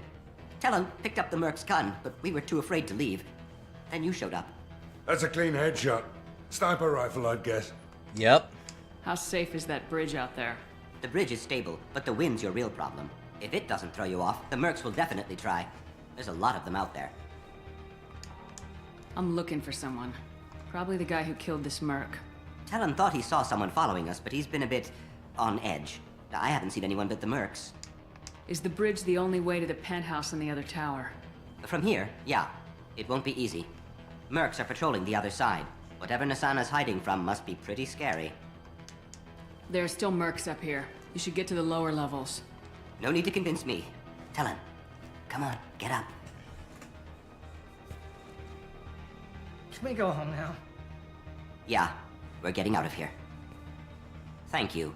Talon picked up the merc's gun, but we were too afraid to leave. Then you showed up. That's a clean headshot. Sniper rifle, I'd guess. Yep. How safe is that bridge out there? The bridge is stable, but the wind's your real problem. If it doesn't throw you off, the mercs will definitely try. There's a lot of them out there. I'm looking for someone. Probably the guy who killed this merc. Talon thought he saw someone following us, but he's been a bit on edge. I haven't seen anyone but the mercs. Is the bridge the only way to the penthouse in the other tower? From here, yeah. It won't be easy. Mercs are patrolling the other side. Whatever Nasana's hiding from must be pretty scary. There are still mercs up here. You should get to the lower levels. No need to convince me. Talon, come on, get up. Can we go home now? Yeah, we're getting out of here. Thank you.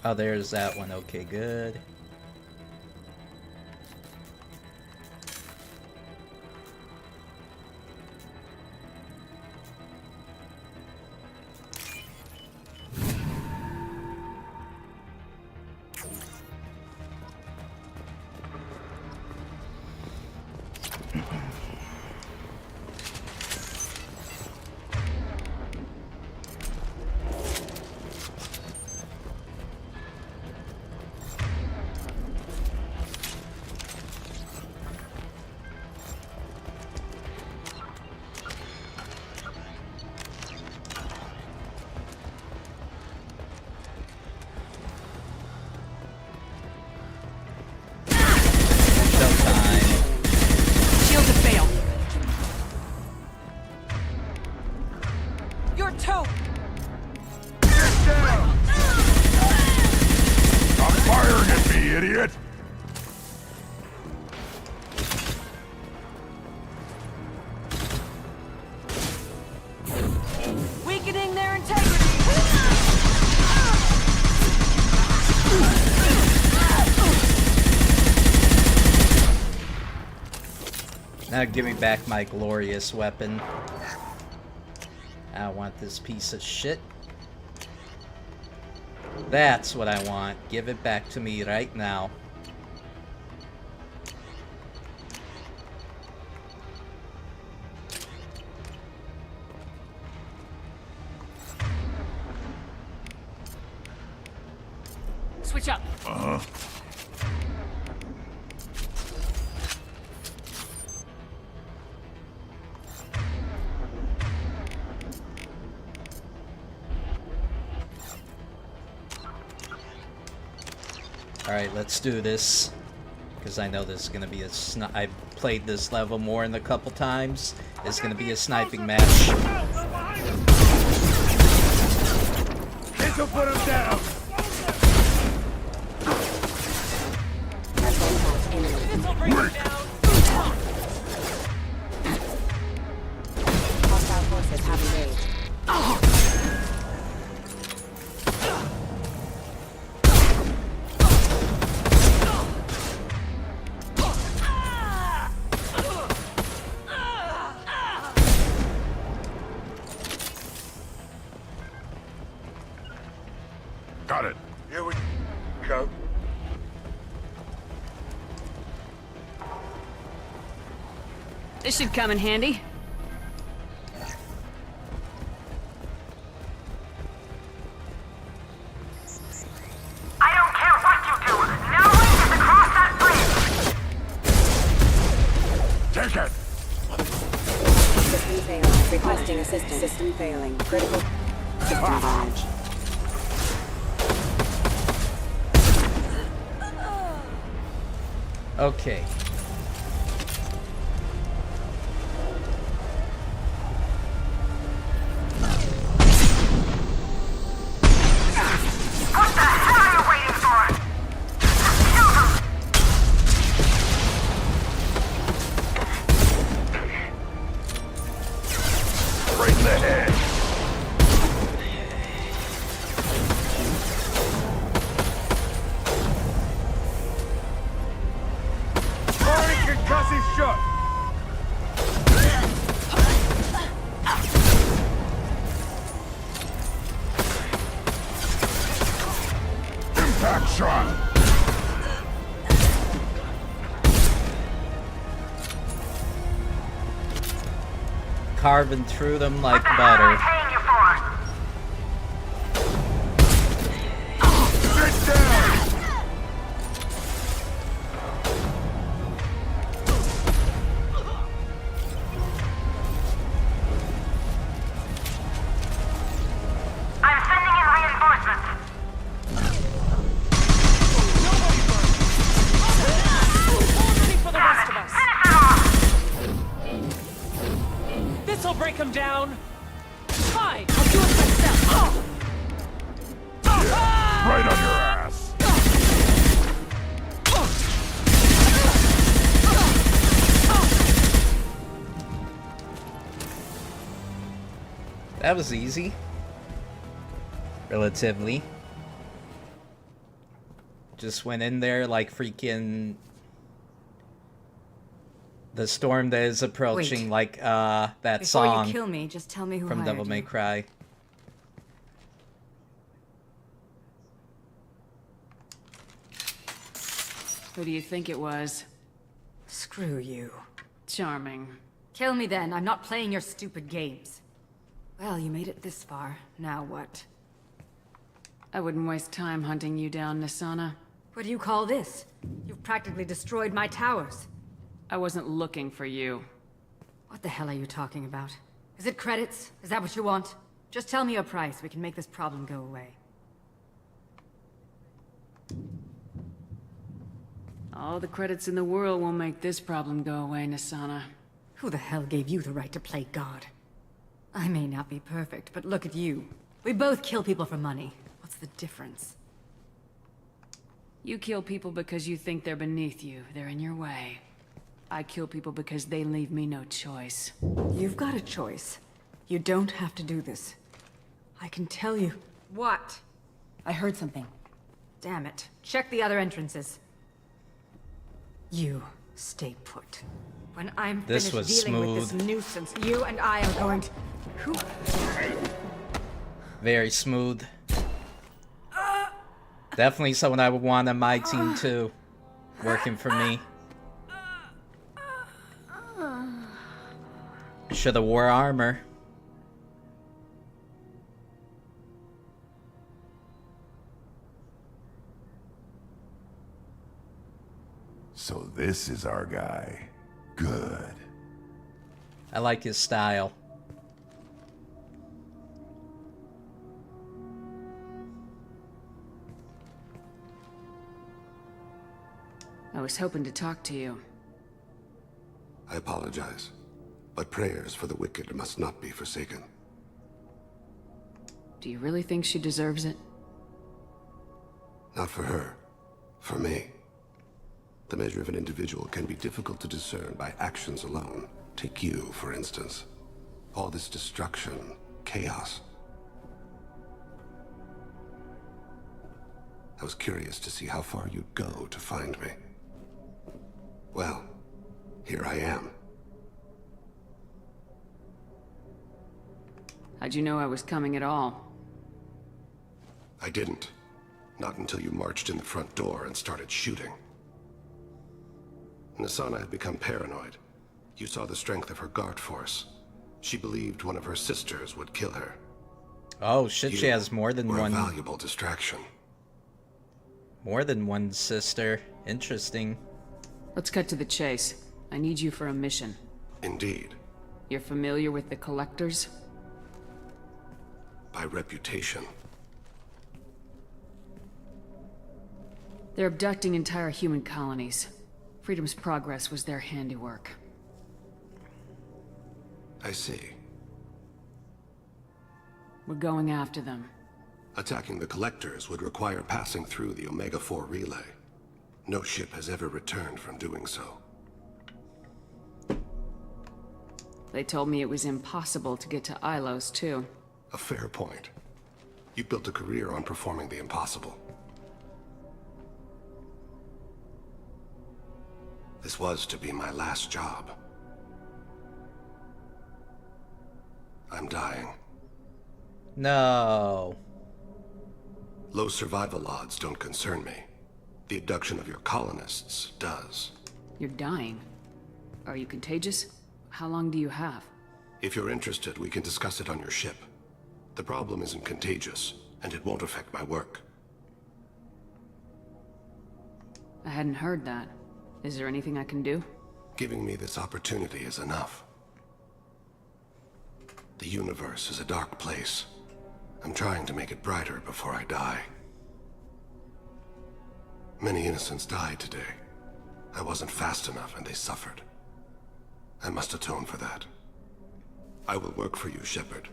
Oh, there's that one. Okay, good. Now give me back my glorious weapon. I want this piece of shit. That's what I want. Give it back to me right now. Switch up. Alright, let's do this. Because I know this is going to be a I've played this level more than a couple times. It's going to be a sniping match. This'll put him down! This'll bring him down! Hostile forces have engaged. Got it. Here we go. This should come in handy. I don't care what you do! No one gets across that bridge! Take it! System failing. Requesting assistance. System failing. Critical system damage. Okay. What the hell are you waiting for? Kill them! Right in the head. shot! Carving through them like butter. Sit down! I'm sending in reinforcements. For the rest of us. This'll break him down. Fine, I'll do it myself. Right on your ass! That was easy. Relatively. Just went in there like freaking... The storm that is approaching. Wait. Like that Before song you kill me, just tell me who from hired Devil May you. Cry. Who do you think it was? Screw you. Charming. Kill me then. I'm not playing your stupid games. Well, you made it this far. Now what? I wouldn't waste time hunting you down, Nisana. What do you call this? You've practically destroyed my towers. I wasn't looking for you. What the hell are you talking about? Is it credits? Is that what you want? Just tell me a price. We can make this problem go away. All the credits in the world won't make this problem go away, Nisana. Who the hell gave you the right to play God? I may not be perfect, but look at you. We both kill people for money. What's the difference? You kill people because you think they're beneath you. They're in your way. I kill people because they leave me no choice. You've got a choice. You don't have to do this. I can tell you. What? I heard something. Damn it. Check the other entrances. You stay put. When I'm finished dealing with this nuisance, you and I are going to... Who? Very smooth. Definitely someone I would want on my team too. Working for me. Should have wore armor. So this is our guy. Good. I like his style. I was hoping to talk to you. I apologize, but prayers for the wicked must not be forsaken. Do you really think she deserves it? Not for her. For me. The measure of an individual can be difficult to discern by actions alone. Take you, for instance. All this destruction, chaos. I was curious to see how far you'd go to find me. Well, here I am. How'd you know I was coming at all? I didn't. Not until you marched in the front door and started shooting. Nisana had become paranoid. You saw the strength of her guard force. She believed one of her sisters would kill her. Oh shit, she has more than one. A valuable distraction. More than one sister. Interesting. Let's cut to the chase. I need you for a mission. Indeed. You're familiar with the Collectors? By reputation. They're abducting entire human colonies. Freedom's Progress was their handiwork. I see. We're going after them. Attacking the Collectors would require passing through the Omega-4 relay. No ship has ever returned from doing so. They told me it was impossible to get to Ilos, too. A fair point. You built a career on performing the impossible. This was to be my last job. I'm dying. No. Low survival odds don't concern me. The abduction of your colonists does. You're dying. Are you contagious? How long do you have? If you're interested, we can discuss it on your ship. The problem isn't contagious, and it won't affect my work. I hadn't heard that. Is there anything I can do? Giving me this opportunity is enough. The universe is a dark place. I'm trying to make it brighter before I die. Many innocents died today. I wasn't fast enough and they suffered. I must atone for that. I will work for you, Shepard.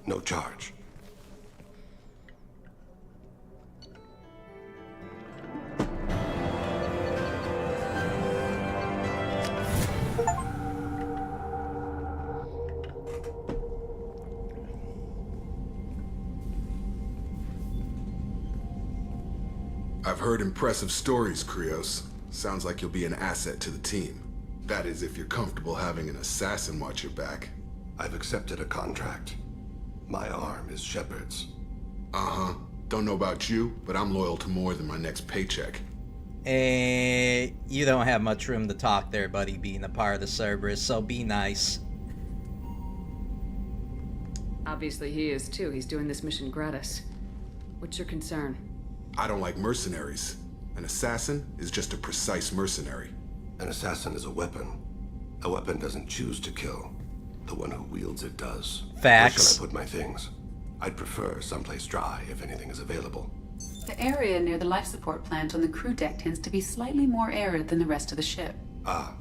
No charge. I've heard impressive stories, Krios. Sounds like you'll be an asset to the team. That is, if you're comfortable having an assassin watch your back. I've accepted a contract. My arm is Shepard's. Uh-huh. Don't know about you, but I'm loyal to more than my next paycheck. You don't have much room to talk there, buddy, being a part of the Cerberus, so be nice. Obviously he is too. He's doing this mission gratis. What's your concern? I don't like mercenaries. An assassin is just a precise mercenary. An assassin is a weapon. A weapon doesn't choose to kill. The one who wields it does. Facts. Where shall I put my things? I'd prefer someplace dry if anything is available. The area near the life support plant on the crew deck tends to be slightly more arid than the rest of the ship. Ah,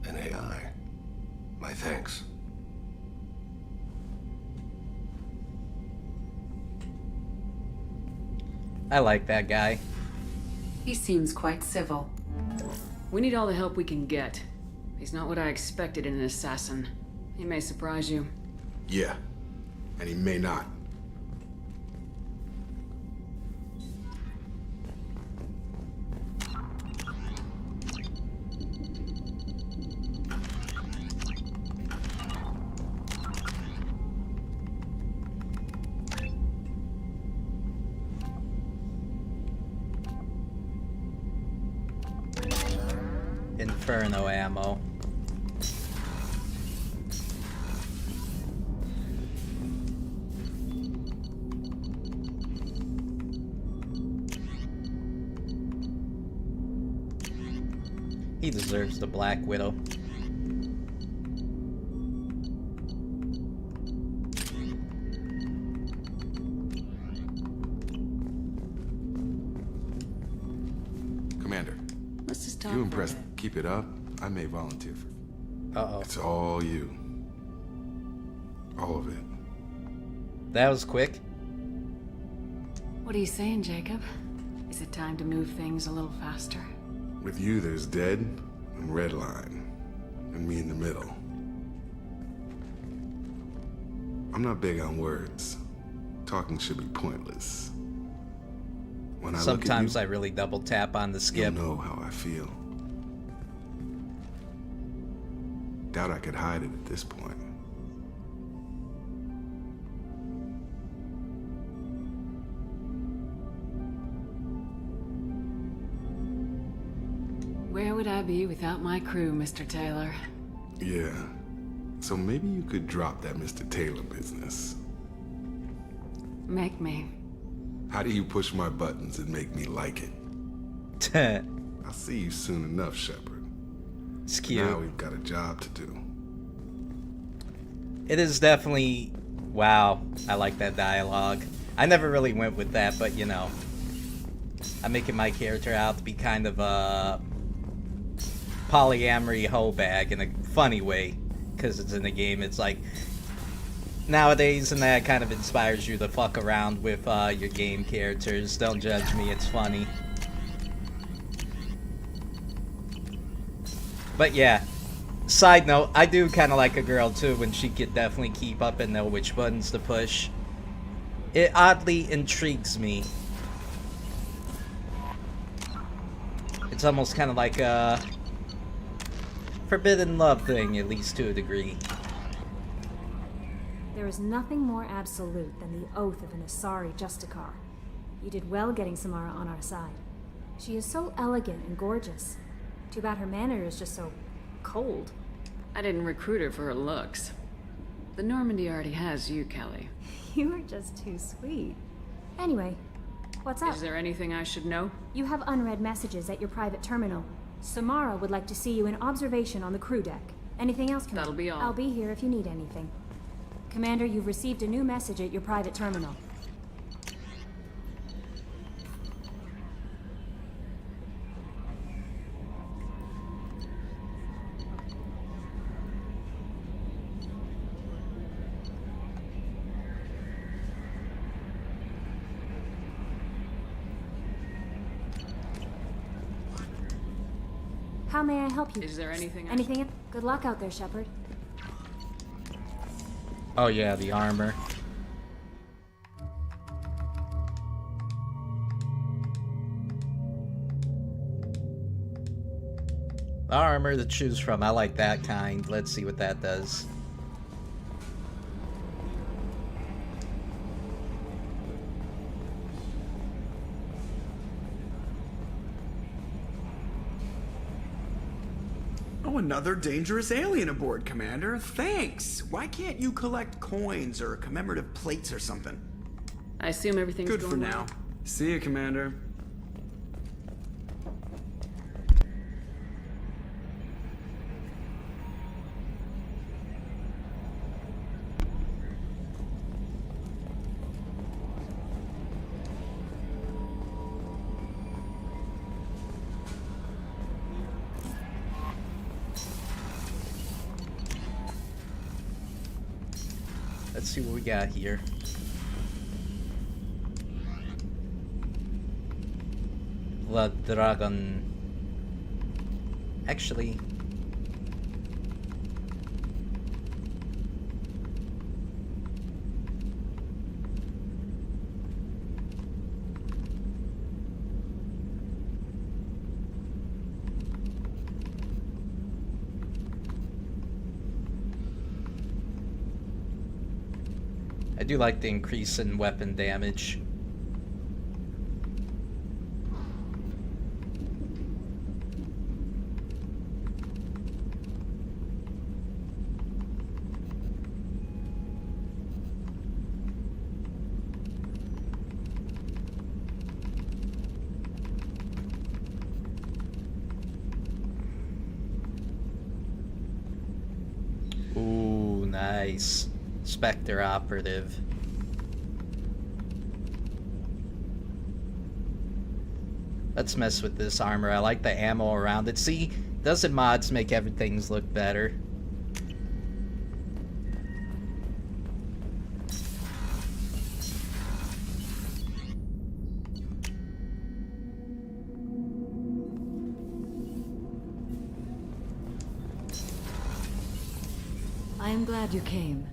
an AI. My thanks. I like that guy. He seems quite civil. We need all the help we can get. He's not what I expected in an assassin. He may surprise you. Yeah, and he may not. Inferno ammo. He deserves the Black Widow. Commander. Let's just talk. You impressed. Keep it up. I may volunteer for. Uh-oh. It's all you. All of it. That was quick. What are you saying, Jacob? Is it time to move things a little faster? With you, there's Dead and Red Line, and me in the middle. I'm not big on words. Talking should be pointless. When Sometimes I I really double tap on the skip. You'll know how I feel. Doubt I could hide it at this point. Where would I be without my crew, Mr. Taylor? Yeah. So maybe you could drop that Mr. Taylor business. Make me. How do you push my buttons and make me like it? I'll see you soon enough, Shepard. It's cute. Now we've got a job to do. It is definitely... Wow, I like that dialogue. I never really went with that, but you know. I'm making my character out to be kind of a polyamory hoe bag in a funny way. Because it's in the game, it's like... Nowadays, and that kind of inspires you to fuck around with your game characters. Don't judge me, it's funny. But yeah, side note, I do kind of like a girl too when she could definitely keep up and know which buttons to push. It oddly intrigues me. It's almost kind of like a forbidden love thing, at least to a degree. There is nothing more absolute than the oath of an Asari Justicar. You did well getting Samara on our side. She is so elegant and gorgeous. Too bad her manner is just so cold. I didn't recruit her for her looks. The Normandy already has you, Kelly. You are just too sweet. Anyway, what's up? Is there anything I should know? You have unread messages at your private terminal. Samara would like to see you in observation on the crew deck. Anything else, Commander? That'll be all. I'll be here if you need anything. Commander, you've received a new message at your private terminal. How may I help you? Is there anything Anything? Good luck out there, Shepard. Oh yeah, the armor. The armor to choose from. I like that kind. Let's see what that does. Oh, another dangerous alien aboard, Commander. Thanks. Why can't you collect coins or commemorative plates or something? I assume everything's good going for well? now. See you, Commander. Let's see what we got here. La Dragon. Actually, I do like the increase in weapon damage. Ooh, nice. Spectre operative. Let's mess with this armor. I like the ammo around it. See, doesn't mods make everything look better? I am glad you came.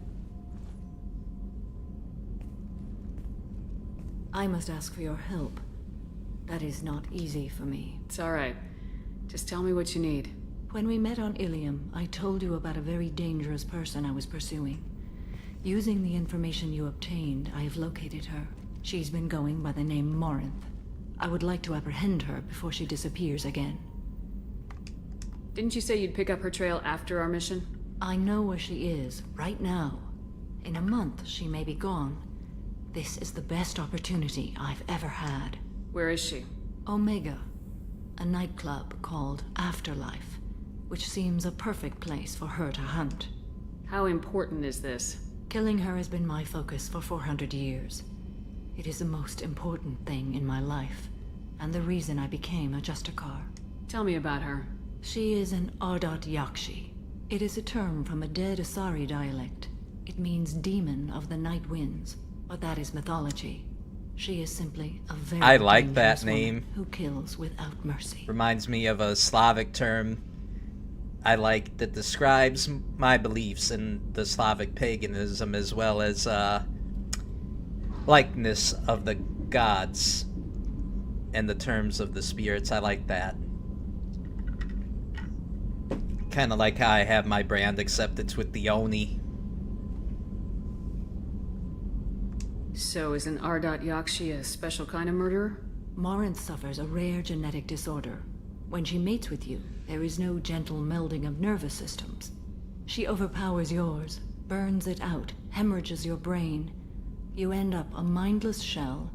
I must ask for your help. That is not easy for me. It's alright. Just tell me what you need. When we met on Ilium, I told you about a very dangerous person I was pursuing. Using the information you obtained, I have located her. She's been going by the name Morinth. I would like to apprehend her before she disappears again. Didn't you say you'd pick up her trail after our mission? I know where she is, right now. In a month, she may be gone. This is the best opportunity I've ever had. Where is she? Omega, a nightclub called Afterlife, which seems a perfect place for her to hunt. How important is this? Killing her has been my focus for 400 years. It is the most important thing in my life, and the reason I became a Justicar. Tell me about her. She is an Ardat Yakshi. It is a term from a dead Asari dialect. It means demon of the night winds, but that is mythology. She is simply a very I like that dangerous name. woman who kills without mercy. Reminds me of a Slavic term I like that describes my beliefs in the Slavic paganism as well as likeness of the gods and the terms of the spirits. I like that. Kind of like how I have my brand, except it's with the Oni. So is an Ardot Yakshi a special kind of murderer? Morinth suffers a rare genetic disorder. When she mates with you, there is no gentle melding of nervous systems. She overpowers yours, burns it out, hemorrhages your brain. You end up a mindless shell,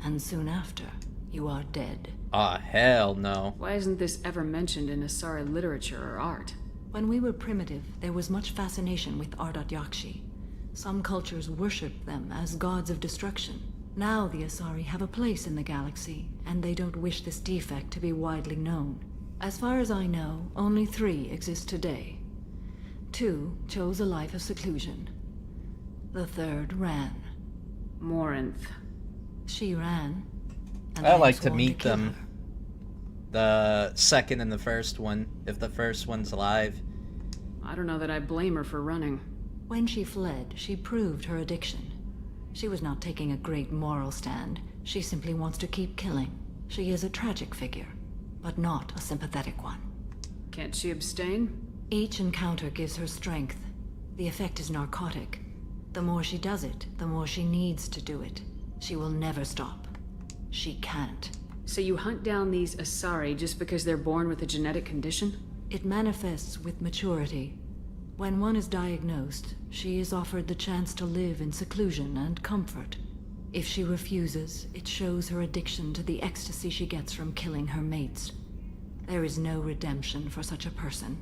and soon after, you are dead. Ah, hell no. Why isn't this ever mentioned in Asari literature or art? When we were primitive, there was much fascination with Ardot Yakshi. Some cultures worshipped them as gods of destruction. Now the Asari have a place in the galaxy, and they don't wish this defect to be widely known. As far as I know, only 3 exist today. 2 chose a life of seclusion. The 3rd ran. Morinth. She ran. And I like to meet them. The second and the first one, if the first one's alive. I don't know that I blame her for running. When she fled, she proved her addiction. She was not taking a great moral stand. She simply wants to keep killing. She is a tragic figure, but not a sympathetic one. Can't she abstain? Each encounter gives her strength. The effect is narcotic. The more she does it, the more she needs to do it. She will never stop. She can't. So you hunt down these Asari just because they're born with a genetic condition? It manifests with maturity. When one is diagnosed, she is offered the chance to live in seclusion and comfort. If she refuses, it shows her addiction to the ecstasy she gets from killing her mates. There is no redemption for such a person.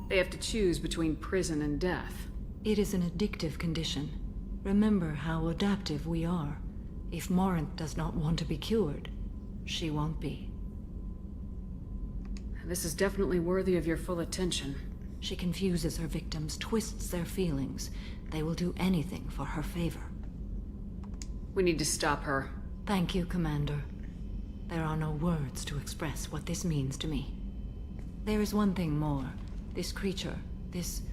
They have to choose between prison and death. It is an addictive condition. Remember how adaptive we are. If Morinth does not want to be cured, she won't be. This is definitely worthy of your full attention. She confuses her victims, twists their feelings. They will do anything for her favor. We need to stop her. Thank you, Commander. There are no words to express what this means to me. There is one thing more. This creature, this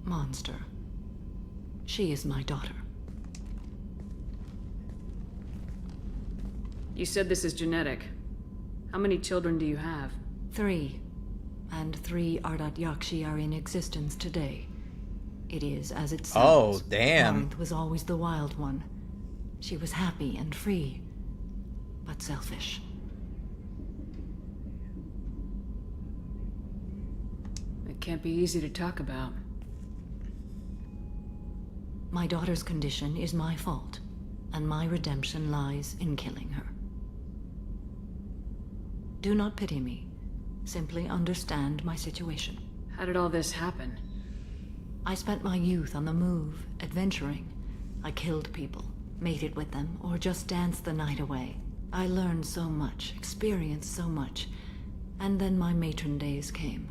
monster. She is my daughter. You said this is genetic. How many children do you have? 3. And 3 Ardot Yakshi are in existence today. It is as it sounds. Oh, damn. Morinth was always the wild one. She was happy and free, but selfish. It can't be easy to talk about. My daughter's condition is my fault, and my redemption lies in killing her. Do not pity me. Simply understand my situation. How did all this happen? I spent my youth on the move, adventuring. I killed people, mated with them, or just danced the night away. I learned so much, experienced so much, and then my matron days came.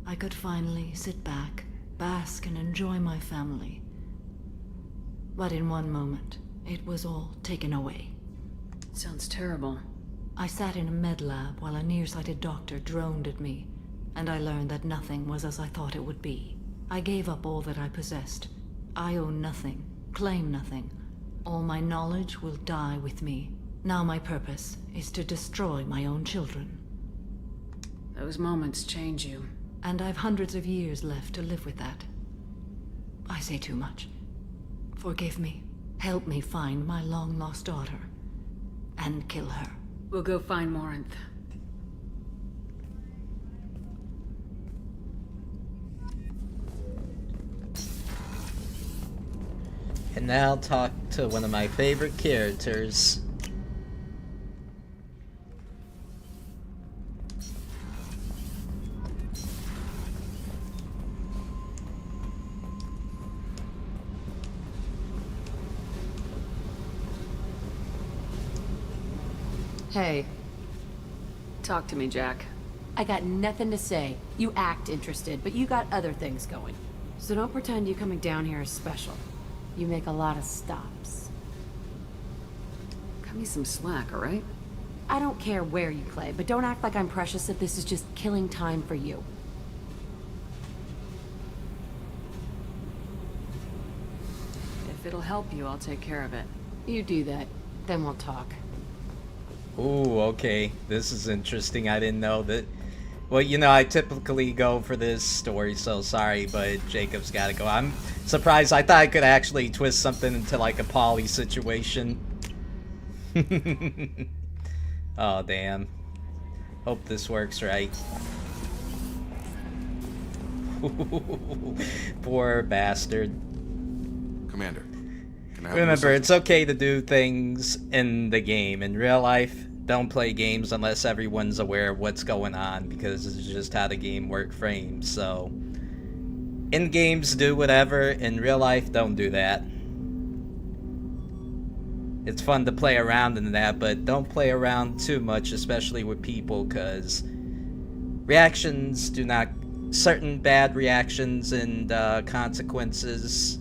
I could finally sit back, bask and enjoy my family. But in one moment, it was all taken away. Sounds terrible. I sat in a med lab while a nearsighted doctor droned at me, and I learned that nothing was as I thought it would be. I gave up all that I possessed. I own nothing, claim nothing. All my knowledge will die with me. Now my purpose is to destroy my own children. Those moments change you. And I've hundreds of years left to live with that. I say too much. Forgive me. Help me find my long-lost daughter. And kill her. We'll go find Morinth. And now talk to one of my favorite characters. Hey. Talk to me, Jack. I got nothing to say. You act interested, but you got other things going. So don't pretend you coming down here is special. You make a lot of stops. Cut me some slack, alright? I don't care where you play, but don't act like I'm precious if this is just killing time for you. If it'll help you, I'll take care of it. You do that, then we'll talk. Ooh, okay. This is interesting. I didn't know that Well, you know, I typically go for this story, so sorry, but Jacob's gotta go. I'm surprised. I thought I could actually twist something into, like, a poly situation. Oh, damn. Hope this works right. Poor bastard. Commander, can I help you with Remember, something? it's okay to do things in the game. In real life, don't play games unless everyone's aware of what's going on, because it's just how the game work frames. So, in games, do whatever. In real life, don't do that. It's fun to play around in that, but don't play around too much, especially with people, because reactions do not... Certain bad reactions and consequences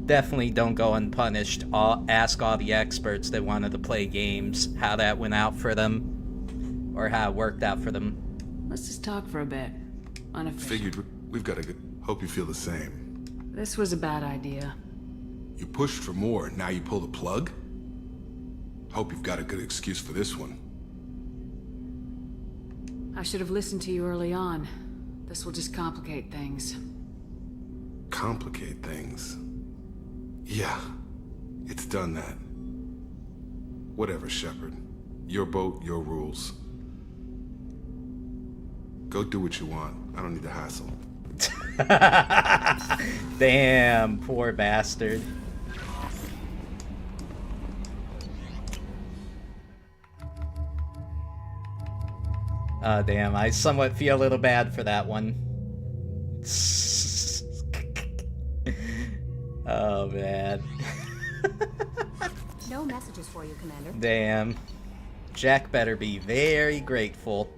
definitely don't go unpunished. Ask all the experts that wanted to play games how that went out for them, or how it worked out for them. Let's just talk for a bit. Unofficial. Figured we've got a good... Hope you feel the same. This was a bad idea. You pushed for more, now you pull the plug? Hope you've got a good excuse for this one. I should have listened to you early on. This will just complicate things. Complicate things? Yeah, it's done that. Whatever, Shepard. Your boat, your rules. Go do what you want. I don't need the hassle. Damn, poor bastard. Damn, I somewhat feel a little bad for that one. Oh, man. No messages for you, Commander. Damn. Jack better be very grateful.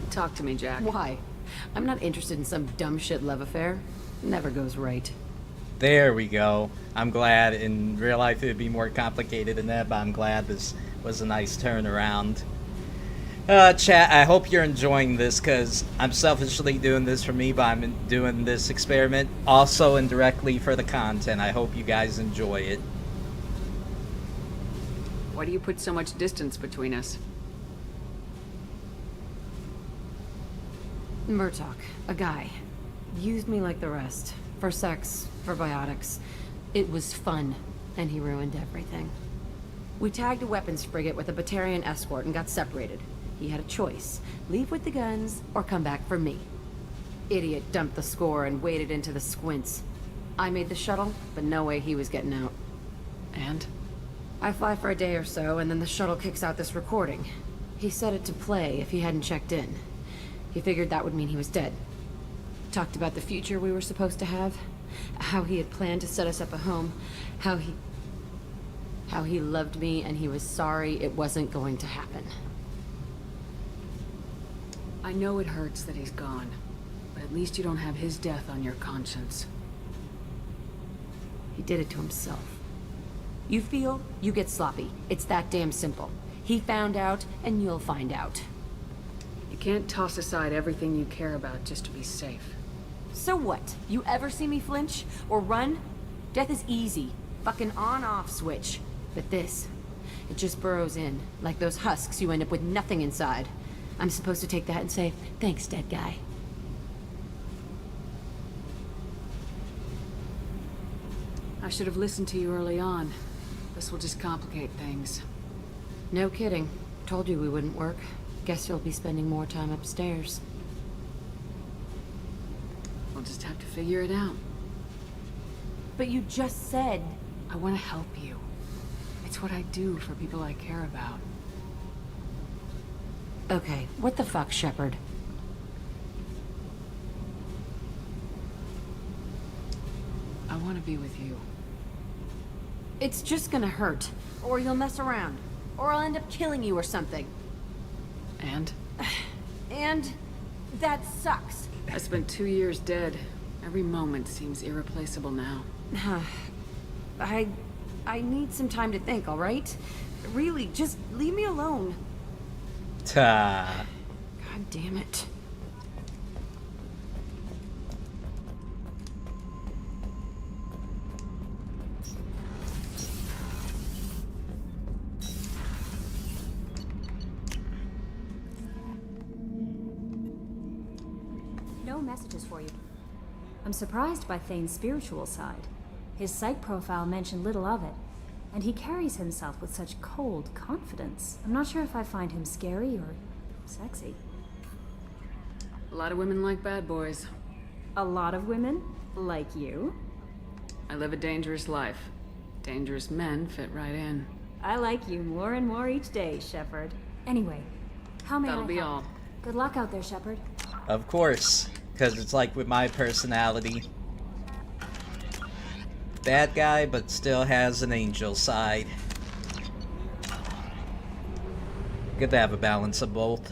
Talk to me, Jack. Why? I'm not interested in some dumb shit love affair. Never goes right. There we go. I'm glad. In real life it would be more complicated than that, but I'm glad this was a nice turnaround. Chat, I hope you're enjoying this, because I'm selfishly doing this for me, but I'm doing this experiment also indirectly for the content. I hope you guys enjoy it. Why do you put so much distance between us? Murtaugh, a guy, used me like the rest. For sex, for biotics. It was fun, and he ruined everything. We tagged a weapons frigate with a Batarian escort and got separated. He had a choice, leave with the guns, or come back for me. Idiot dumped the score and waded into the squints. I made the shuttle, but no way he was getting out. And? I fly for a day or so, and then the shuttle kicks out this recording. He set it to play if he hadn't checked in. He figured that would mean he was dead. Talked about the future we were supposed to have, how he had planned to set us up a home, how he loved me and he was sorry it wasn't going to happen. I know it hurts that he's gone, but at least you don't have his death on your conscience. He did it to himself. You feel, you get sloppy. It's that damn simple. He found out, and you'll find out. You can't toss aside everything you care about just to be safe. So what? You ever see me flinch? Or run? Death is easy. Fucking on-off switch. But this, it just burrows in. Like those husks, you end up with nothing inside. I'm supposed to take that and say, thanks, dead guy. I should have listened to you early on. This will just complicate things. No kidding. Told you we wouldn't work. Guess you'll be spending more time upstairs. We'll just have to figure it out. But you just said... I want to help you. It's what I do for people I care about. Okay, what the fuck, Shepard? I want to be with you. It's just gonna hurt. Or you'll mess around. Or I'll end up killing you or something. And? And... that sucks. I spent 2 years dead. Every moment seems irreplaceable now. I need some time to think, alright? Really, just leave me alone. Ta. God damn it. No messages for you. I'm surprised by Thane's spiritual side. His psych profile mentioned little of it, and he carries himself with such cold confidence. I'm not sure if I find him scary or sexy. A lot of women like bad boys. A lot of women? Like you? I live a dangerous life. Dangerous men fit right in. I like you more and more each day, Shepard. Anyway, how may I That'll be help? all. Good luck out there, Shepard. Of course, because it's like with my personality. Bad guy, but still has an angel side. Good to have a balance of both.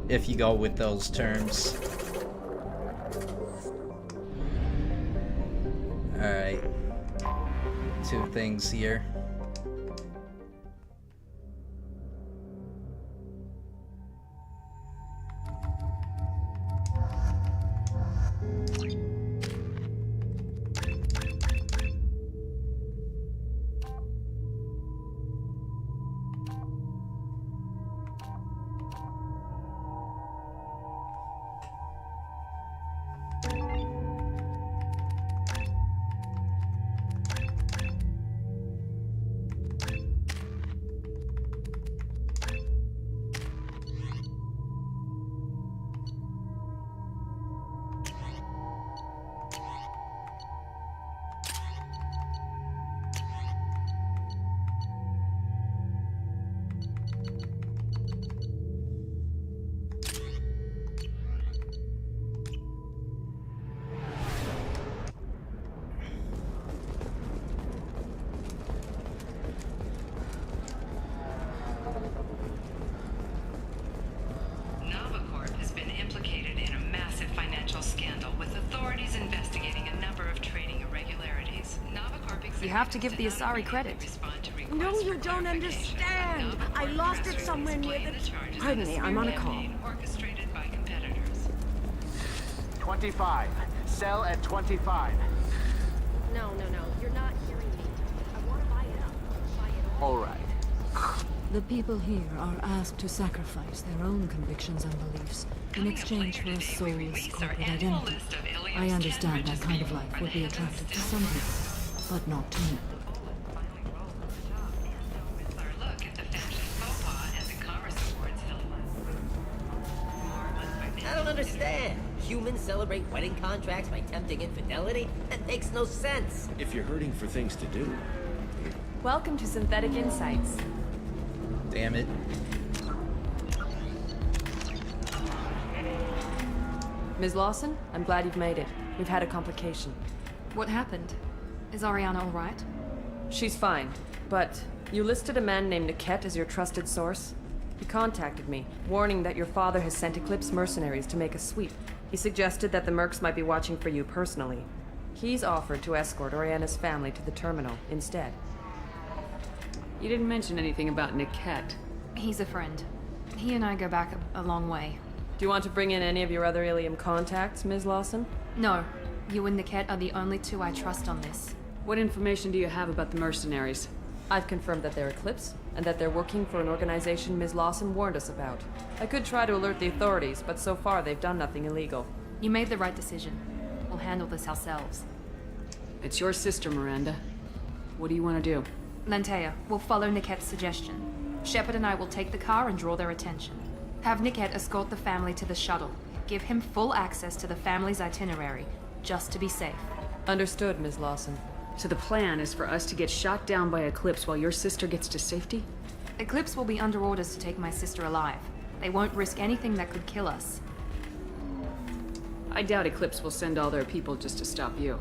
If you go with those terms. Alright. 2 things here. You have to give the Asari credit. No, you don't understand. I lost it somewhere near the... Pardon me, I'm on a call. 25. Sell at 25. No, you're not hearing me. I want to buy it up. All right. The people here are asked to sacrifice their own convictions and beliefs in exchange for a soulless corporate identity. I understand that kind of life would be attractive to some people, but not to me. I don't understand. Humans celebrate wedding contracts by tempting infidelity? That makes no sense. If you're hurting for things to do. Welcome to Synthetic Insights. Damn it. Ms. Lawson, I'm glad you've made it. We've had a complication. What happened? Is Ariana all right? She's fine, but you listed a man named Niket as your trusted source. He contacted me, warning that your father has sent Eclipse mercenaries to make a sweep. He suggested that the Mercs might be watching for you personally. He's offered to escort Oriana's family to the terminal instead. You didn't mention anything about Niket. He's a friend. He and I go back a long way. Do you want to bring in any of your other Ilium contacts, Ms. Lawson? No. You and Niket are the only two I trust on this. What information do you have about the mercenaries? I've confirmed that they're Eclipse, and that they're working for an organization Ms. Lawson warned us about. I could try to alert the authorities, but so far they've done nothing illegal. You made the right decision. We'll handle this ourselves. It's your sister, Miranda. What do you want to do? Lantea, we'll follow Niket's suggestion. Shepard and I will take the car and draw their attention. Have Niket escort the family to the shuttle. Give him full access to the family's itinerary, just to be safe. Understood, Ms. Lawson. So the plan is for us to get shot down by Eclipse while your sister gets to safety? Eclipse will be under orders to take my sister alive. They won't risk anything that could kill us. I doubt Eclipse will send all their people just to stop you.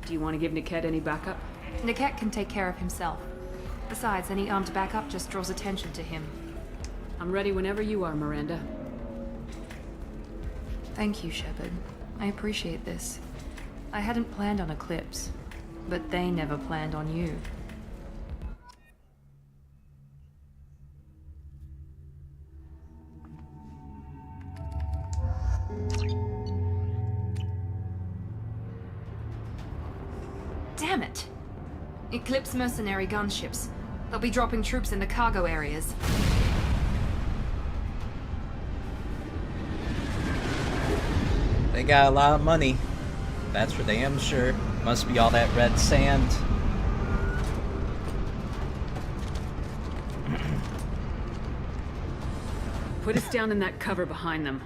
Do you want to give Niket any backup? Niket can take care of himself. Besides, any armed backup just draws attention to him. I'm ready whenever you are, Miranda. Thank you, Shepard. I appreciate this. I hadn't planned on Eclipse, but they never planned on you. Damn it! Eclipse mercenary gunships. They'll be dropping troops in the cargo areas. They got a lot of money. That's for damn sure. Must be all that red sand. Put us down in that cover behind them.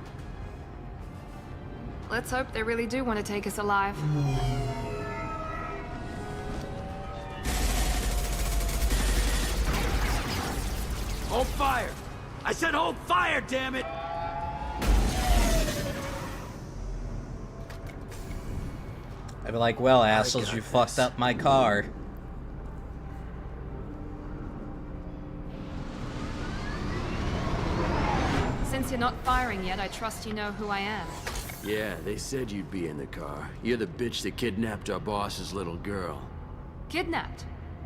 Let's hope they really do want to take us alive. Hold fire! I said hold fire, damn it! I'd be like, well, assholes, you fucked up my car. Since you're not firing yet, I trust you know who I am. Yeah, they said you'd be in the car. You're the bitch that kidnapped our boss's little girl. Kidnapped?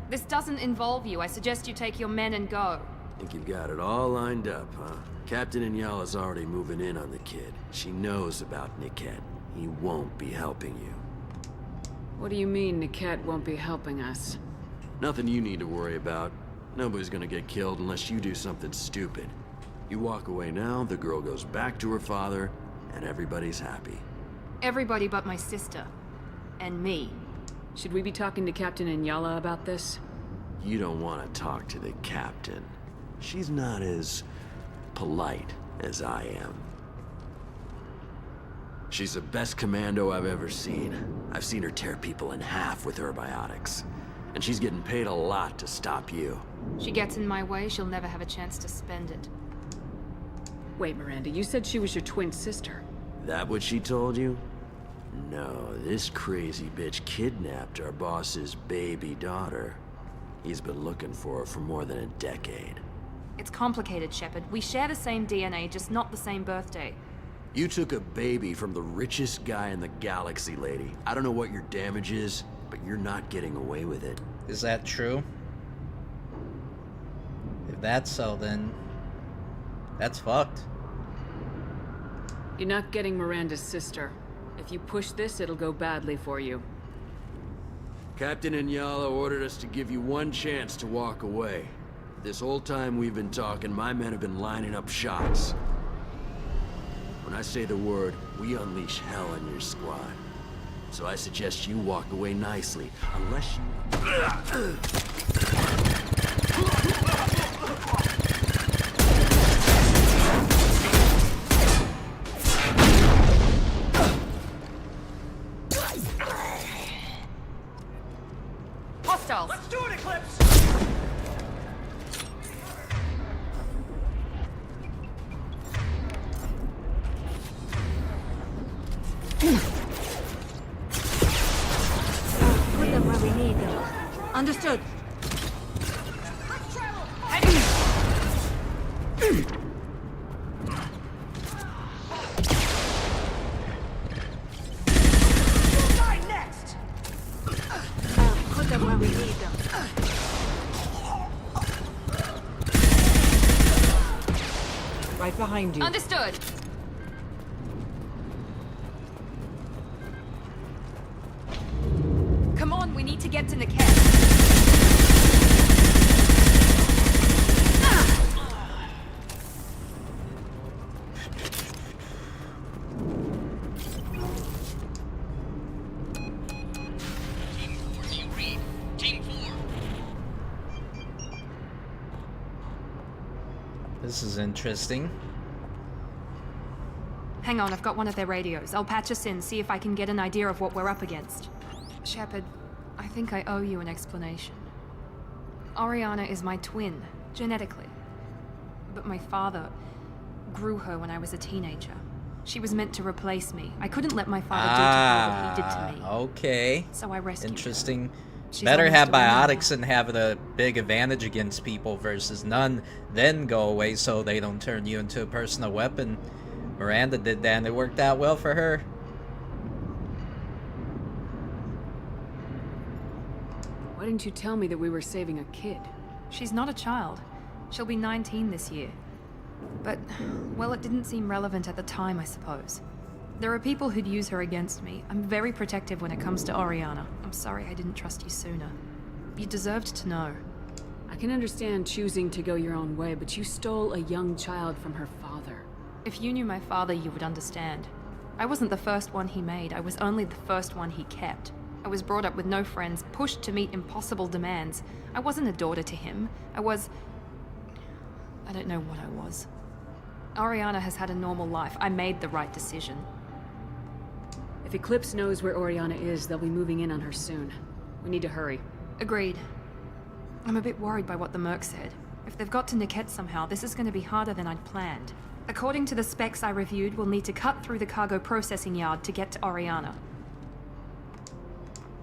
This doesn't involve you. I suggest you take your men and go. Think you've got it all lined up, huh? Captain Inyala's already moving in on the kid. She knows about Niket. He won't be helping you. What do you mean Niket won't be helping us? Nothing you need to worry about. Nobody's gonna get killed unless you do something stupid. You walk away now, the girl goes back to her father, and everybody's happy. Everybody but my sister. And me. Should we be talking to Captain Inyala about this? You don't want to talk to the captain. She's not as polite as I am. She's the best commando I've ever seen. I've seen her tear people in half with her biotics. And she's getting paid a lot to stop you. She gets in my way, she'll never have a chance to spend it. Wait, Miranda, you said she was your twin sister. That what she told you? No, this crazy bitch kidnapped our boss's baby daughter. He's been looking for her for more than a decade. It's complicated, Shepard. We share the same DNA, just not the same birthday. You took a baby from the richest guy in the galaxy, lady. I don't know what your damage is, but you're not getting away with it. Is that true? If that's so, then that's fucked. You're not getting Miranda's sister. If you push this, it'll go badly for you. Captain Inyala ordered us to give you one chance to walk away. This whole time we've been talking, my men have been lining up shots. When I say the word, we unleash hell in your squad. So I suggest you walk away nicely, unless you... Hostiles! Let's do it, Eclipse! Put them where we need them. Understood. Put them where we need them. Right behind you. Understood. Come on, we need to get to Niket. This is interesting. Hang on, I've got one of their radios. I'll patch us in, see if I can get an idea of what we're up against. Shepard, I think I owe you an explanation. Oriana is my twin, genetically. But my father grew her when I was a teenager. She was meant to replace me. I couldn't let my father do to her what he did to me. Okay. So I rescued Interesting. her. She's Better almost have a woman now. biotics and have a big advantage against people versus none, then go away so they don't turn you into a personal weapon. Miranda did that and it worked out well for her. Why didn't you tell me that we were saving a kid? She's not a child. She'll be 19 this year. But, well, it didn't seem relevant at the time, I suppose. There are people who'd use her against me. I'm very protective when it comes to Oriana. I'm sorry I didn't trust you sooner. You deserved to know. I can understand choosing to go your own way, but you stole a young child from her father. If you knew my father, you would understand. I wasn't the first one he made. I was only the first one he kept. I was brought up with no friends, pushed to meet impossible demands. I wasn't a daughter to him. I don't know what I was. Oriana has had a normal life. I made the right decision. If Eclipse knows where Oriana is, they'll be moving in on her soon. We need to hurry. Agreed. I'm a bit worried by what the Merc said. If they've got to Niket somehow, this is going to be harder than I'd planned. According to the specs I reviewed, we'll need to cut through the cargo processing yard to get to Oriana.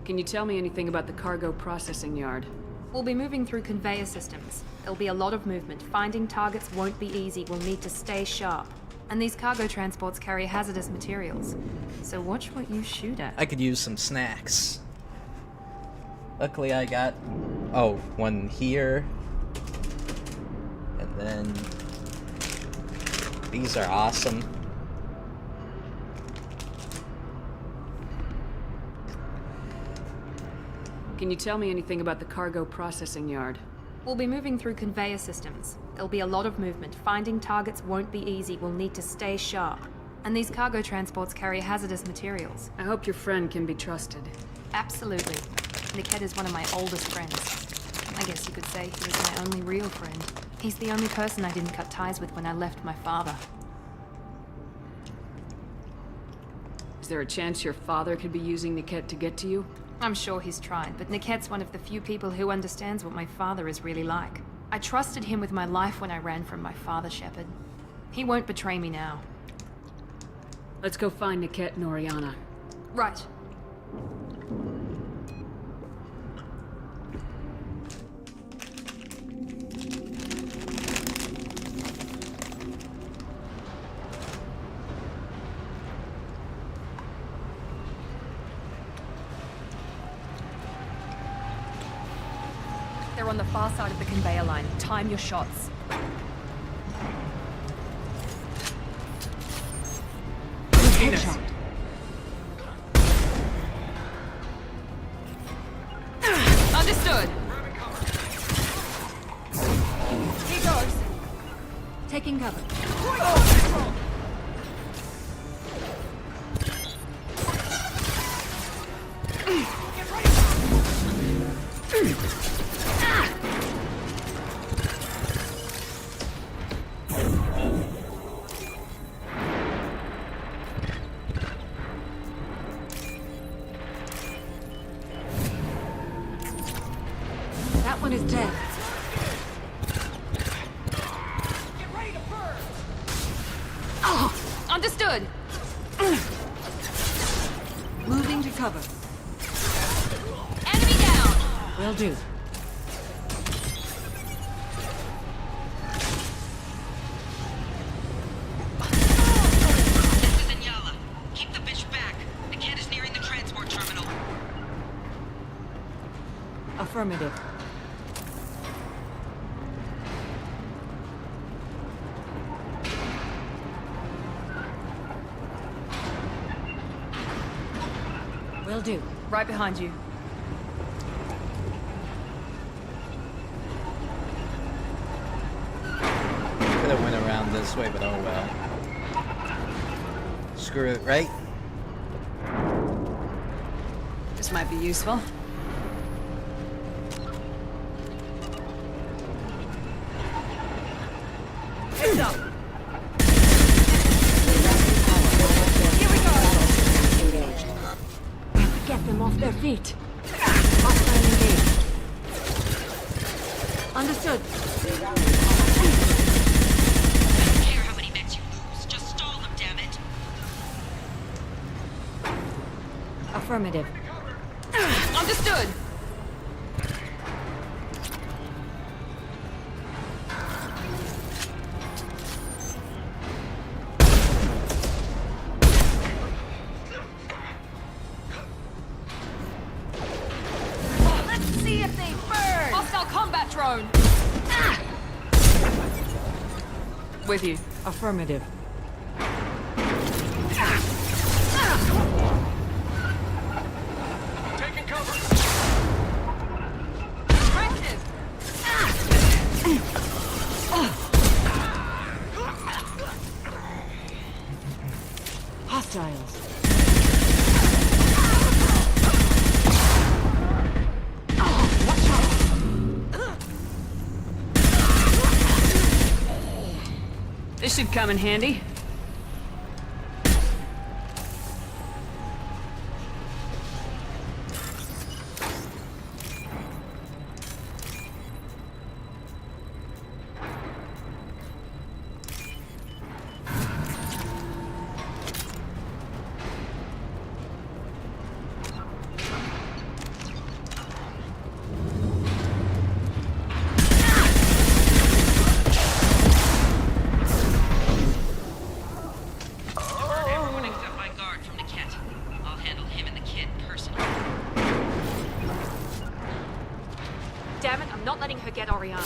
Can you tell me anything about the cargo processing yard? We'll be moving through conveyor systems. There'll be a lot of movement. Finding targets won't be easy. We'll need to stay sharp. And these cargo transports carry hazardous materials. So watch what you shoot at. I could use some snacks. Luckily I got, one here. And then these are awesome. Can you tell me anything about the cargo processing yard? We'll be moving through conveyor systems. There'll be a lot of movement. Finding targets won't be easy. We'll need to stay sharp. And these cargo transports carry hazardous materials. I hope your friend can be trusted. Absolutely. Niket is one of my oldest friends. I guess you could say he was my only real friend. He's the only person I didn't cut ties with when I left my father. Is there a chance your father could be using Niket to get to you? I'm sure he's tried, but Niket's one of the few people who understands what my father is really like. I trusted him with my life when I ran from my father, Shepard. He won't betray me now. Let's go find Niket and Oriana. Right. They're on the far side of the conveyor line. Time your shots. Headshot. Understood. Here goes. Taking cover. That one is dead. Get ready to burn! Oh, understood. Moving to cover. Enemy down. Will do. This is Inyala. Keep the bitch back. The kid is nearing the transport terminal. Affirmative. Will do. Right behind you. Could have went around this way, but oh well. Screw it, right? This might be useful. Understood. Affirmative. Understood. Let's see if they burn. Hostile combat drone. With you. Affirmative. Taking cover. Hostiles. This should come in handy. Damn it, I'm not letting her get Oriana.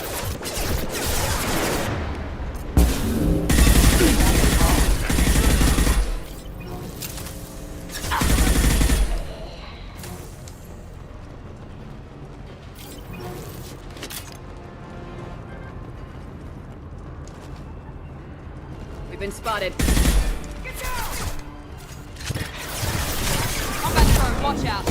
We've been spotted. Get down! Combat drone, watch out.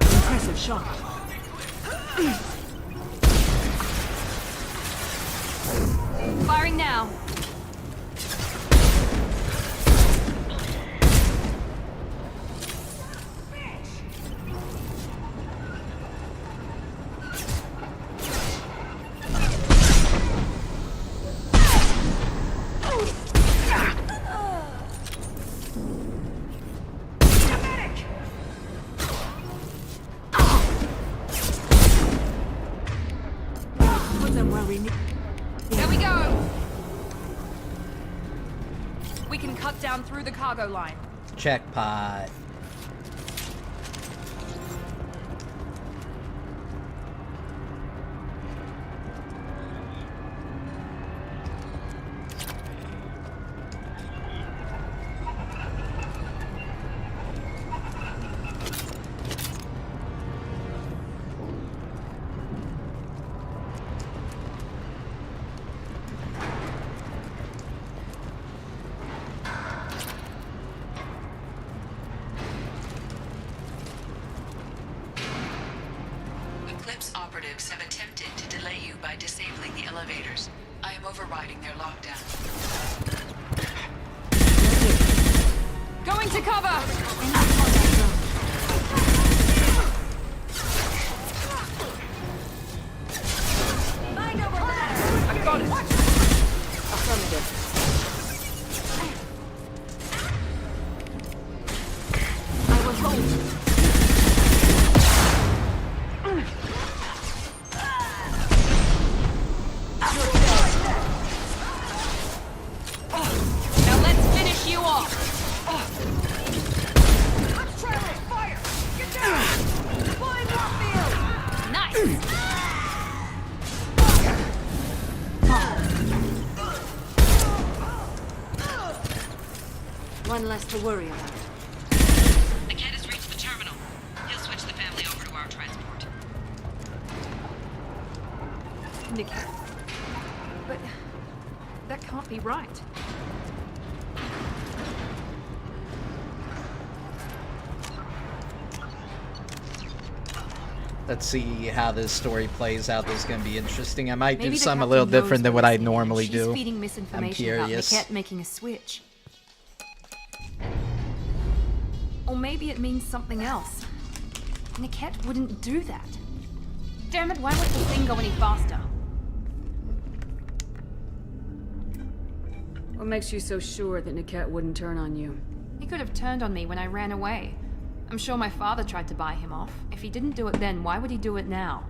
Impressive shot. Firing now. There we go. We can cut down through the cargo line. Checkpot. Operatives have attempted to delay you by disabling the elevators. I am overriding their lockdown. Going to cover! Mind over there! I got it! Affirmative. I was home. Now let's finish you off! Let's try it! Fire! Get down! Flying warfield! Nice! One less to worry about. The cat has reached the terminal. He'll switch the family over to our transport. Nick. But that can't be right. Let's see how this story plays out. This is going to be interesting. I might Maybe do the something a captain little knows different than what he's I doing, and normally she's do. feeding I'm misinformation about curious. Niket making a switch. Or maybe it means something else. Niket wouldn't do that. Damn it, why won't the thing go any faster? What makes you so sure that Niket wouldn't turn on you? He could have turned on me when I ran away. I'm sure my father tried to buy him off. If he didn't do it then, why would he do it now?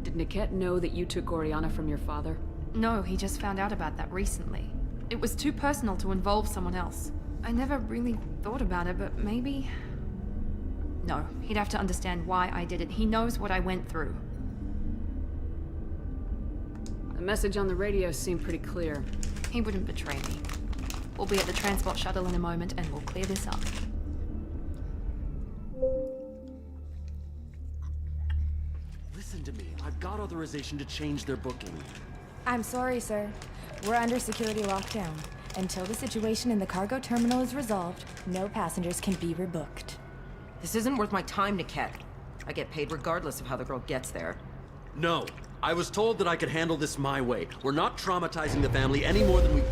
Did Niket know that you took Oriana from your father? No, he just found out about that recently. It was too personal to involve someone else. I never really thought about it, but maybe... No, he'd have to understand why I did it. He knows what I went through. The message on the radio seemed pretty clear. He wouldn't betray me. We'll be at the transport shuttle in a moment and we'll clear this up. Listen to me. I've got authorization to change their booking. I'm sorry, sir. We're under security lockdown. Until the situation in the cargo terminal is resolved, no passengers can be rebooked. This isn't worth my time, Niket. I get paid regardless of how the girl gets there. No. I was told that I could handle this my way. We're not traumatizing the family any more than we...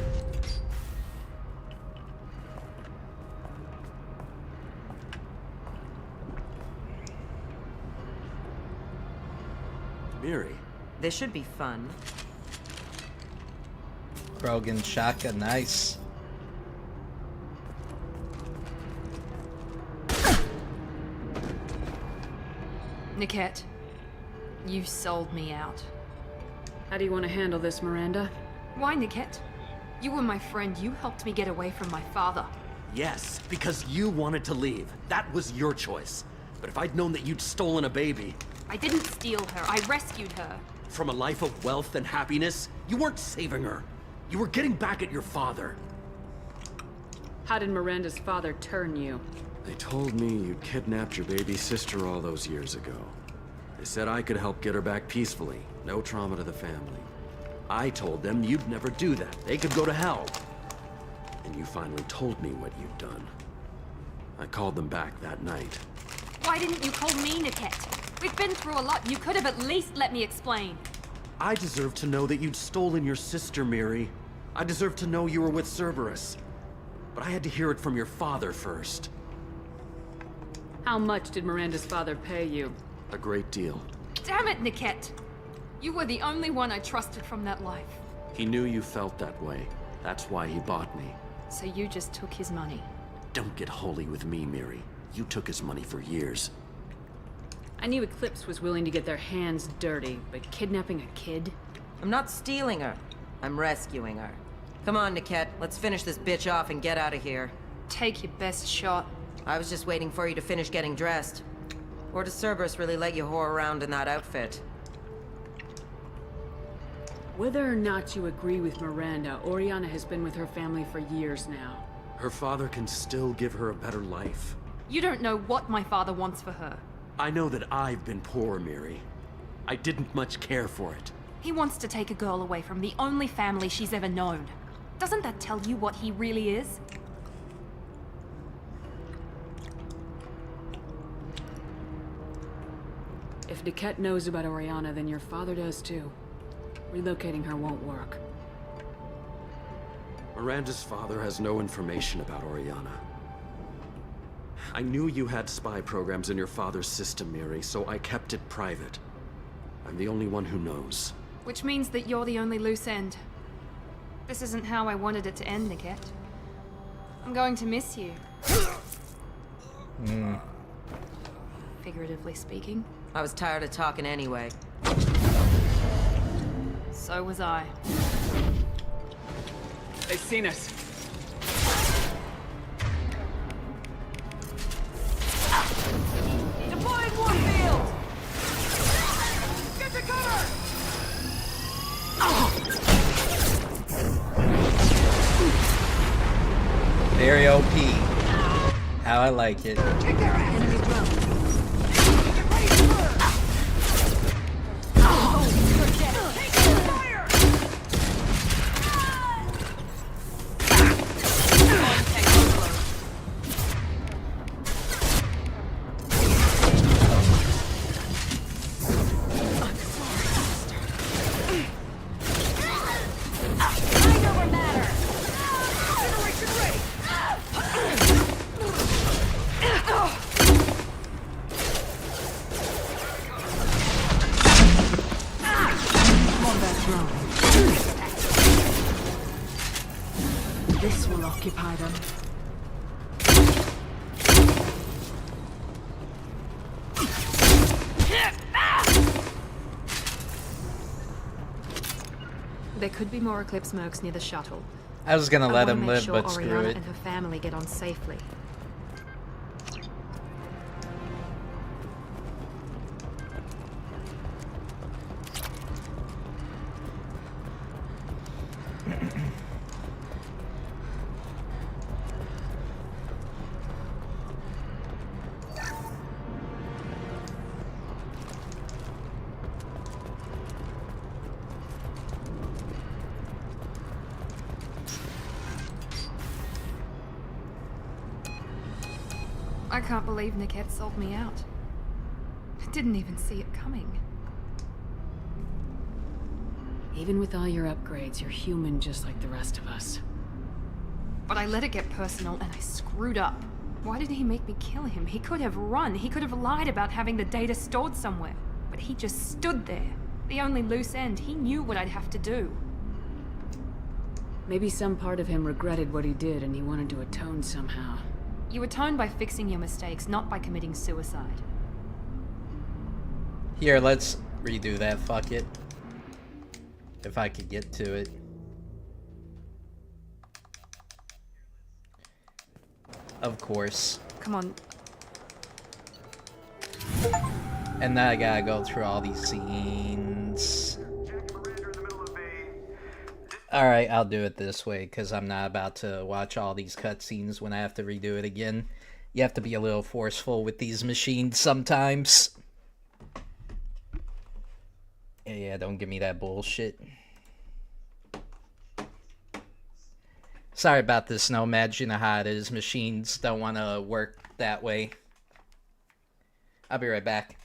Miri. This should be fun. Krogan Shaka, nice. Niket, you sold me out. How do you want to handle this, Miranda? Why, Niket? You were my friend. You helped me get away from my father. Yes, because you wanted to leave. That was your choice. But if I'd known that you'd stolen a baby... I didn't steal her. I rescued her. From a life of wealth and happiness, you weren't saving her. You were getting back at your father. How did Miranda's father turn you? They told me you kidnapped your baby sister all those years ago. They said I could help get her back peacefully. No trauma to the family. I told them you'd never do that. They could go to hell. And you finally told me what you'd done. I called them back that night. Why didn't you call me, Niket? We've been through a lot. You could have at least let me explain. I deserve to know that you'd stolen your sister, Miri. I deserve to know you were with Cerberus. But I had to hear it from your father first. How much did Miranda's father pay you? A great deal. Damn it, Niket! You were the only one I trusted from that life. He knew you felt that way. That's why he bought me. So you just took his money? Don't get holy with me, Miri. You took his money for years. I knew Eclipse was willing to get their hands dirty, but kidnapping a kid? I'm not stealing her. I'm rescuing her. Come on, Niket. Let's finish this bitch off and get out of here. Take your best shot. I was just waiting for you to finish getting dressed. Or does Cerberus really let you whore around in that outfit? Whether or not you agree with Miranda, Oriana has been with her family for years now. Her father can still give her a better life. You don't know what my father wants for her. I know that I've been poor, Miri. I didn't much care for it. He wants to take a girl away from the only family she's ever known. Doesn't that tell you what he really is? If Niket knows about Oriana, then your father does too. Relocating her won't work. Miranda's father has no information about Oriana. I knew you had spy programs in your father's system, Miri, so I kept it private. I'm the only one who knows. Which means that you're the only loose end. This isn't how I wanted it to end, Niket. I'm going to miss you. Figuratively speaking. I was tired of talking anyway. So was I. They've seen us. Deploying Warfield! Get to cover! Very OP. How I like it. This will occupy them. There could be more Eclipse mercs near the shuttle. I was gonna let wanna him make live, sure but screw Oriana it. and her family get on safely. I can't believe Niket sold me out. I didn't even see it coming. Even with all your upgrades, you're human just like the rest of us. But I let it get personal and I screwed up. Why did he make me kill him? He could have run. He could have lied about having the data stored somewhere. But he just stood there. The only loose end. He knew what I'd have to do. Maybe some part of him regretted what he did and he wanted to atone somehow. You atone by fixing your mistakes, not by committing suicide. Here, let's redo that. Fuck it. If I could get to it. Of course. Come on. And now I gotta go through all these scenes. Alright, I'll do it this way, because I'm not about to watch all these cutscenes when I have to redo it again. You have to be a little forceful with these machines sometimes. Yeah, don't give me that bullshit. Sorry about this, Nomad. You know how it is. Machines don't want to work that way. I'll be right back.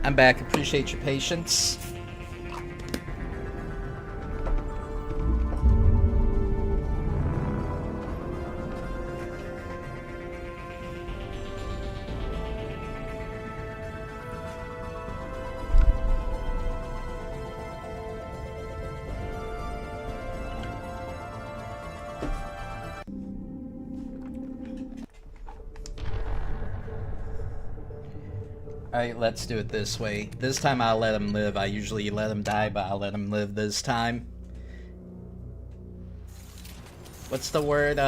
I'm back. Appreciate your patience. Alright, let's do it this way. This time I'll let him live. I usually let him die, but I'll let him live this time. What's the word?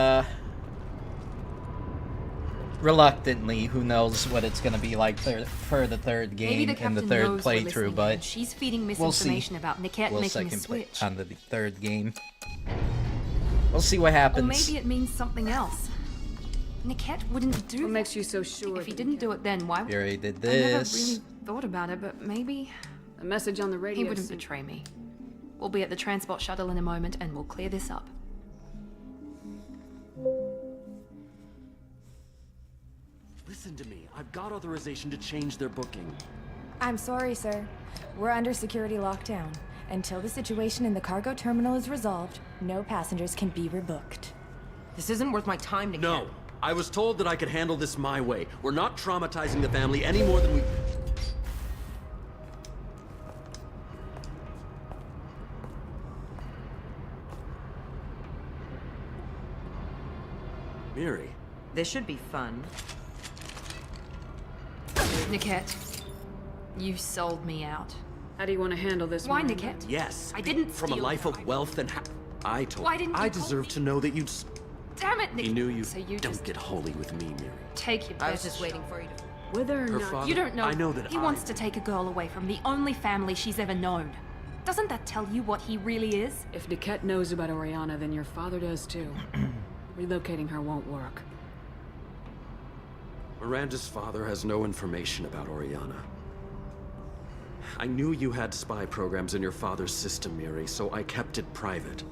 Reluctantly. Who knows what it's gonna be like for the third game and the third playthrough, but she's feeding we'll see. misinformation about Niket making a switch. On the third game. We'll see what happens. Or maybe it means something else. Niket wouldn't do What makes you so sure? If he didn't do it then, why would... We already did I never this. really thought about it, but maybe... A message on the radio. He wouldn't betray me. We'll be at the transport shuttle in a moment and we'll clear this up. Listen to me. I've got authorization to change their booking. I'm sorry, sir. We're under security lockdown. Until the situation in the cargo terminal is resolved, no passengers can be rebooked. This isn't worth my time to No. I was told that I could handle this my way. We're not traumatizing the family any more than we... Miri. This should be fun. Niket, you sold me out. How do you want to handle this? Why, Miranda? Niket? Yes. I didn't From a steal life her. of wealth and I told Why didn't you I tell deserve me? to know that you'd... Damn it, Niket. He knew you... So you Don't just get holy with me, Miri. take your I was best just waiting for you to... Whether or Her not... father... You don't know. I know that he wants to take a girl away from the only family she's ever known. Doesn't that tell you what he really is? If Niket knows about Oriana, then your father does too. Relocating her won't work. Miranda's father has no information about Oriana. I knew you had spy programs in your father's system, Miri, so I kept it private.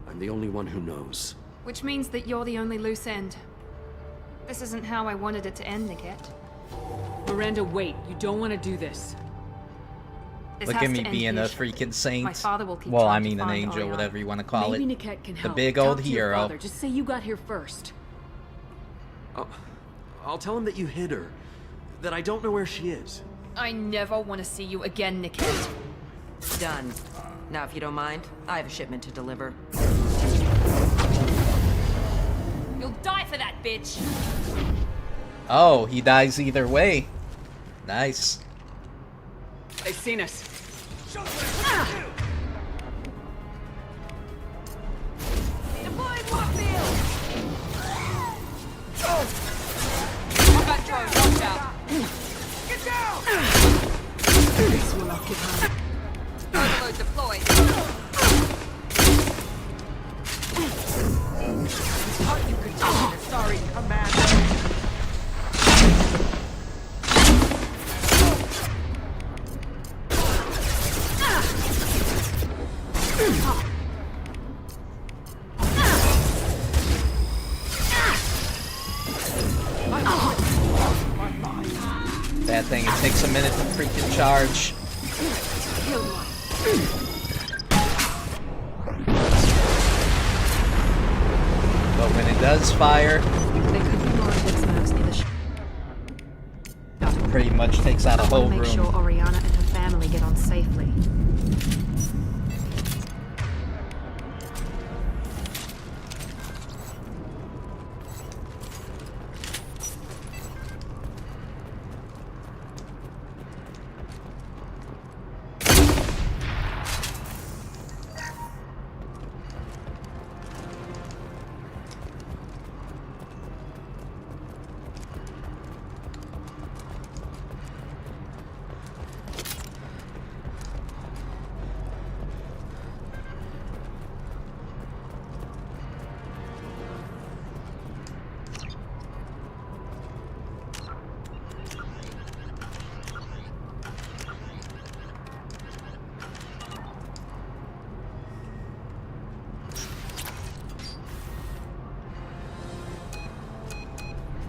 I'm the only one who knows. Which means that you're the only loose end. This isn't how I wanted it to end, Niket. Miranda, wait. You don't want to do this. This Look has at me to end being here, a Shepard. freaking saint. My father will keep Well, I trying to mean an find angel, Oriana. whatever you want to call Maybe it. Niket can The help. big Talk old to your hero. father. Just say you got here first. I'll tell him that you hid her. That I don't know where she is. I never want to see you again, Niket. Done. Now, if you don't mind, I have a shipment to deliver. You'll die for that, bitch! Oh, he dies either way. Nice. They've seen us. Deploying Warfield! Combat drone, watch out! Get down! This will occupy. Overload deployed. Thought you could tell me the sorry commander. That thing, it takes a minute to freaking charge. But when it does fire, There could be more of its moves near the it pretty much takes out a I whole want to make sure room. Oriana and her family get on safely.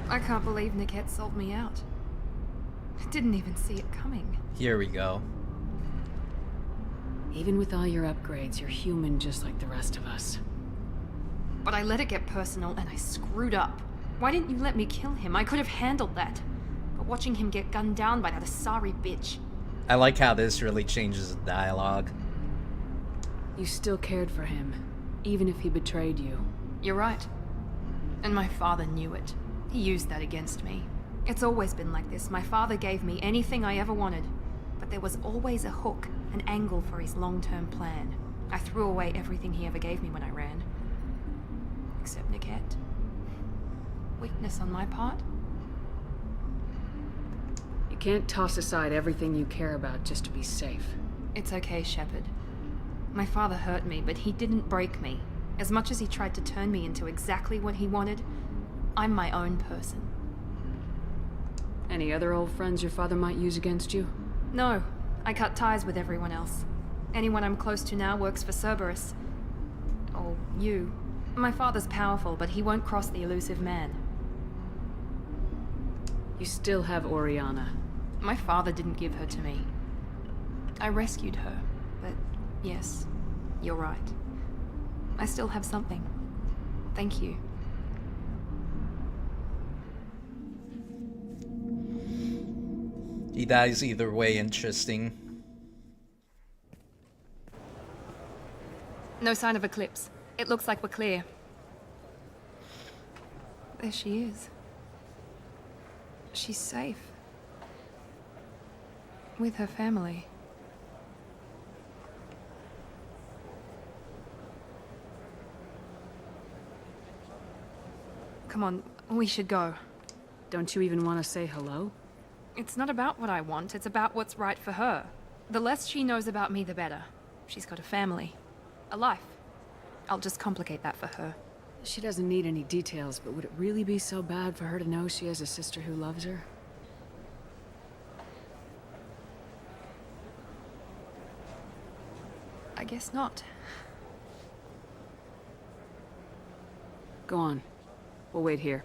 I can't believe Niket sold me out. I didn't even see it coming. Here we go. Even with all your upgrades, you're human just like the rest of us. But I let it get personal and I screwed up. Why didn't you let me kill him? I could have handled that. But watching him get gunned down by that Asari bitch. I like how this really changes the dialogue. You still cared for him, even if he betrayed you. You're right. And my father knew it. He used that against me. It's always been like this. My father gave me anything I ever wanted. But there was always a hook, an angle for his long-term plan. I threw away everything he ever gave me when I ran. Except Niket. Weakness on my part? You can't toss aside everything you care about just to be safe. It's okay, Shepard. My father hurt me, but he didn't break me. As much as he tried to turn me into exactly what he wanted, I'm my own person. Any other old friends your father might use against you? No, I cut ties with everyone else. Anyone I'm close to now works for Cerberus. Or you. My father's powerful, but he won't cross the elusive man. You still have Oriana. My father didn't give her to me. I rescued her, but Yes, you're right. I still have something. Thank you. He dies either way, interesting. No sign of Eclipse. It looks like we're clear. There she is. She's safe. With her family. Come on, we should go. Don't you even want to say hello? It's not about what I want, it's about what's right for her. The less she knows about me, the better. She's got a family. A life. I'll just complicate that for her. She doesn't need any details, but would it really be so bad for her to know she has a sister who loves her? I guess not. Go on. We'll wait here.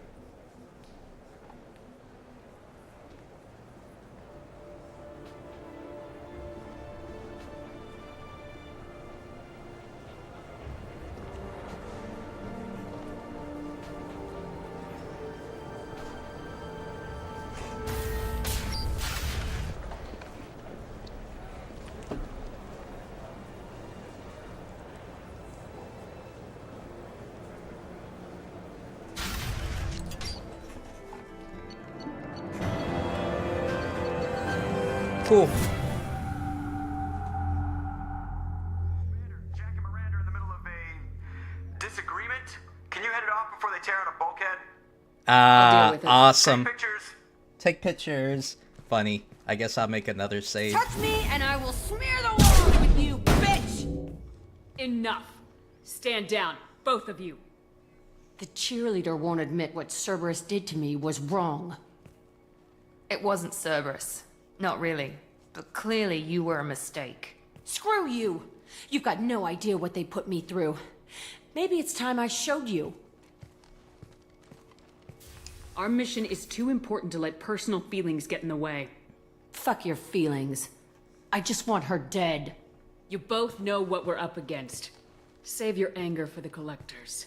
Cool. Jack and Miranda are in the middle of a disagreement. Can you head it off before they tear out a bulkhead? Awesome. Take pictures. Take pictures. Funny. I guess I'll make another save. Touch me and I will smear the walls with you, bitch! Enough. Stand down, both of you. The cheerleader won't admit what Cerberus did to me was wrong. It wasn't Cerberus. Not really. But clearly you were a mistake. Screw you! You've got no idea what they put me through. Maybe it's time I showed you. Our mission is too important to let personal feelings get in the way. Fuck your feelings. I just want her dead. You both know what we're up against. Save your anger for the collectors.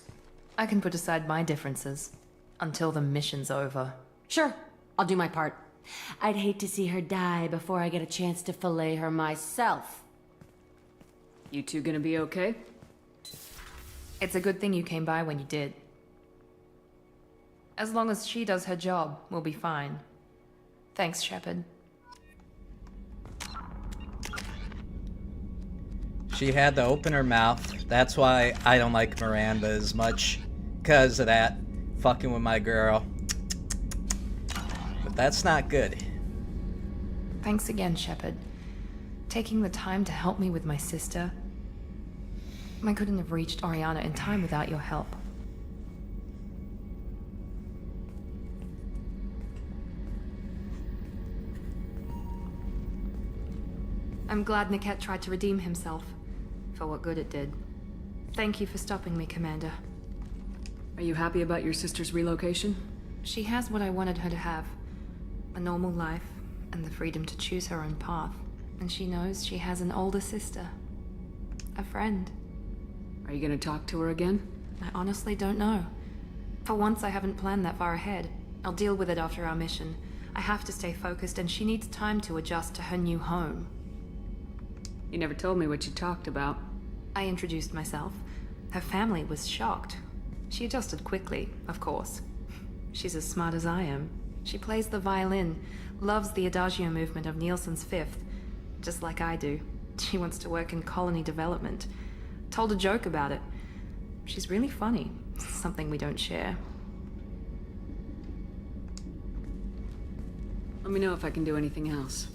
I can put aside my differences until the mission's over. Sure, I'll do my part. I'd hate to see her die before I get a chance to fillet her myself. You two gonna be okay? It's a good thing you came by when you did. As long as she does her job, we'll be fine. Thanks, Shepard. She had to open her mouth. That's why I don't like Miranda as much. Because of that. Fucking with my girl. But that's not good. Thanks again, Shepard. Taking the time to help me with my sister. I couldn't have reached Oriana in time without your help. I'm glad Niket tried to redeem himself. For what good it did. Thank you for stopping me, Commander. Are you happy about your sister's relocation? She has what I wanted her to have. A normal life, and the freedom to choose her own path. And she knows she has an older sister. A friend. Are you gonna talk to her again? I honestly don't know. For once, I haven't planned that far ahead. I'll deal with it after our mission. I have to stay focused, and she needs time to adjust to her new home. You never told me what you talked about. I introduced myself. Her family was shocked. She adjusted quickly, of course. She's as smart as I am. She plays the violin, loves the adagio movement of Nielsen's Fifth, just like I do. She wants to work in colony development. Told a joke about it. She's really funny, something we don't share. Let me know if I can do anything else.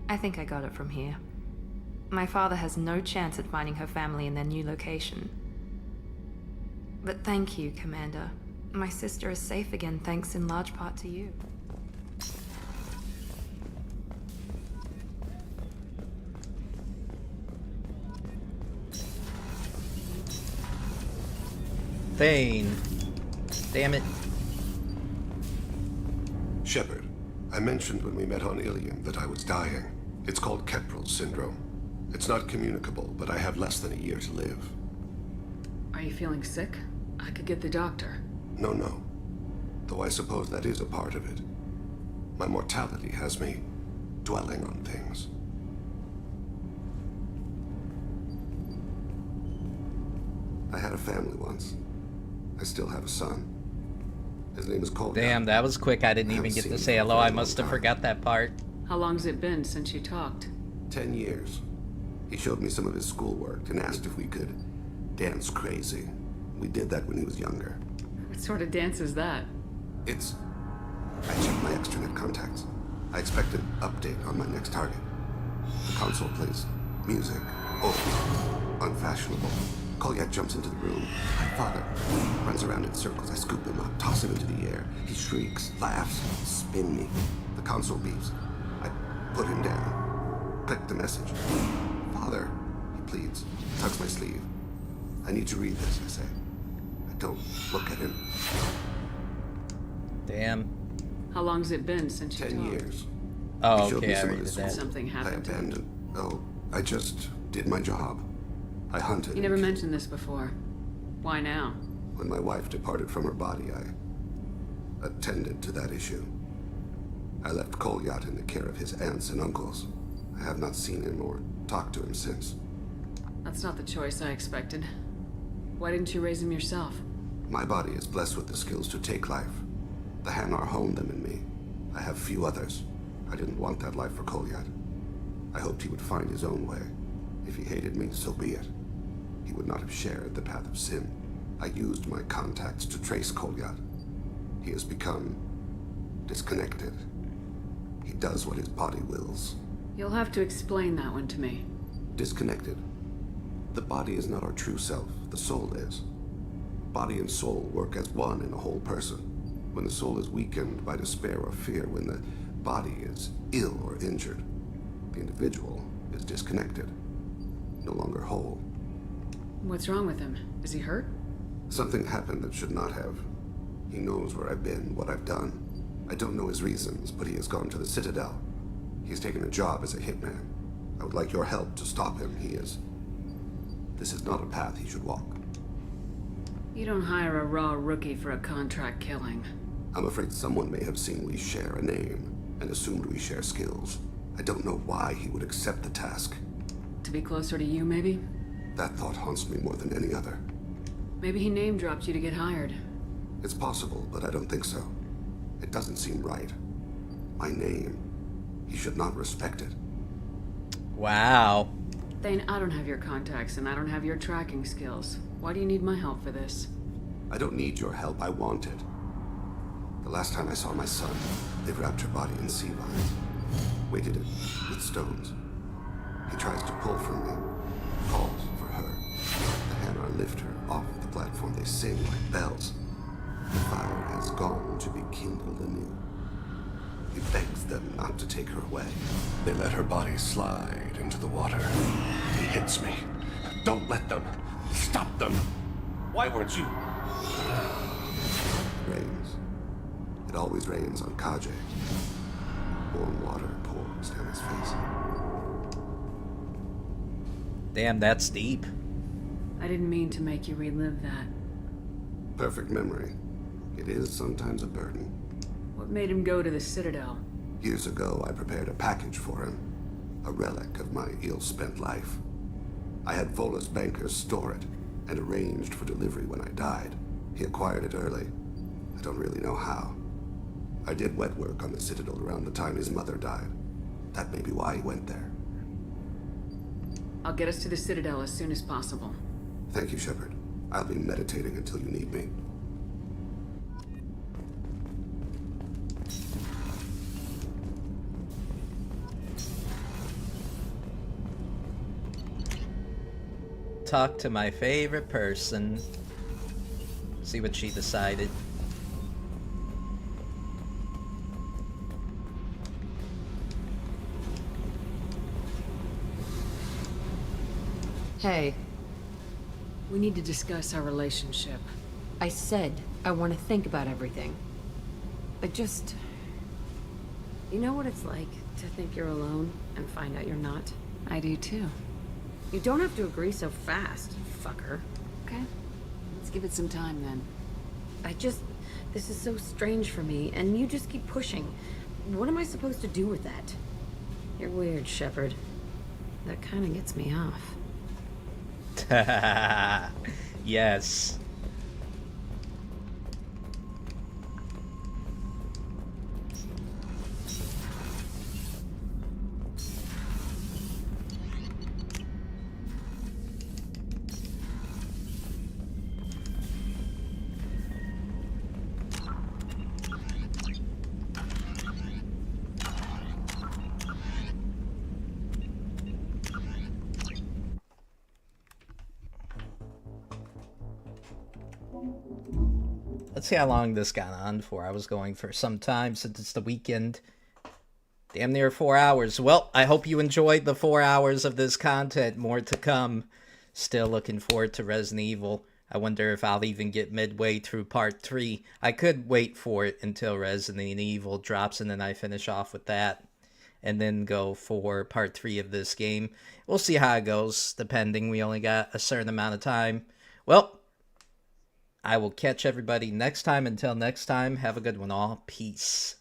I think I got it from here. My father has no chance at finding her family in their new location. But thank you, Commander. My sister is safe again thanks in large part to you. Thane. Damn it. Shepard, I mentioned when we met on Ilium that I was dying. It's called Kestrel syndrome. It's not communicable, but I have less than a year to live. Are you feeling sick? I could get the doctor. No. Though I suppose that is a part of it. My mortality has me dwelling on things. I had a family once. I still have a son. His name is Cole. Damn, that was quick. I didn't even get to say hello. I must have forgot that part. How long's it been since you talked? 10 years. He showed me some of his schoolwork and asked if we could dance crazy. We did that when he was younger. What sort of dance is that? I checked my extranet contacts. I expect an update on my next target. The console plays music. Old, unfashionable. Kolyat jumps into the room. My father runs around in circles. I scoop him up, toss him into the air. He shrieks, laughs, spin me. The console beeps. I put him down. Click the message. Father, he pleads, tugs my sleeve. I need to read this, I say. I don't look at him. Damn. How long's it been since you 10 talked? years. Oh, He showed okay, me I some of read his that. school. Something happened to him. I just did my job. I hunted. You never mentioned this before. Why now? When my wife departed from her body, I attended to that issue. I left Kolyat in the care of his aunts and uncles. I have not seen him or talked to him since. That's not the choice I expected. Why didn't you raise him yourself? My body is blessed with the skills to take life. The Hanar honed them in me. I have few others. I didn't want that life for Kolyat. I hoped he would find his own way. If he hated me, so be it. He would not have shared the path of sin. I used my contacts to trace Kolyat. He has become disconnected. He does what his body wills. You'll have to explain that one to me. Disconnected. The body is not our true self. The soul is. Body and soul work as one in a whole person. When the soul is weakened by despair or fear, when the body is ill or injured, the individual is disconnected, no longer whole. What's wrong with him? Is he hurt? Something happened that should not have. He knows where I've been, what I've done. I don't know his reasons, but he has gone to the Citadel. He's taken a job as a hitman. I would like your help to stop him. This is not a path he should walk. You don't hire a raw rookie for a contract killing. I'm afraid someone may have seen we share a name and assumed we share skills. I don't know why he would accept the task. To be closer to you, maybe? That thought haunts me more than any other. Maybe he name-dropped you to get hired. It's possible, but I don't think so. It doesn't seem right. My name. He should not respect it. Wow. Thane, I don't have your contacts, and I don't have your tracking skills. Why do you need my help for this? I don't need your help. I want it. The last time I saw my son, they wrapped her body in sea vines, weighted it with stones. He tries to pull from me, calls for her. The Hanar lift her off the platform. They sing like bells. The fire has gone to be kindled anew. He begs them not to take her away. They let her body slide into the water. He hits me. Don't let them. Stop them. Why weren't you? Rains. It always rains on Kaje. Warm water pours down his face. Damn, that's deep. I didn't mean to make you relive that. Perfect memory. It is sometimes a burden. What made him go to the Citadel? Years ago, I prepared a package for him. A relic of my ill-spent life. I had Volus bankers store it, and arranged for delivery when I died. He acquired it early. I don't really know how. I did wet work on the Citadel around the time his mother died. That may be why he went there. I'll get us to the Citadel as soon as possible. Thank you, Shepard. I'll be meditating until you need me. Talk to my favorite person. See what she decided. Hey. We need to discuss our relationship. I said I want to think about everything. You know what it's like to think you're alone and find out you're not. I do too. You don't have to agree so fast, fucker. Okay. Let's give it some time then. This is so strange for me, and you just keep pushing. What am I supposed to do with that? You're weird, Shepard. That kind of gets me off. Yes. Let's see how long this got on for. I was going for some time since it's the weekend. Damn near 4 hours. Well, I hope you enjoyed the 4 hours of this content. More to come. Still looking forward to Resident Evil. I wonder if I'll even get midway through part 3. I could wait for it until Resident Evil drops and then I finish off with that. And then go for part 3 of this game. We'll see how it goes, depending. We only got a certain amount of time. Well, I will catch everybody next time. Until next time, have a good one all. Peace.